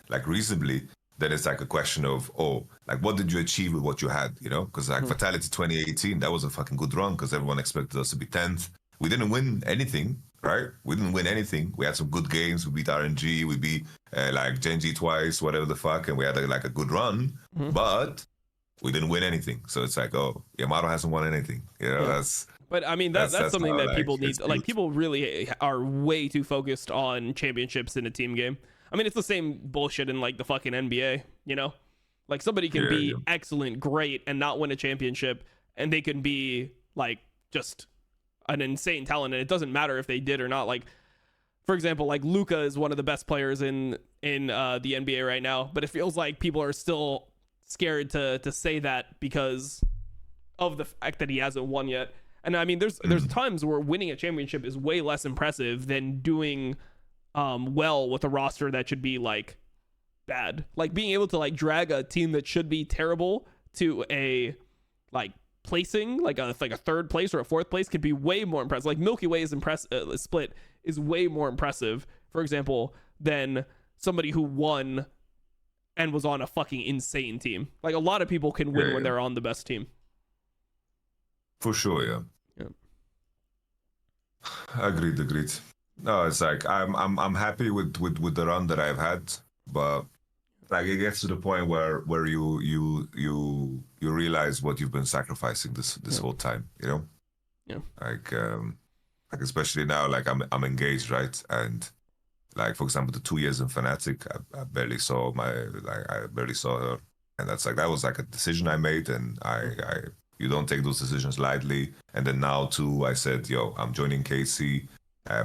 like reasonably, then it's like a question of, oh, like, what did you achieve with what you had, you know? Because like Fatality 2018, that was a fucking good run because everyone expected us to be 10th. We didn't win anything, right? We didn't win anything. We had some good games. We beat RNG. We beat like Genji twice, whatever the fuck, and we had like a good run, but we didn't win anything. So it's like, oh, Yamato hasn't won anything. You know, that's. But I mean, that's something that people need. Like, cute. people really are way too focused on championships in a team game. I mean, it's the same bullshit in like the fucking NBA, you know? Like, somebody can be excellent, great, and not win a championship, and they can be like just an insane talent, and it doesn't matter if they did or not. Like, for example, like Luka is one of the best players in the NBA right now, but it feels like people are still scared to say that because of the fact that he hasn't won yet. And I mean, there's times where winning a championship is way less impressive than doing well with a roster that should be like bad. Like, being able to like drag a team that should be terrible to a like placing, like a third place or a fourth place, could be way more impressive. Like, Milky Way's split is way more impressive, for example, than somebody who won and was on a fucking insane team. Like, a lot of people can win when they're on the best team. For sure, yeah. Agreed. No, it's like I'm happy with the run that I've had, but like, it gets to the point where you realize what you've been sacrificing this whole time, you know? Yeah. Like especially now, like I'm engaged, right? And like, for example, the 2 years in Fnatic, I barely saw her, and that was like a decision I made, and you don't take those decisions lightly. And then now too, I said, yo, I'm joining KC.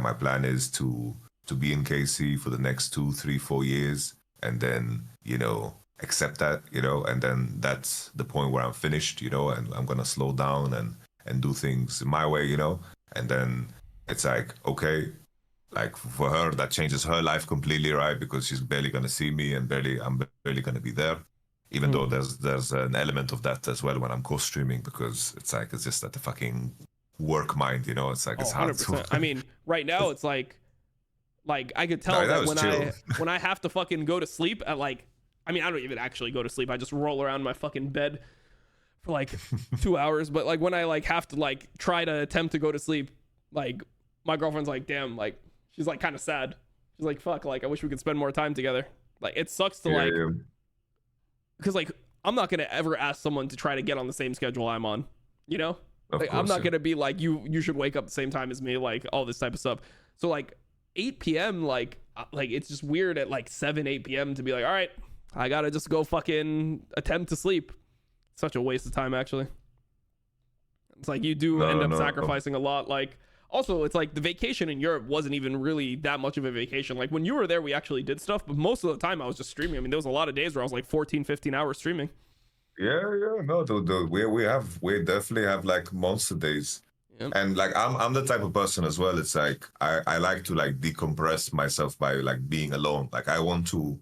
My plan is to be in KC for the next 2, 3, 4 years, and then, you know, accept that, you know, and then that's the point where I'm finished, you know, and I'm gonna slow down and do things my way, you know. And then it's like, okay, like, for her, that changes her life completely, right? Because she's barely gonna see me, and I'm barely gonna be there. Even though there's an element of that as well when I'm co-streaming, because it's like, it's just that the fucking work mind, you know. It's like, it's hard 100%. to. I mean, right now it's like I could tell that when I have to fucking go to sleep at like, I mean, I don't even actually go to sleep. I just roll around my fucking bed for like 2 hours. But like, when I like have to like try to attempt to go to sleep, like, my girlfriend's like, damn, like, she's like kind of sad. She's like, fuck, like, I wish we could spend more time together. Like, it sucks to because like, I'm not gonna ever ask someone to try to get on the same schedule I'm on, you know? Like, I'm not gonna be like, you should wake up the same time as me, like, all this type of stuff. So like 8 p.m, like, like it's just weird at like 7-8 p.m. to be like, all right, I gotta just go fucking attempt to sleep. Such a waste of time, actually. It's like you do end up sacrificing a lot. Like, also, it's like the vacation in Europe wasn't even really that much of a vacation. Like, when you were there, we actually did stuff, but most of the time I was just streaming. I mean, there was a lot of days where I was like 14-15 hours streaming. Yeah, no, we definitely have like monster days. Yep. And like I'm the type of person as well. It's like I like to like decompress myself by like being alone. Like I want to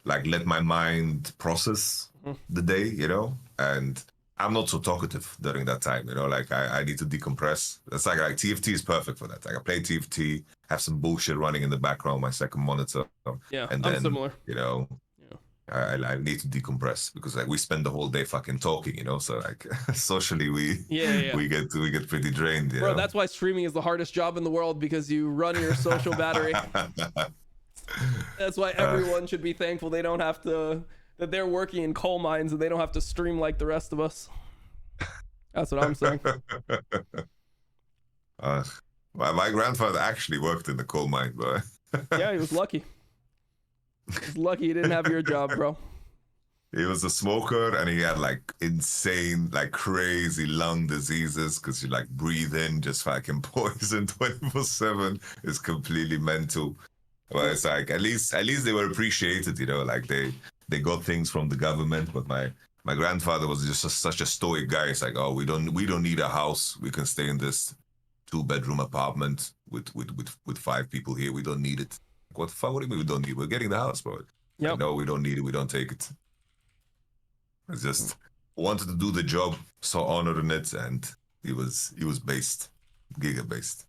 like let my mind process the day, you know, and I'm not so talkative during that time, you know, like I need to decompress. That's like TFT is perfect for that. Like I play TFT, have some bullshit running in the background, my second monitor. Yeah, and I'm then, similar. you know, I need to decompress because like we spend the whole day fucking talking, you know. So like socially we get pretty drained. Bro, that's why streaming is the hardest job in the world, because you run your social battery. That's why everyone should be thankful they don't have to, that they're working in coal mines and they don't have to stream like the rest of us. That's what I'm saying. My grandfather actually worked in the coal mine, but yeah, he was lucky. He's lucky he didn't have your job, bro. He was a smoker and he had like insane, like crazy lung diseases because you like breathe in just fucking poison 24/7. It's completely mental. But it's like at least they were appreciated, you know, like they got things from the government. But my grandfather was just such a stoic guy. It's like, oh, we don't need a house. We can stay in this 2-bedroom apartment with 5 people here. We don't need it. What the fuck? What do you mean we don't need it? We're getting the house, bro. Yep. Like, no, we don't need it. We don't take it. It's just wanted to do the job, saw honor in it, and he was based, giga based.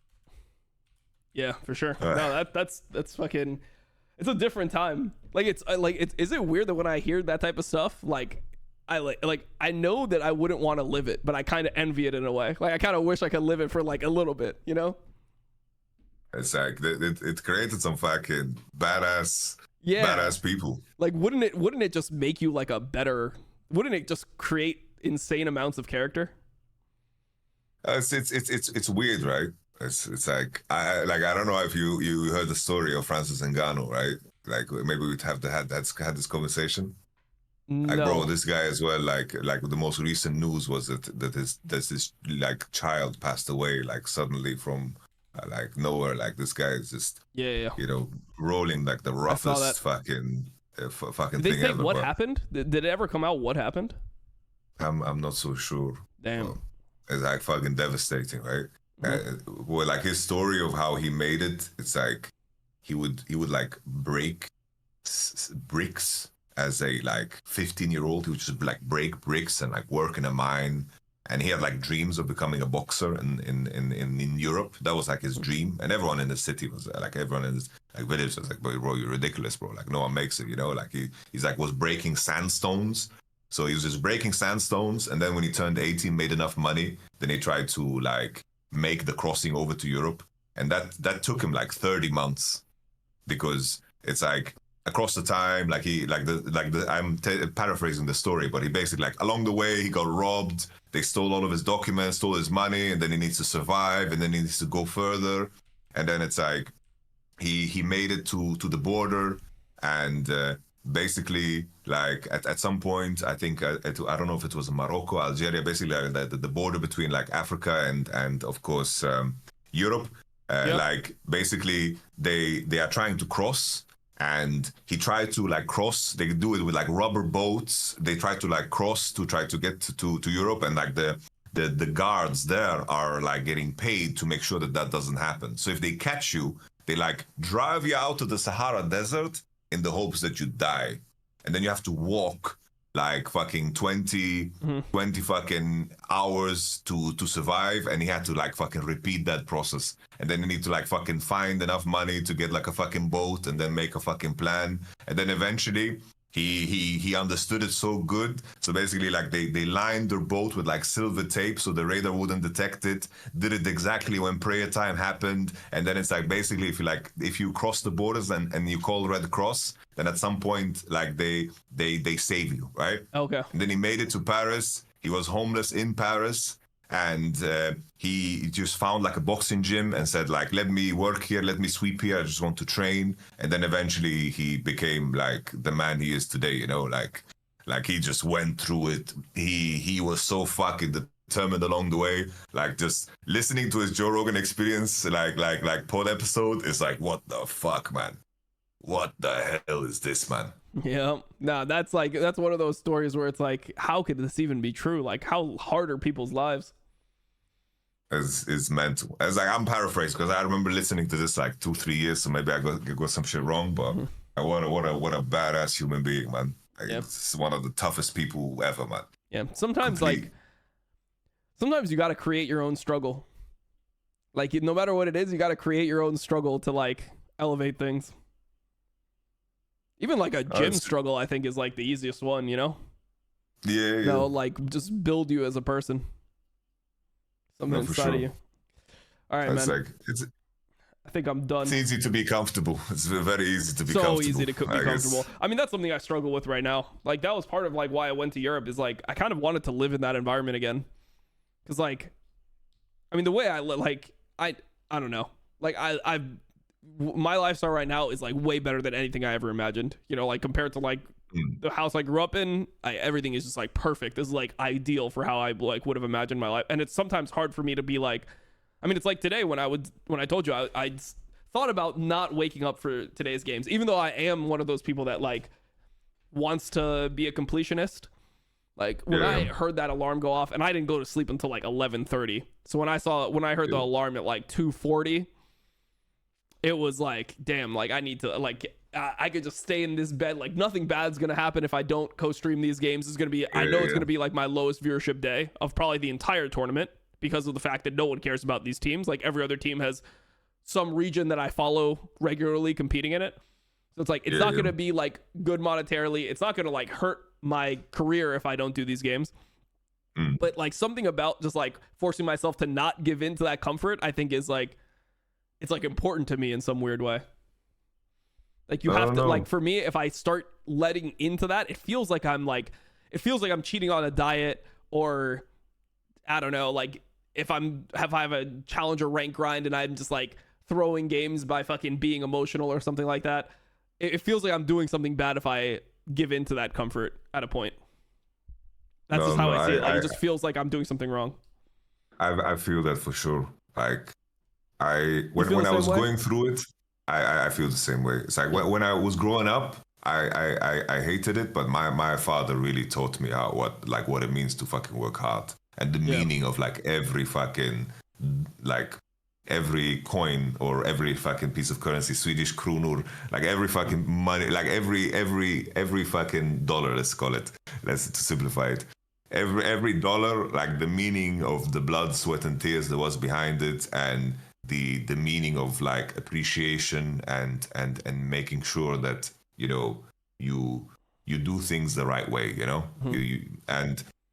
Yeah, for sure. No, that's fucking. It's a different time. Like it's is it weird that when I hear that type of stuff, like I know that I wouldn't want to live it, but I kind of envy it in a way. Like I kind of wish I could live it for like a little bit, you know? It's like it created some fucking badass people. Like wouldn't it just make you like a better? Wouldn't it just create insane amounts of character? It's weird, right? It's like I don't know if you heard the story of Francis Ngannou, right? Like maybe we'd have had this conversation. No. Like, bro, this guy as well. Like the most recent news was that this like child passed away like suddenly from like nowhere. Like this guy is just you know, rolling like the roughest fucking thing thing ever. What happened? Did it ever come out what happened? I'm not so sure. Damn. It's like fucking devastating, right? Well, like his story of how he made it, it's like he would like break bricks as a like 15-year-old. He would just like break bricks and like work in a mine. And he had like dreams of becoming a boxer in Europe. That was like his dream. And everyone in the city was like, everyone in this like village was like, bro, you're ridiculous, bro. Like no one makes it, you know. Like he's like was breaking sandstones. So he was just breaking sandstones. And then when he turned 18, made enough money, then he tried to like make the crossing over to Europe. And that took him like 30 months because it's like across the time, like I'm paraphrasing the story, but he basically like along the way, he got robbed. They stole all of his documents, stole his money, and then he needs to survive, and then he needs to go further. And then it's like he made it to the border, and basically like at some point, I think I don't know if it was Morocco, Algeria, basically the border between like Africa and of course Europe. Like basically they are trying to cross. And he tried to like cross. They do it with like rubber boats. They try to like cross to try to get to Europe, and like the guards there are like getting paid to make sure that doesn't happen. So if they catch you, they like drive you out to the Sahara Desert in the hopes that you die, and then you have to walk like fucking 20 fucking hours to survive. And he had to like fucking repeat that process. And then you need to like fucking find enough money to get like a fucking boat and then make a fucking plan. And then eventually he understood it so good. So basically like they lined their boat with like silver tape so the radar wouldn't detect it. Did it exactly when prayer time happened. And then it's like basically if you cross the borders and you call Red Cross, then at some point like they save you, right? Okay. And then he made it to Paris. He was homeless in Paris. and he just found like a boxing gym and said like, let me work here, let me sweep here, I just want to train. And then eventually he became like the man he is today, you know, like he just went through it. He was so fucking determined along the way. Like just listening to his Joe Rogan experience, like pod episode is like, what the fuck, man? What the hell is this, man? Yeah, no, that's one of those stories where it's like, how could this even be true? Like, how hard are people's lives? Is mental. As like, I'm paraphrasing because I remember listening to this like 2-3 years, so maybe I got some shit wrong, but what a badass human being, man. Like, it's one of the toughest people ever, man. Yeah, sometimes sometimes you got to create your own struggle. Like, no matter what it is, you got to create your own struggle to like elevate things. Even like a gym struggle, I think, is like the easiest one, you know? Yeah. They'll like just build you as a person. Something inside of you. All right, man. Like, I think I'm done. It's easy to be comfortable. It's very easy to be comfortable. So easy to be comfortable. I mean, that's something I struggle with right now. Like, that was part of like why I went to Europe, is like I kind of wanted to live in that environment again. Because like, I mean, the way I live, like I don't know. Like my lifestyle right now is like way better than anything I ever imagined, you know, like compared to like the house I grew up in. Everything is just like perfect. This is like ideal for how I like would have imagined my life. And it's sometimes hard for me to be like, I mean, it's like today when I told you I thought about not waking up for today's games, even though I am one of those people that like wants to be a completionist. Like when I heard that alarm go off, and I didn't go to sleep until like 11:30. So when I heard the alarm at like 2:40, it was like, damn, like I need to like, I could just stay in this bed. Like nothing bad's going to happen if I don't co-stream these games. It's going to be, I know it's going to be like my lowest viewership day of probably the entire tournament because of the fact that no one cares about these teams. Like every other team has some region that I follow regularly competing in it. So it's like, it's not going to be like good monetarily. It's not going to like hurt my career if I don't do these games. But like something about just like forcing myself to not give in to that comfort, I think is like, it's like important to me in some weird way. Like you have to like, for me, if I start letting into that, it feels like I'm cheating on a diet, or I don't know, like if I have a challenger rank grind and I'm just like throwing games by fucking being emotional or something like that, it feels like I'm doing something bad if I give in to that comfort at a point. That's just how I see it. Like, it just feels like I'm doing something wrong. I feel that for sure. Like when I was going through it, I feel the same way. It's like when I was growing up, I hated it, but my father really taught me what it means to fucking work hard, and the meaning of like every fucking like every coin or every fucking piece of currency, Swedish kronor, like every fucking money, like every fucking dollar, let's call it, to simplify it. Every dollar, like the meaning of the blood, sweat, and tears that was behind it, and the meaning of like appreciation and making sure that you know you do things the right way, you know.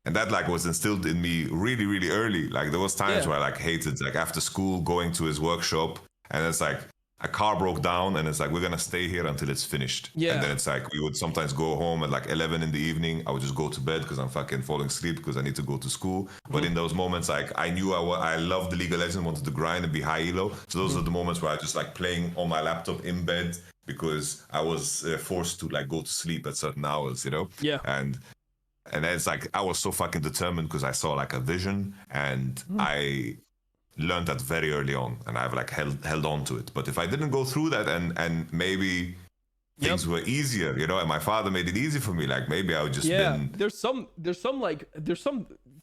And that like was instilled in me really, really early. Like there was times where I like hated like after school going to his workshop, and it's like a car broke down and it's like, we're gonna stay here until it's finished. And then it's like we would sometimes go home at like 11 in the evening. I would just go to bed because I'm fucking falling asleep because I need to go to school. But in those moments, like I knew I loved the League of Legends, wanted to grind and be high elo. So those are the moments where I just like playing on my laptop in bed because I was forced to like go to sleep at certain hours, you know. And then it's like I was so fucking determined because I saw like a vision, and I learned that very early on, and I've like held on to it. But if I didn't go through that and maybe things were easier, you know, and my father made it easy for me, like maybe I would just been... There's some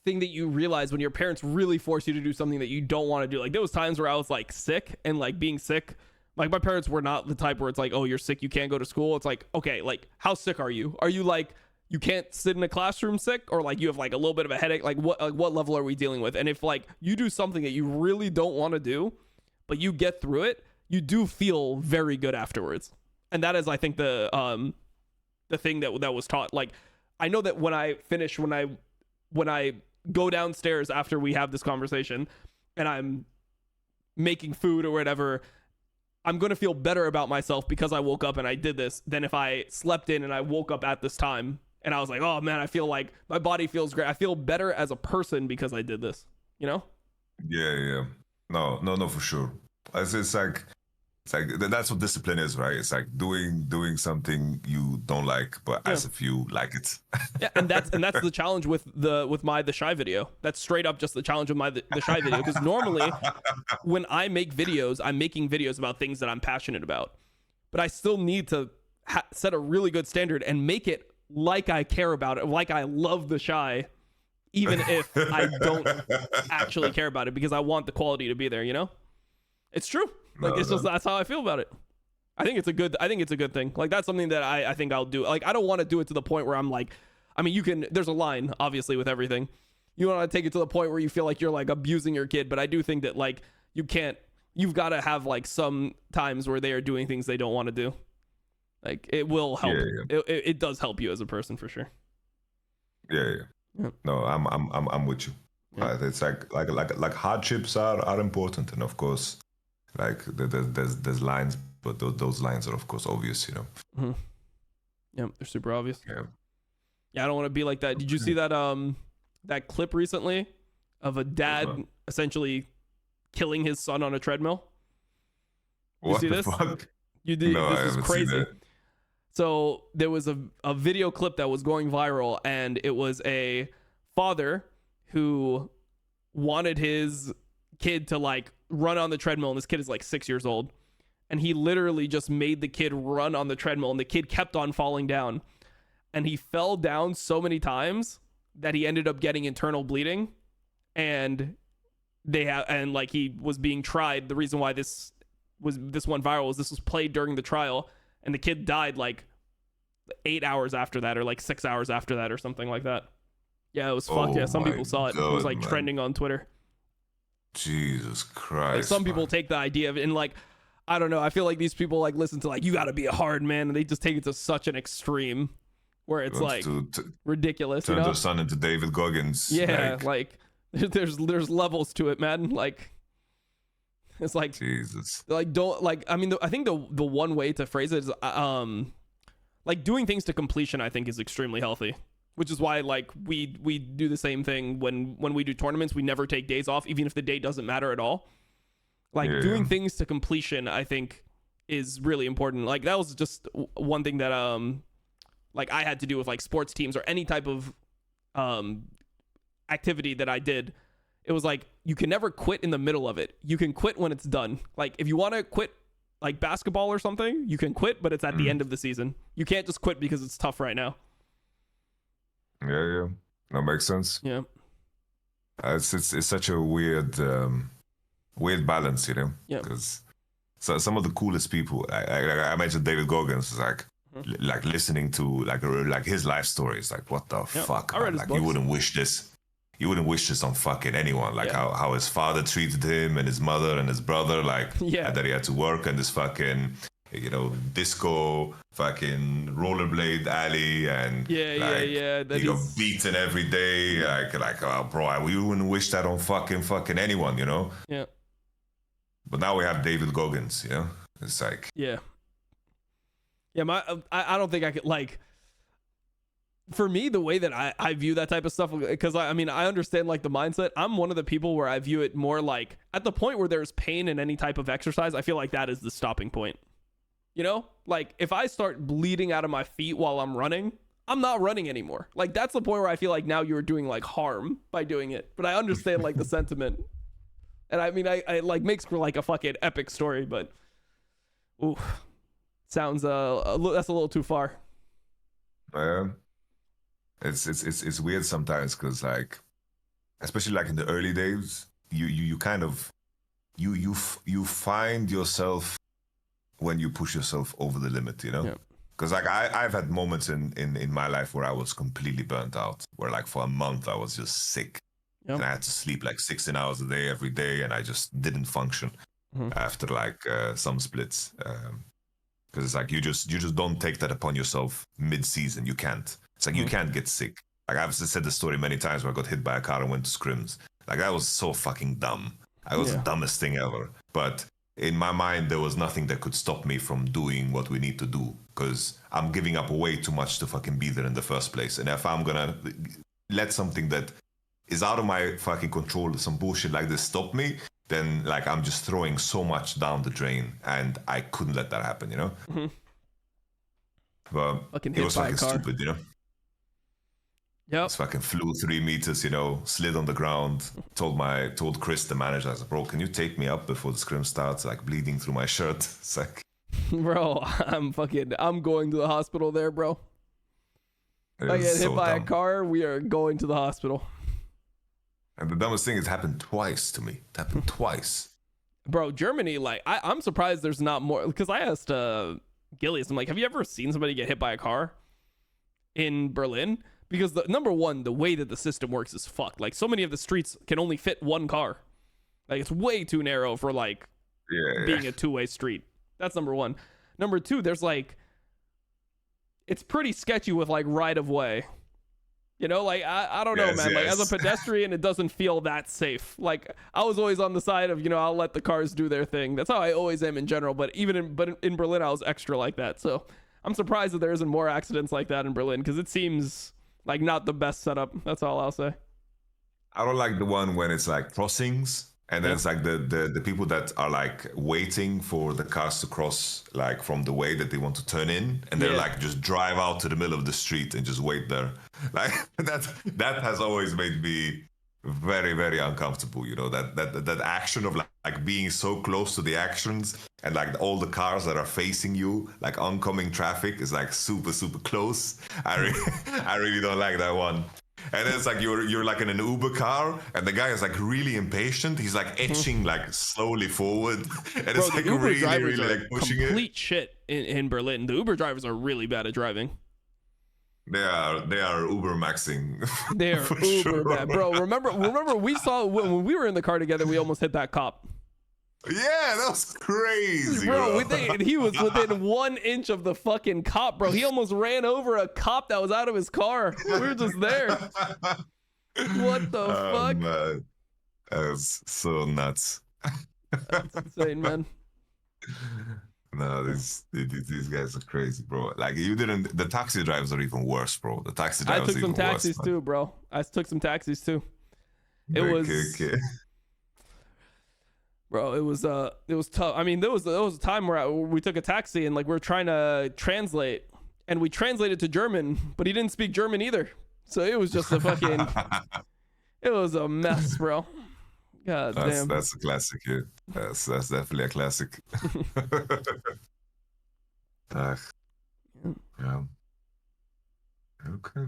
thing that you realize when your parents really force you to do something that you don't want to do. Like there was times where I was like sick, and like being sick, like my parents were not the type where it's like, oh, you're sick, you can't go to school. It's like, okay, like how sick are you? Are you like you can't sit in a classroom sick, or like you have like a little bit of a headache? Like what level are we dealing with? And if like you do something that you really don't want to do, but you get through it, you do feel very good afterwards. And that is, I think, the thing that was taught. Like I know that when I finish, when I go downstairs after we have this conversation and I'm making food or whatever, I'm going to feel better about myself because I woke up and I did this than if I slept in and I woke up at this time and I was like, oh man, I feel like my body feels great. I feel better as a person because I did this. you know? Yeah. No, for sure. It's like that's what discipline is, right? It's like doing something you don't like, but Yeah. as if you like it. Yeah, and that's the challenge with the shy video. That's straight up just the challenge with the shy video. Because normally, when I make videos, I'm making videos about things that I'm passionate about, but I still need to set a really good standard and make it like I care about it, like I love the shy, even if I don't actually care about it, because I want the quality to be there. You know, it's true. Like it's just that's how I feel about it. I think it's a good thing. Like that's something that I think I'll do. Like I don't want to do it to the point where I'm like, I mean, there's a line obviously with everything. You don't want to take it to the point where you feel like you're like abusing your kid, but I do think that like you've got to have like some times where they are doing things they don't want to do. Like it will help. Yeah. It does help you as a person for sure. Yeah. No, I'm with you. Yeah. It's like hardships are important, and of course, like there's lines, but those lines are of course obvious, you know. Mm-hmm. Yeah, they're super obvious. Yeah, I don't want to be like that. Did you see that that clip recently of a dad essentially killing his son on a treadmill? You see this? Fuck? You did. No, This is crazy. So there was a video clip that was going viral, and it was a father who wanted his kid to like run on the treadmill, and this kid is like 6 years old, and he literally just made the kid run on the treadmill, and the kid kept on falling down, and he fell down so many times that he ended up getting internal bleeding, and like he was being tried. The reason why this one viral is this was played during the trial, and the kid died like 8 hours after that, or like 6 hours after that, or something like that. Yeah, it was fucked. Yeah, some people saw it. It was like trending on Twitter. Jesus Christ. Like some people take the idea of it and like, I don't know, I feel like these people like listen to like, you got to be a hard man, and they just take it to such an extreme where it's like ridiculous. Turn their son into David Goggins. Yeah, like there's levels to it, man. Like it's like Jesus. Like don't like. I mean, I think the one way to phrase it is like doing things to completion. I think is extremely healthy, which is why like we do the same thing when we do tournaments. We never take days off, even if the day doesn't matter at all. Like doing things to completion, I think is really important. Like that was just one thing that like I had to do with like sports teams or any type of activity that I did. It was like you can never quit in the middle of it. You can quit when it's done. Like if you want to quit like basketball or something, you can quit, but it's at the end of the season. You can't just quit because it's tough right now. Yeah, that makes sense. Yeah, it's such a weird balance, you know. Yeah, because some of the coolest people, I mentioned David Goggins, is like like listening to like his life stories. Like what the fuck? Man? Like you wouldn't wish this. You wouldn't wish this on fucking anyone. Like how his father treated him, and his mother and his brother. Like that he had to work in this fucking disco fucking rollerblade alley, and he got beaten every day. Like oh bro, you wouldn't wish that on fucking anyone, you know. Yeah. But now we have David Goggins, you know. It's like I don't think I could like. For me, the way that I view that type of stuff, because I mean, I understand like the mindset. I'm one of the people where I view it more like at the point where there's pain in any type of exercise, I feel like that is the stopping point. You know, like if I start bleeding out of my feet while I'm running, I'm not running anymore. Like that's the point where I feel like now you're doing like harm by doing it. But I understand like the sentiment. And I mean, I like makes for like a fucking epic story, but ooh, sounds that's a little too far. It's weird sometimes because like, especially like in the early days, you kind of you find yourself when you push yourself over the limit, you know. Because like I've had moments in my life where I was completely burnt out, where like for a month I was just sick. And I had to sleep like 16 hours a day every day, and I just didn't function after like some splits. Because it's like you just don't take that upon yourself mid-season. You can't. It's like you can't get sick. Like I've said the story many times where I got hit by a car and went to scrims. Like that was so fucking dumb. It was the dumbest thing ever. But in my mind, there was nothing that could stop me from doing what we need to do, because I'm giving up way too much to fucking be there in the first place. And if I'm gonna let something that is out of my fucking control, some bullshit like this stop me, then like I'm just throwing so much down the drain, and I couldn't let that happen, you know. But Fucking it hit was by a fucking car. stupid, you know. Yep. Just fucking flew 3 meters, you know, slid on the ground. Told Chris, the manager, I said, bro, can you take me up before the scrim starts? Like bleeding through my shirt. It's like, Bro, I'm going to the hospital there, bro. it If I was get hit so by a dumb. car, we are going to the hospital. And the dumbest thing, it happened twice to me. It happened twice. Bro, Germany, like, I'm surprised there's not more, because I asked Gillies, I'm like, have you ever seen somebody get hit by a car in Berlin? Because number one, the way that the system works is fucked. Like, so many of the streets can only fit one car. Like, it's way too narrow for, like, being a two-way street. That's number one. Number two, there's, like, it's pretty sketchy with, like, right-of-way. You know, like, I don't know, man. Like, as a pedestrian, it doesn't feel that safe. Like, I was always on the side of, you know, I'll let the cars do their thing. That's how I always am in general. But even in Berlin, I was extra like that. So I'm surprised that there isn't more accidents like that in Berlin, because it seems like not the best setup. That's all I'll say. I don't like the one when it's like crossings, and then it's like the people that are like waiting for the cars to cross, like from the way that they want to turn in, and they're like just drive out to the middle of the street and just wait there. Like that has always made me very, very uncomfortable. You know, that action of like being so close to the actions, and like all the cars that are facing you, like oncoming traffic is like super, super close. I really don't like that one. And then it's like you're like in an Uber car, and the guy is like really impatient. He's like edging like slowly forward, and Bro, it's like the Uber really, drivers really are like pushing complete it. shit in Berlin. The Uber drivers are really bad at driving. They are Uber maxing. They're for uber sure. bad, bro. Remember we saw when we were in the car together, we almost hit that cop. Yeah, that was crazy, Bro, he was within 1 inch of the fucking cop, bro. He almost ran over a cop that was out of his car. We were just there. What the fuck? Man. That was so nuts. That's insane, man. No, these guys are crazy, bro. Like the taxi drivers are even worse, bro. The taxi I drivers took are some even worse, taxis man. too, bro. I took some taxis too. It Okay. Bro, it was tough. I mean, there was a time where we took a taxi and like we were trying to translate, and we translated to German, but he didn't speak German either. So it was just a fucking, it was a mess, bro. God damn. That's a classic, yeah. That's definitely a classic. Yeah. Okay.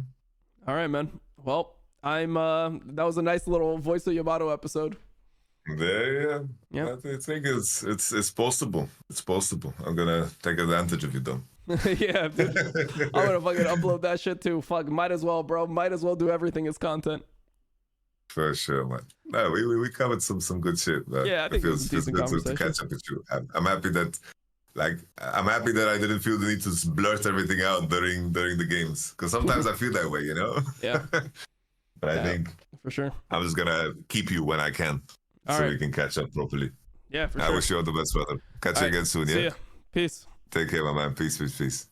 All right, man. Well, that was a nice little Voice of Yamato episode. There, yeah. I think it's possible. It's possible. I'm gonna take advantage of you, though. Yeah, dude. I'm gonna fucking upload that shit too. Fuck, might as well, bro. Might as well do everything as content. For sure, man. No, we covered some good shit. Man. Yeah, I think it was a decent good to conversation. catch up with you. I'm happy that, I'm happy that I didn't feel the need to blurt everything out during the games, because sometimes I feel that way, you know. Yeah. But I think for sure. I'm just gonna keep you when I can, All so right. we can catch up properly. Yeah, for I sure. wish you all the best, brother. Catch All you right. again soon. See Yeah. ya. Peace. Take care, my man. Peace.